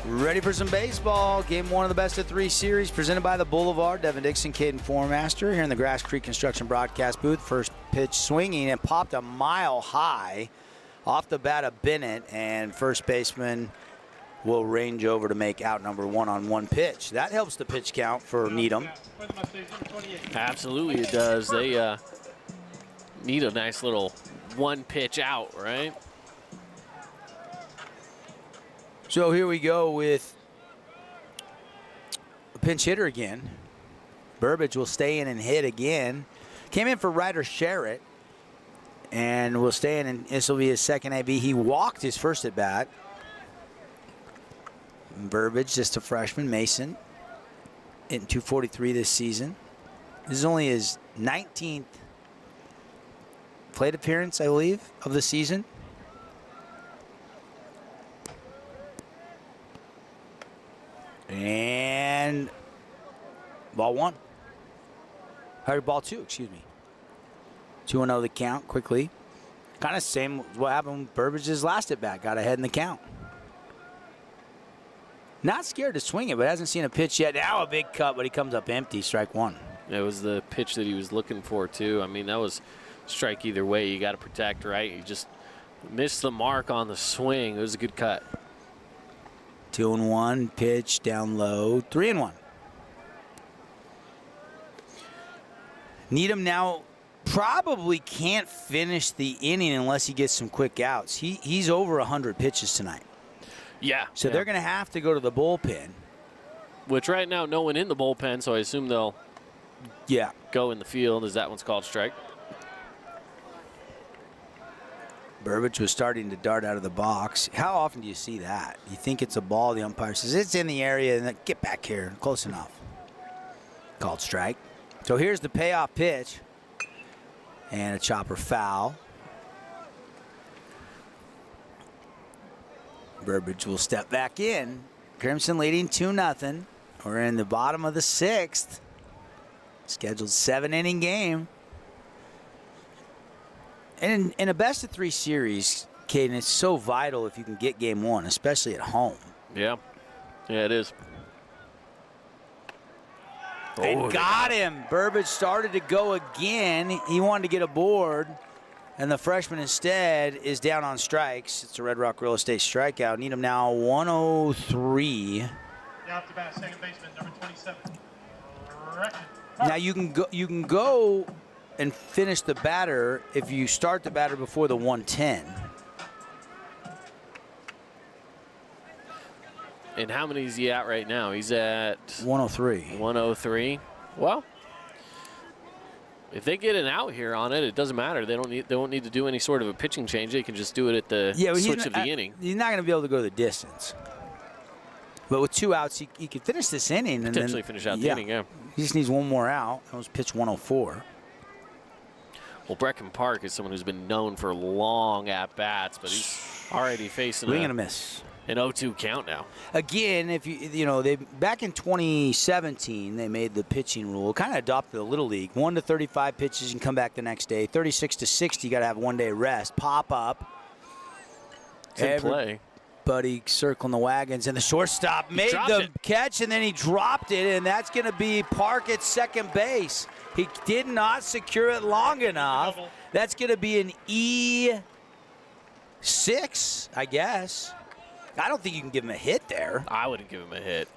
ready for some baseball. Game one of the best of three series presented by the Boulevard. Devin Dixon, Caden Formaster here in the Grass Creek Construction broadcast booth. First pitch swinging and popped a mile high off the bat of Bennett, and first baseman will range over to make out number one on one pitch. That helps the pitch count for Needham. Absolutely it does. They need a nice little one pitch out, right? So here we go with a pinch hitter again. Burbage will stay in and hit again. Came in for Ryder Sherritt and will stay in, and this will be his second AB. He walked his first at bat. Burbage, just a freshman. Mason hitting .243 this season. This is only his 19th plate appearance, I believe, of the season. And ball one. Or ball two, excuse me. 2-0 the count quickly. Kind of same what happened with Burbage's last at bat. Got ahead in the count. Not scared to swing it, but hasn't seen a pitch yet. Now a big cut, but he comes up empty. Strike one. It was the pitch that he was looking for, too. I mean, that was strike either way. You got to protect, right? You just missed the mark on the swing. It was a good cut. 2-1, pitch down low. 3-1. Needham now probably can't finish the inning unless he gets some quick outs. He's over 100 pitches tonight. Yeah. So they're going to have to go to the bullpen. Which right now, no one in the bullpen, so I assume they'll go in the field, as that one's called strike. Burbage was starting to dart out of the box. How often do you see that? You think it's a ball, the umpire says, it's in the area, and then get back here. Close enough. Called strike. So here's the payoff pitch. And a chopper foul. Burbage will step back in. Crimson leading 2-0. We're in the bottom of the sixth. Scheduled 7-inning game. And in a best-of-3 series, Caden, it's so vital if you can get game one, especially at home. Yeah. Yeah, it is. And got him. Burbage started to go again. He wanted to get aboard. And the freshman instead is down on strikes. It's a Red Rock Real Estate strikeout. Need him now 103. Now up to bat, second baseman, number 27. Now you can go and finish the batter if you start the batter before the 110. And how many is he at right now? He's at 103. 103. Well, if they get an out here on it, it doesn't matter. They don't need to do any sort of a pitching change. They can just do it at the switch of the inning. He's not going to be able to go the distance. But with 2 outs, he could finish this inning. And Potentially then, finish out the inning, yeah. He just needs one more out. That was pitch 104. Well, Brecken Park is someone who's been known for long at-bats, but he's already facing Swing and a miss. An 0-2 count now. Again, if they back in 2017 they made the pitching rule, kind of adopted the Little League. 1 to 35 pitches, you can come back the next day. 36 to 60, you got to have 1 day rest. Pop up. It's in play. Everybody circling the wagons, and the shortstop made the catch, and then he dropped it, and that's going to be Park at second base. He did not secure it long enough. That's going to be an E6, I guess. I don't think you can give him a hit there. I wouldn't give him a hit.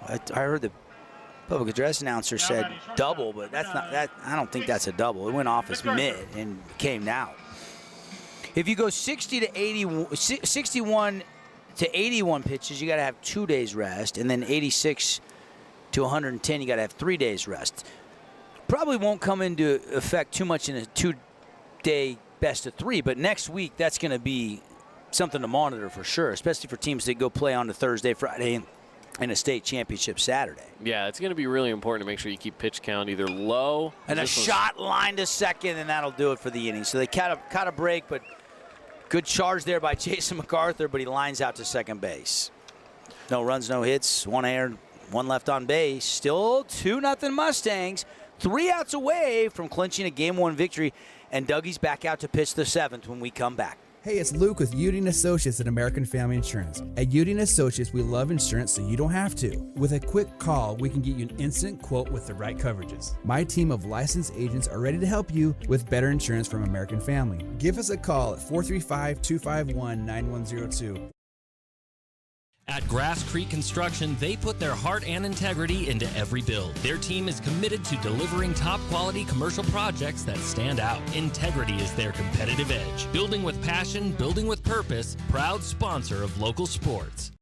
I heard the public address announcer said double, but that's not that. I don't think that's a double. It went off as mid and came out. If you go 61 to 81 pitches, you got to have 2 days rest, and then 86 to 110, you got to have 3 days rest. Probably won't come into effect too much in a 2-day best of 3, but next week that's going to be something to monitor for sure, especially for teams that go play on to Thursday, Friday, and a state championship Saturday. Yeah, it's going to be really important to make sure you keep pitch count either low. And a shot line to second, and that'll do it for the inning. So they caught a break, but good charge there by Jason MacArthur, but he lines out to second base. No runs, no hits, 1 error, 1 left on base. Still 2-0 Mustangs. 3 outs away from clinching a Game 1 victory, and Dougie's back out to pitch the 7th when we come back. Hey, it's Luke with Udine Associates at American Family Insurance. At Udine Associates, we love insurance so you don't have to. With a quick call, we can get you an instant quote with the right coverages. My team of licensed agents are ready to help you with better insurance from American Family. Give us a call at 435-251-9102. At Grass Creek Construction, they put their heart and integrity into every build. Their team is committed to delivering top-quality commercial projects that stand out. Integrity is their competitive edge. Building with passion, building with purpose, proud sponsor of local sports.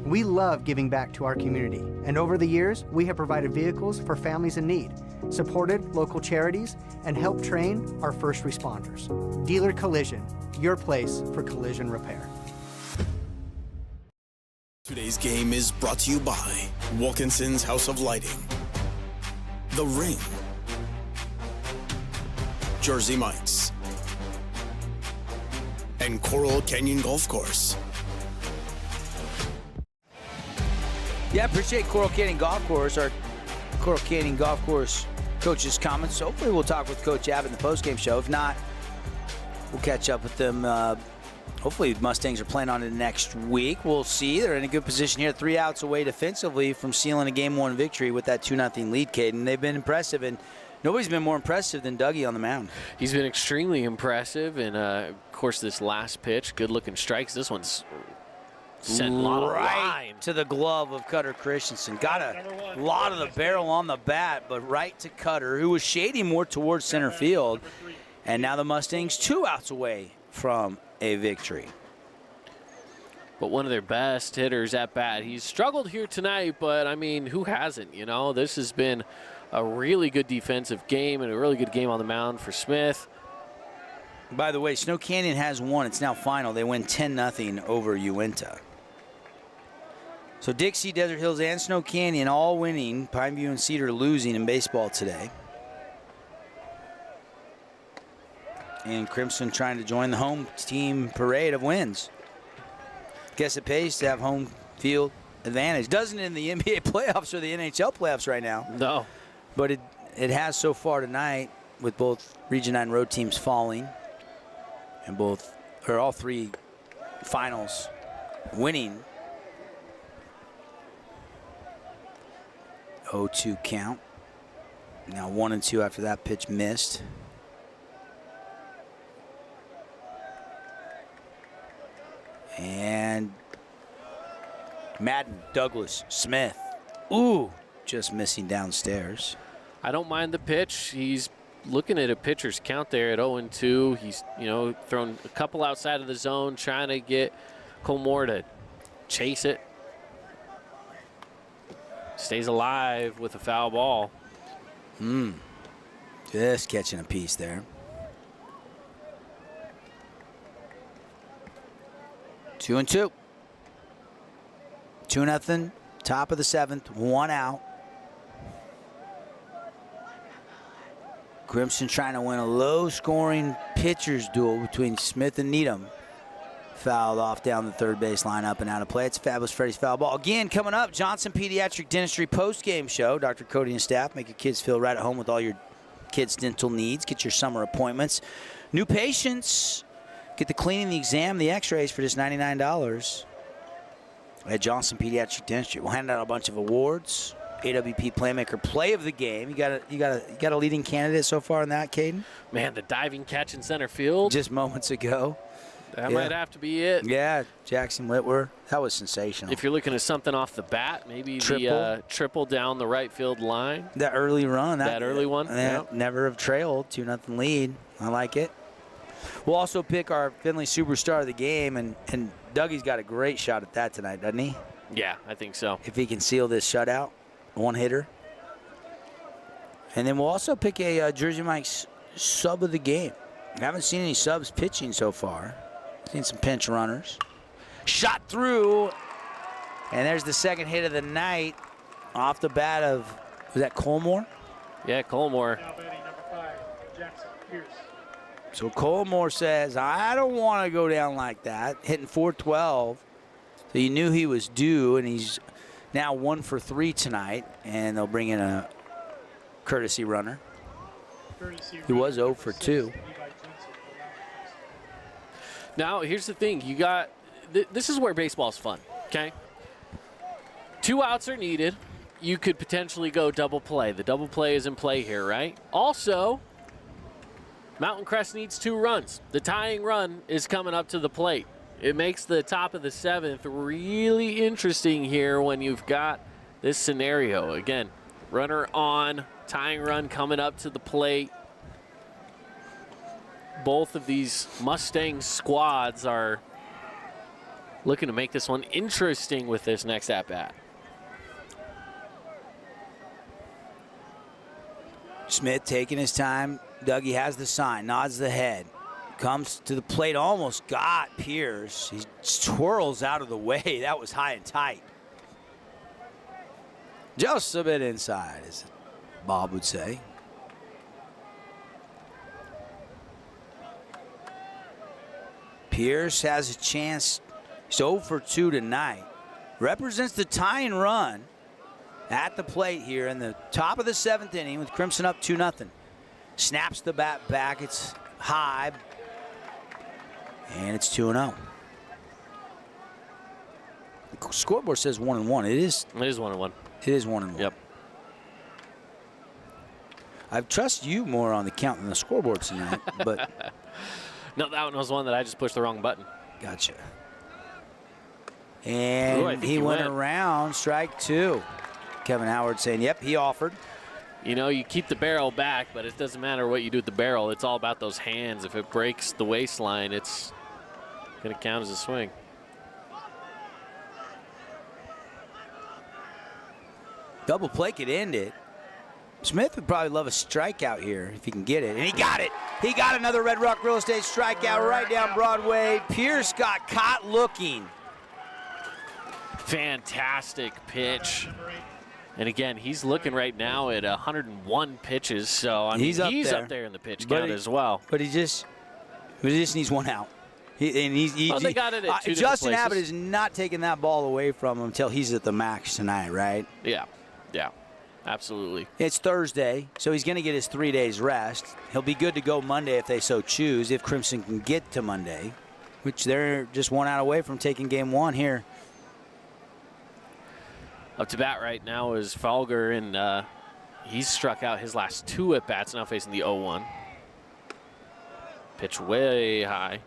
We love giving back to our community, and over the years, we have provided vehicles for families in need, supported local charities, and helped train our first responders. Dealer Collision, your place for collision repair. Today's game is brought to you by Wilkinson's House of Lighting, The Ring, Jersey Mike's, and Coral Canyon Golf Course. Yeah, appreciate Coral Canyon Golf Course, our Coral Canyon Golf Course coach's comments. Hopefully we'll talk with Coach Abbott in the postgame show. If not, we'll catch up with them. Hopefully the Mustangs are playing on it next week. We'll see. They're in a good position here. 3 outs away defensively from sealing a Game 1 victory with that 2-0 lead, Caden. They've been impressive, and nobody's been more impressive than Dougie on the mound. He's been extremely impressive, and of course this last pitch, good-looking strikes. This one's sent a lot of line to the glove of Cutter Christensen. Got a lot of the barrel on the bat, but right to Cutter, who was shading more towards center field. And now the Mustangs 2 outs away from a victory. But one of their best hitters at bat. He's struggled here tonight, but, I mean, who hasn't? You know, this has been a really good defensive game and a really good game on the mound for Smith. By the way, Snow Canyon has won. It's now final. They win 10-0 over Uinta. So Dixie, Desert Hills, and Snow Canyon all winning. Pineview and Cedar losing in baseball today. And Crimson trying to join the home team parade of wins. Guess it pays to have home field advantage. Doesn't in the NBA playoffs or the NHL playoffs right now. No. But it has so far tonight with both Region 9 road teams falling and all 3 finals winning. 0-2 count. Now 1-2 after that pitch missed. And Madden, Douglas, Smith. Ooh, just missing downstairs. I don't mind the pitch. He's looking at a pitcher's count there at 0-2. He's, thrown a couple outside of the zone, trying to get Colmore to chase it. Stays alive with a foul ball. Just catching a piece there. 2-2. 2-0. Top of the 7th. 1 out. Crimson trying to win a low-scoring pitcher's duel between Smith and Needham. Fouled off down the third base line, up and out of play. It's Fabulous Freddy's foul ball. Again, coming up, Johnson Pediatric Dentistry post-game show. Dr. Cody and staff make your kids feel right at home with all your kids' dental needs. Get your summer appointments. New patients, get the cleaning, the exam, the x-rays for just $99 at Johnson Pediatric Dentistry. We'll hand out a bunch of awards. AWP Playmaker Play of the Game. You got a leading candidate so far in that, Caden? Man, the diving catch in center field. Just moments ago. That might have to be it. Yeah, Jackson Whitwer. That was sensational. If you're looking at something off the bat, maybe the triple down the right field line. That early run. That early one. Never have trailed. 2-0 lead. I like it. We'll also pick our Finley Superstar of the game, and Dougie's got a great shot at that tonight, doesn't he? Yeah, I think so. If he can seal this shutout, one hitter. And then we'll also pick a Jersey Mike's sub of the game. I haven't seen any subs pitching so far. Seen some pinch runners. Shot through. And there's the second hit of the night off the bat of, was that Colmore? Yeah, Colmore. Now batting number 5, Jackson Pierce. So Colmore says, I don't want to go down like that. Hitting .412. So you knew he was due, and he's now 1 for 3 tonight. And they'll bring in a courtesy runner. He was 0 for 2. Now, here's the thing. You got this is where baseball's fun, okay? 2 outs are needed. You could potentially go double play. The double play is in play here, right? Also, Mountain Crest needs 2 runs. The tying run is coming up to the plate. It makes the top of the 7th really interesting here when you've got this scenario. Again, runner on, tying run coming up to the plate. Both of these Mustang squads are looking to make this one interesting with this next at-bat. Smith taking his time. Dougie has the sign, nods the head. Comes to the plate, almost got Pierce. He twirls out of the way. That was high and tight. Just a bit inside, as Bob would say. Pierce has a chance. He's 0 for 2 tonight. Represents the tying run at the plate here in the top of the 7th inning with Crimson up 2-0. Snaps the bat back. It's high. And it's 2-0. The scoreboard says 1-1. It is 1-1. It is 1-1. Yep. I trust you more on the count than the scoreboard tonight, but no, that one was one that I just pushed the wrong button. Gotcha. And he went around, strike 2. Kevin Howard saying, yep, he offered. You know, you keep the barrel back, but it doesn't matter what you do with the barrel. It's all about those hands. If it breaks the waistline, it's going to count as a swing. Double play could end it. Smith would probably love a strikeout here if he can get it. And he got it. He got another Red Rock Real Estate strikeout right down Broadway. Pierce got caught looking. Fantastic pitch. And again, he's looking right now at 101 pitches. So I mean, he's up there in the pitch count as well. But he just needs 1 out. They got it at 2 Justin different Abbott places. is not taking that ball away from him until he's at the max tonight, right? Yeah, absolutely. It's Thursday, so he's going to get his 3 days rest. He'll be good to go Monday if they so choose, if Crimson can get to Monday, which they're just 1 out away from taking game 1 here. Up to bat right now is Falger, and he's struck out his last 2 at-bats, now facing the 0-1. Pitch way high.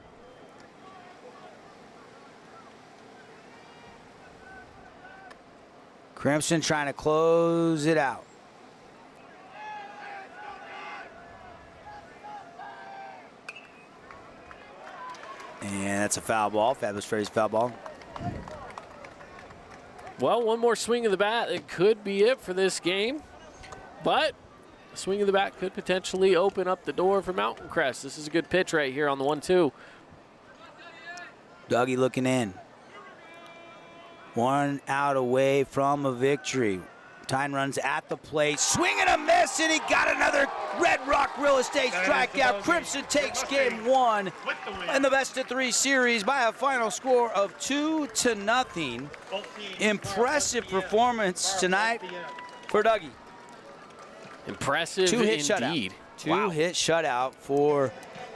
Crimson trying to close it out. And that's a foul ball. Fabulous Freddy's foul ball. Well, one more swing of the bat. It could be it for this game. But a swing of the bat could potentially open up the door for Mountain Crest. This is a good pitch right here on the 1-2. Dougie looking in. 1 out away from a victory. Tyne runs at the plate. Swing and a miss, and he got another Red Rock Real Estate strikeout. Crimson takes game 1 in the best-of-3 series by a final score of 2-0. Impressive performance tonight for Dougie. Impressive 2-hit indeed. Shutout. 2-hit shutout for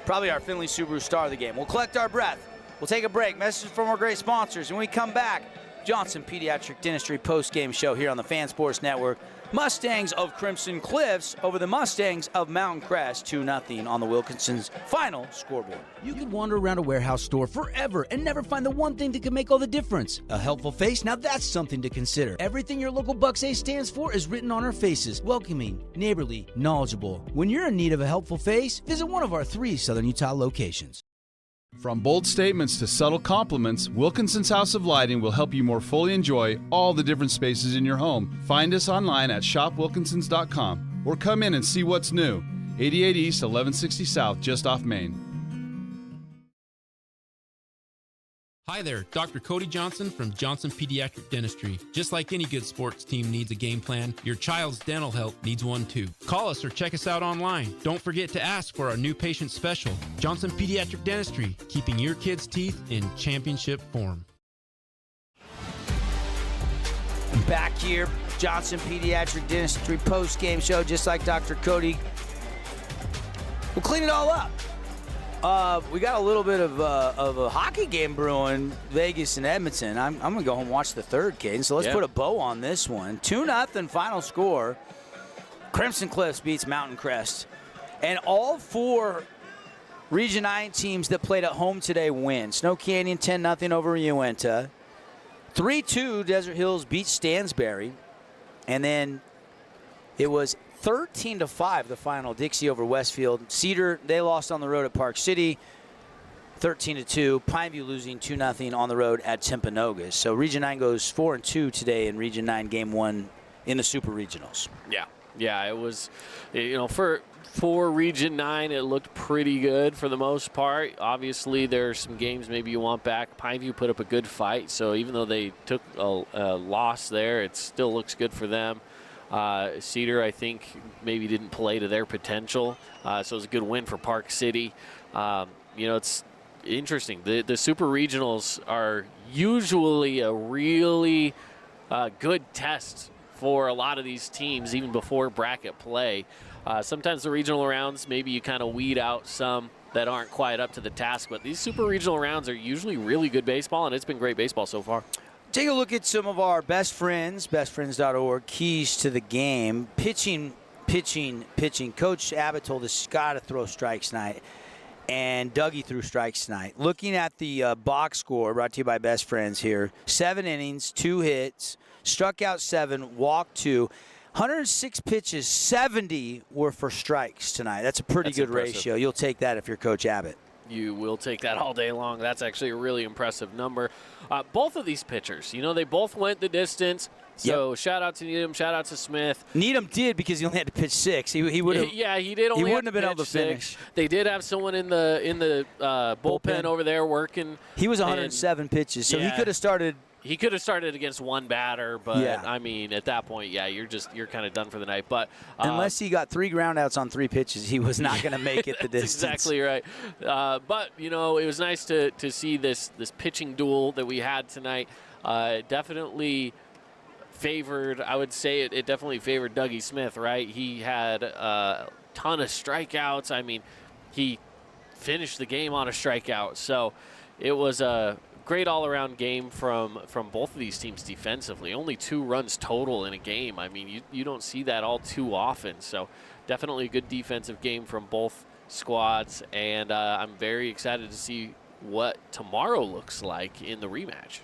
probably our Findlay Subaru star of the game. We'll collect our breath. We'll take a break. Message from our great sponsors. When we come back, Johnson Pediatric Dentistry post-game show here on the Fan Sports Network. Mustangs of Crimson Cliffs over the Mustangs of Mountain Crest, 2-0 on the Wilkinson's final scoreboard. You could wander around a warehouse store forever and never find the one thing that can make all the difference. A helpful face? Now that's something to consider. Everything your local Bucks A stands for is written on our faces. Welcoming, neighborly, knowledgeable. When you're in need of a helpful face, visit one of our 3 Southern Utah locations. From bold statements to subtle compliments, Wilkinson's House of Lighting will help you more fully enjoy all the different spaces in your home. Find us online at shopwilkinsons.com or come in and see what's new. 88 East, 1160 South, just off Main. Hi there, Dr. Cody Johnson from Johnson Pediatric Dentistry. Just like any good sports team needs a game plan, your child's dental health needs one too. Call us or check us out online. Don't forget to ask for our new patient special. Johnson Pediatric Dentistry, keeping your kids' teeth in championship form. Back here, Johnson Pediatric Dentistry post-game show, just like Dr. Cody. We'll clean it all up. We got a little bit of a hockey game brewing, Vegas and Edmonton. I'm going to go home and watch the third, Caden. So let's put a bow on this one. 2-0 final score. Crimson Cliffs beats Mountain Crest. And all 4 Region 9 teams that played at home today win. Snow Canyon 10-0 over Uinta. 3-2 Desert Hills beat Stansbury. And then it was 13-5 the final, Dixie over Westfield. Cedar, they lost on the road at Park City, 13-2. Pineview losing 2-0 on the road at Timpanogos. So Region 9 goes 4-2 today in Region 9 Game 1 in the Super Regionals. Yeah, it was, for Region 9, it looked pretty good for the most part. Obviously, there are some games maybe you want back. Pineview put up a good fight, so even though they took a loss there, it still looks good for them. Cedar, I think, maybe didn't play to their potential, so it was a good win for Park City. It's interesting. The Super Regionals are usually a really good test for a lot of these teams, even before bracket play. Sometimes the regional rounds, maybe you kind of weed out some that aren't quite up to the task, but these Super Regional rounds are usually really good baseball, and it's been great baseball so far. Take a look at some of our best friends, bestfriends.org, keys to the game. Pitching. Coach Abbott told us, got to throw strikes tonight, and Dougie threw strikes tonight. Looking at the box score, brought to you by Best Friends here, 7 innings, 2 hits, struck out 7, walked 2. 106 pitches, 70 were for strikes tonight. That's a pretty good impressive ratio. You'll take that if you're Coach Abbott. You will take that all day long. That's actually a really impressive number. Both of these pitchers, they both went the distance. So shout out to Needham, shout out to Smith. Needham did because he only had to pitch 6. He would have. Yeah, he did. Only he wouldn't have been able to 6. finish. They did have someone in the bullpen over there working. He was 107 pitches, so he could have started. He could have started against one batter, but Yeah. I mean, at that point, you're kind of done for the night. But Unless he got 3 groundouts on 3 pitches, he was not going to make it the distance. Exactly right. But it was nice to see this pitching duel that we had tonight. Definitely favored. I would say it definitely favored Dougie Smith. Right? He had a ton of strikeouts. I mean, he finished the game on a strikeout. So it was a great all-around game from both of these teams defensively. Only 2 runs total in a game. I mean, you don't see that all too often. So definitely a good defensive game from both squads, and I'm very excited to see what tomorrow looks like in the rematch.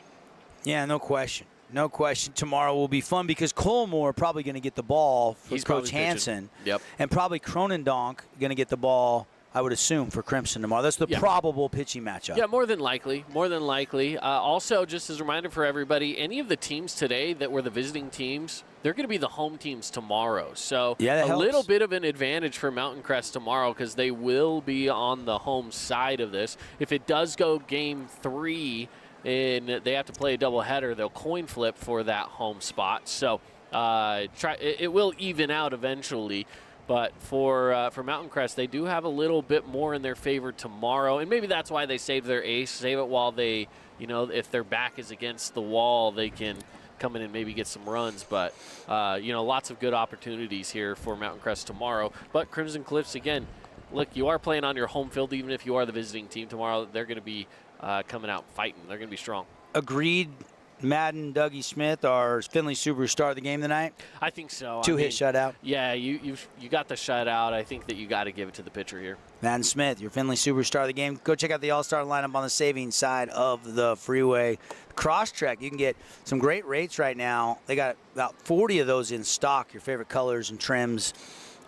Yeah, no question. No question. Tomorrow will be fun because Colmore probably going to get the ball for Coach Hansen. Yep. And probably Cronendonk going to get the ball, I would assume, for Crimson tomorrow. That's the probable pitching matchup. Yeah, more than likely. More than likely. Also, just as a reminder for everybody, any of the teams today that were the visiting teams, they're going to be the home teams tomorrow. So a little bit of an advantage for Mountain Crest tomorrow because they will be on the home side of this. If it does go game 3 and they have to play a doubleheader, they'll coin flip for that home spot. So it will even out eventually. But for Mountain Crest, they do have a little bit more in their favor tomorrow, and maybe that's why they save their ace, save it while they, if their back is against the wall, they can come in and maybe get some runs. But, lots of good opportunities here for Mountain Crest tomorrow. But Crimson Cliffs, again, look, you are playing on your home field, even if you are the visiting team tomorrow. They're going to be coming out fighting. They're going to be strong. Agreed. Madden, Dougie Smith, our Finley Subaru star of the game tonight? I think so. 2-hit shutout? Yeah, you got the shutout. I think that you got to give it to the pitcher here. Madden Smith, your Finley Subaru star of the game. Go check out the all-star lineup on the savings side of the freeway. Crosstrek, you can get some great rates right now. They got about 40 of those in stock, your favorite colors and trims.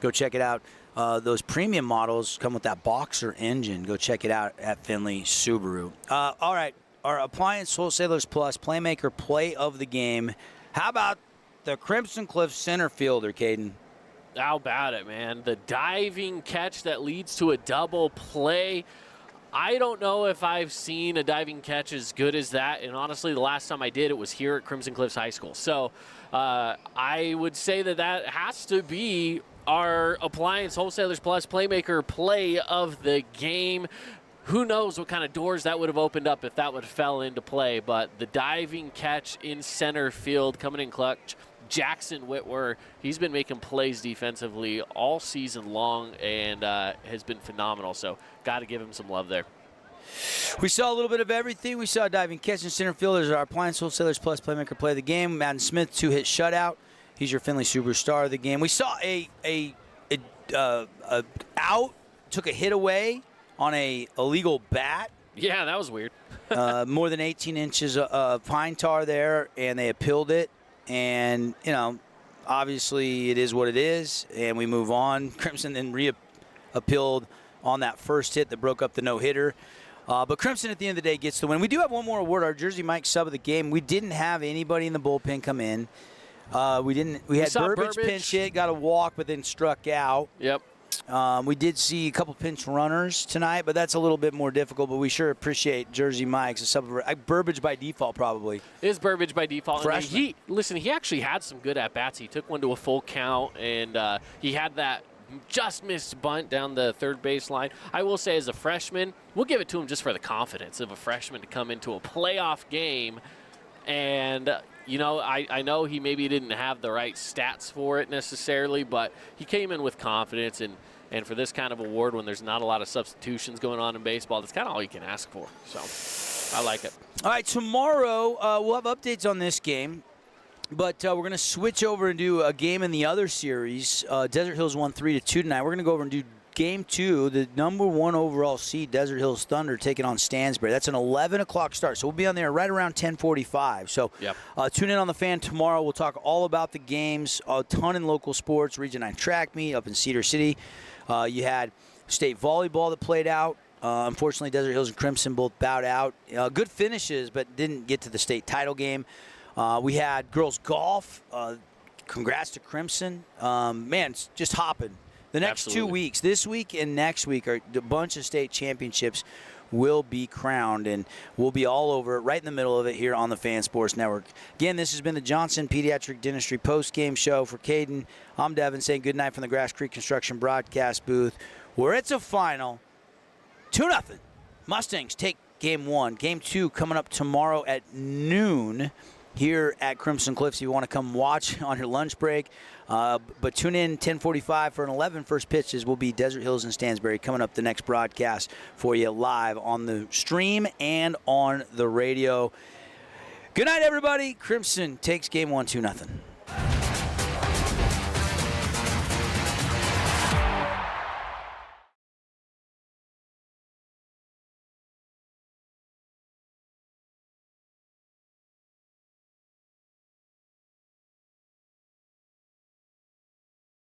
Go check it out. Those premium models come with that Boxer engine. Go check it out at Finley Subaru. All right. Our Appliance Wholesalers Plus Playmaker Play of the Game. How about the Crimson Cliff center fielder, Caden? How about it, man? The diving catch that leads to a double play. I don't know if I've seen a diving catch as good as that, and honestly, the last time I did, it was here at Crimson Cliffs High School. So I would say that has to be our Appliance Wholesalers Plus Playmaker Play of the Game. Who knows what kind of doors that would have opened up if that would have fell into play. But the diving catch in center field coming in clutch. Jackson Whitwer, he's been making plays defensively all season long and has been phenomenal. So got to give him some love there. We saw a little bit of everything. We saw a diving catch in center field. There's our Appliance Wholesalers Plus Playmaker Play of the Game. Madden Smith, 2-hit shutout. He's your Finley Subaru star of the game. We saw a out, took a hit away on a illegal bat. Yeah, that was weird. More than 18 inches of pine tar there, and they appealed it. And, obviously it is what it is, and we move on. Crimson then re-appealed on that first hit that broke up the no-hitter. But Crimson, at the end of the day, gets the win. We do have one more award, our Jersey Mike sub of the game. We didn't have anybody in the bullpen come in. We had Burbage pinch hit, got a walk, but then struck out. Yep. We did see a couple pinch runners tonight, but that's a little bit more difficult. But we sure appreciate Jersey Mike's. Burbage by default, probably. It is Burbage by default. Freshman. He actually had some good at-bats. He took one to a full count, and he had that just missed bunt down the third baseline. I will say, as a freshman, we'll give it to him just for the confidence of a freshman to come into a playoff game. And, I know he maybe didn't have the right stats for it necessarily, but he came in with confidence. And for this kind of award, when there's not a lot of substitutions going on in baseball, that's kind of all you can ask for. So I like it. All right, tomorrow we'll have updates on this game. But we're going to switch over and do a game in the other series. Desert Hills won 3-2 tonight. We're going to go over and do Game 2, the number 1 overall seed, Desert Hills Thunder, taking on Stansbury. That's an 11 o'clock start, so we'll be on there right around 10:45. So tune in on the Fan tomorrow. We'll talk all about the games, a ton in local sports, Region 9 track meet up in Cedar City. You had state volleyball that played out. Unfortunately, Desert Hills and Crimson both bowed out. Good finishes, but didn't get to the state title game. We had girls golf. Congrats to Crimson. Man, it's just hopping. The next 2 weeks, this week and next week, are a bunch of state championships will be crowned, and we'll be all over it, right in the middle of it here on the Fan Sports Network. Again, this has been the Johnson Pediatric Dentistry post-game show. For Caden, I'm Devin saying good night from the Grass Creek Construction broadcast booth, where it's a final 2-0. Mustangs take Game 1. Game 2 coming up tomorrow at noon here at Crimson Cliffs if you want to come watch on your lunch break. But tune in 10:45 for an 11 first pitches. Will be Desert Hills and Stansbury coming up the next broadcast for you live on the stream and on the radio. Good night, everybody. Crimson takes game 1 2-0.